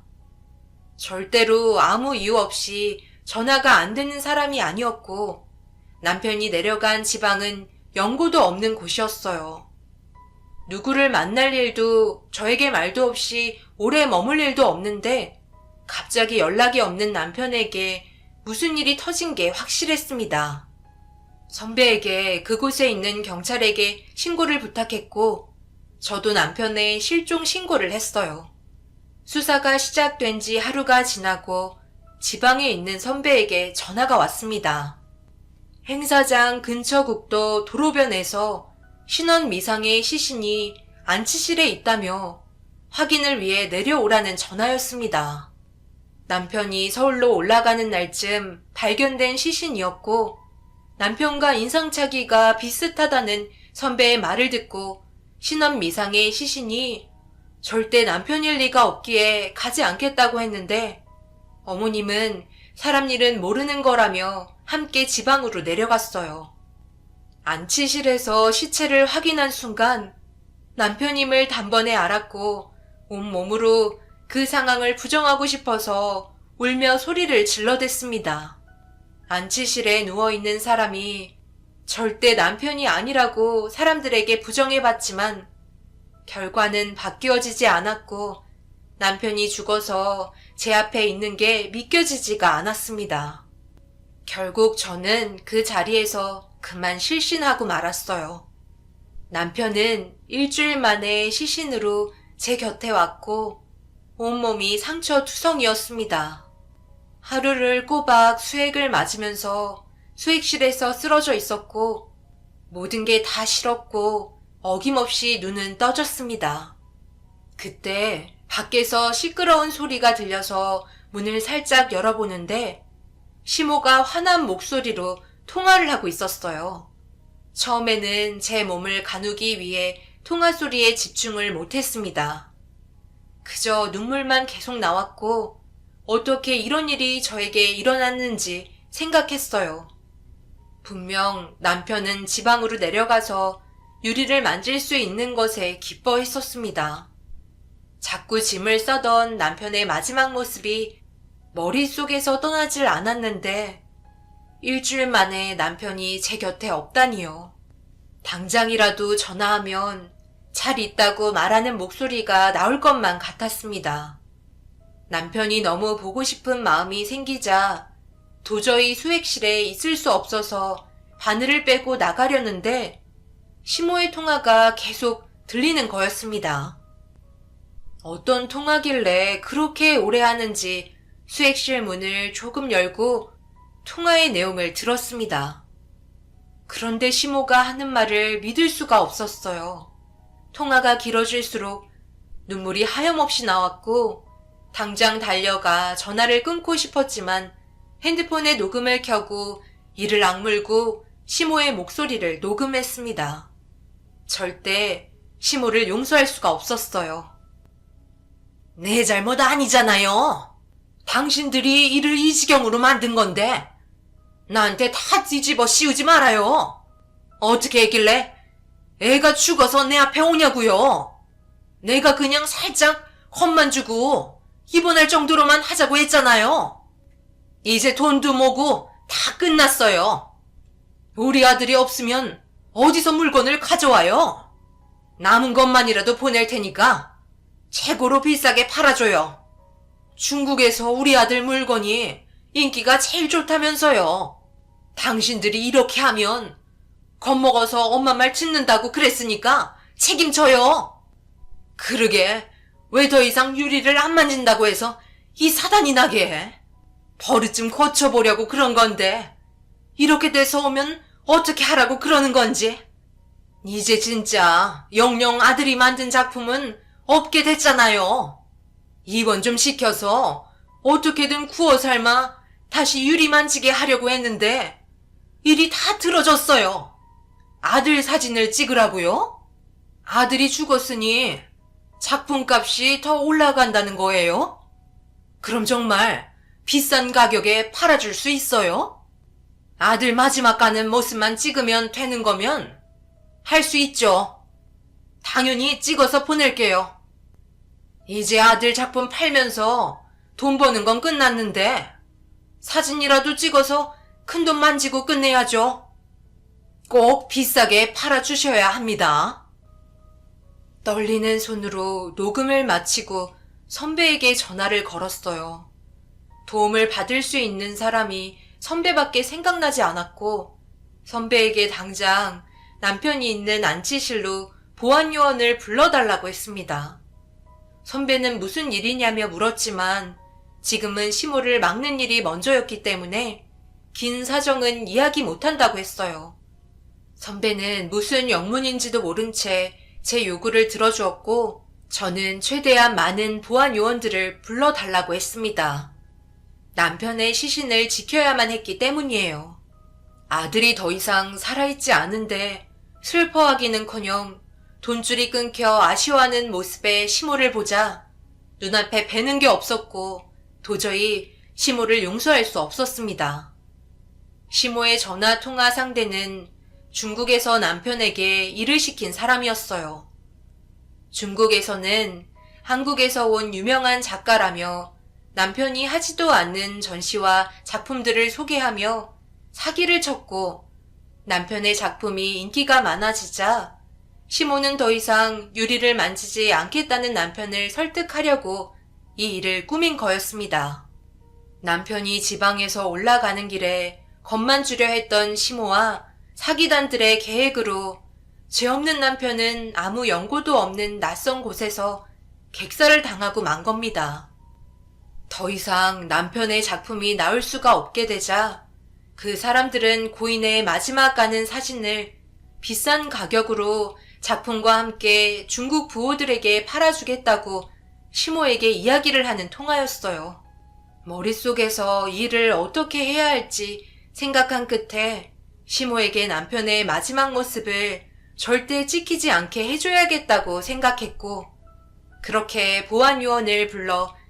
절대로 아무 이유 없이 전화가 안 되는 사람이 아니었고 남편이 내려간 지방은 연고도 없는 곳이었어요. 누구를 만날 일도 저에게 말도 없이 오래 머물 일도 없는데 갑자기 연락이 없는 남편에게 무슨 일이 터진 게 확실했습니다. 선배에게 그곳에 있는 경찰에게 신고를 부탁했고 저도 남편의 실종 신고를 했어요. 수사가 시작된 지 하루가 지나고 지방에 있는 선배에게 전화가 왔습니다. 행사장 근처 국도 도로변에서 신원 미상의 시신이 안치실에 있다며 확인을 위해 내려오라는 전화였습니다. 남편이 서울로 올라가는 날쯤 발견된 시신이었고 남편과 인상차기가 비슷하다는 선배의 말을 듣고 신원 미상의 시신이 절대 남편일 리가 없기에 가지 않겠다고 했는데 어머님은 사람 일은 모르는 거라며 함께 지방으로 내려갔어요. 안치실에서 시체를 확인한 순간 남편임을 단번에 알았고 온몸으로 그 상황을 부정하고 싶어서 울며 소리를 질러댔습니다. 안치실에 누워있는 사람이 절대 남편이 아니라고 사람들에게 부정해봤지만 결과는 바뀌어지지 않았고 남편이 죽어서 제 앞에 있는 게 믿겨지지가 않았습니다. 결국 저는 그 자리에서 그만 실신하고 말았어요. 남편은 일주일 만에 시신으로 제 곁에 왔고 온몸이 상처투성이었습니다. 하루를 꼬박 수액을 맞으면서 수액실에서 쓰러져 있었고 모든 게 다 싫었고 어김없이 눈은 떠졌습니다. 그때 밖에서 시끄러운 소리가 들려서 문을 살짝 열어보는데 시모가 화난 목소리로 통화를 하고 있었어요. 처음에는 제 몸을 가누기 위해 통화 소리에 집중을 못했습니다. 그저 눈물만 계속 나왔고 어떻게 이런 일이 저에게 일어났는지 생각했어요. 분명 남편은 지방으로 내려가서 유리를 만질 수 있는 것에 기뻐했었습니다. 자꾸 짐을 싸던 남편의 마지막 모습이 머릿속에서 떠나질 않았는데 일주일 만에 남편이 제 곁에 없다니요. 당장이라도 전화하면 잘 있다고 말하는 목소리가 나올 것만 같았습니다. 남편이 너무 보고 싶은 마음이 생기자 도저히 수액실에 있을 수 없어서 바늘을 빼고 나가려는데 시모의 통화가 계속 들리는 거였습니다. 어떤 통화길래 그렇게 오래 하는지 수액실 문을 조금 열고 통화의 내용을 들었습니다. 그런데 시모가 하는 말을 믿을 수가 없었어요. 통화가 길어질수록 눈물이 하염없이 나왔고 당장 달려가 전화를 끊고 싶었지만 핸드폰에 녹음을 켜고 이를 악물고 시모의 목소리를 녹음했습니다. 절대 시모를 용서할 수가 없었어요. 내 잘못 아니잖아요. 당신들이 이를 이 지경으로 만든 건데 나한테 다 뒤집어 씌우지 말아요. 어떻게 했길래 애가 죽어서 내 앞에 오냐고요. 내가 그냥 살짝 헛만 주고 입원할 정도로만 하자고 했잖아요. 이제 돈도 뭐고 다 끝났어요. 우리 아들이 없으면 어디서 물건을 가져와요? 남은 것만이라도 보낼 테니까 최고로 비싸게 팔아줘요. 중국에서 우리 아들 물건이 인기가 제일 좋다면서요. 당신들이 이렇게 하면 겁먹어서 엄마 말 듣는다고 그랬으니까 책임져요. 그러게 왜 더 이상 유리를 안 만진다고 해서 이 사단이 나게 해? 버릇 좀 고쳐보려고 그런 건데 이렇게 돼서 오면 어떻게 하라고 그러는 건지. 이제 진짜 영영 아들이 만든 작품은 없게 됐잖아요. 입원 좀 시켜서 어떻게든 구워 삶아 다시 유리 만지게 하려고 했는데 일이 다 틀어졌어요. 아들 사진을 찍으라고요? 아들이 죽었으니 작품값이 더 올라간다는 거예요? 그럼 정말 비싼 가격에 팔아줄 수 있어요? 아들 마지막 가는 모습만 찍으면 되는 거면 할 수 있죠. 당연히 찍어서 보낼게요. 이제 아들 작품 팔면서 돈 버는 건 끝났는데 사진이라도 찍어서 큰돈 만지고 끝내야죠. 꼭 비싸게 팔아주셔야 합니다. 떨리는 손으로 녹음을 마치고 선배에게 전화를 걸었어요. 도움을 받을 수 있는 사람이 선배밖에 생각나지 않았고 선배에게 당장 남편이 있는 안치실로 보안요원을 불러달라고 했습니다. 선배는 무슨 일이냐며 물었지만 지금은 시모를 막는 일이 먼저였기 때문에 긴 사정은 이야기 못한다고 했어요. 선배는 무슨 영문인지도 모른 채 제 요구를 들어주었고 저는 최대한 많은 보안 요원들을 불러달라고 했습니다. 남편의 시신을 지켜야만 했기 때문이에요. 아들이 더 이상 살아있지 않은데 슬퍼하기는커녕 돈줄이 끊겨 아쉬워하는 모습의 시모를 보자 눈앞에 뵈는 게 없었고 도저히 시모를 용서할 수 없었습니다. 시모의 전화 통화 상대는 중국에서 남편에게 일을 시킨 사람이었어요. 중국에서는 한국에서 온 유명한 작가라며 남편이 하지도 않는 전시와 작품들을 소개하며 사기를 쳤고 남편의 작품이 인기가 많아지자 시모는 더 이상 유리를 만지지 않겠다는 남편을 설득하려고 이 일을 꾸민 거였습니다. 남편이 지방에서 올라가는 길에 겁만 주려 했던 시모와 사기단들의 계획으로 죄 없는 남편은 아무 연고도 없는 낯선 곳에서 객살을 당하고 만 겁니다. 더 이상 남편의 작품이 나올 수가 없게 되자 그 사람들은 고인의 마지막 가는 사진을 비싼 가격으로 작품과 함께 중국 부호들에게 팔아주겠다고 시모에게 이야기를 하는 통화였어요. 머릿속에서 이 일을 어떻게 해야 할지 생각한 끝에 시모에게 남편의 마지막 모습을 절대 찍히지 않게 해줘야겠다고 생각했고 그렇게 보안 요원을 불러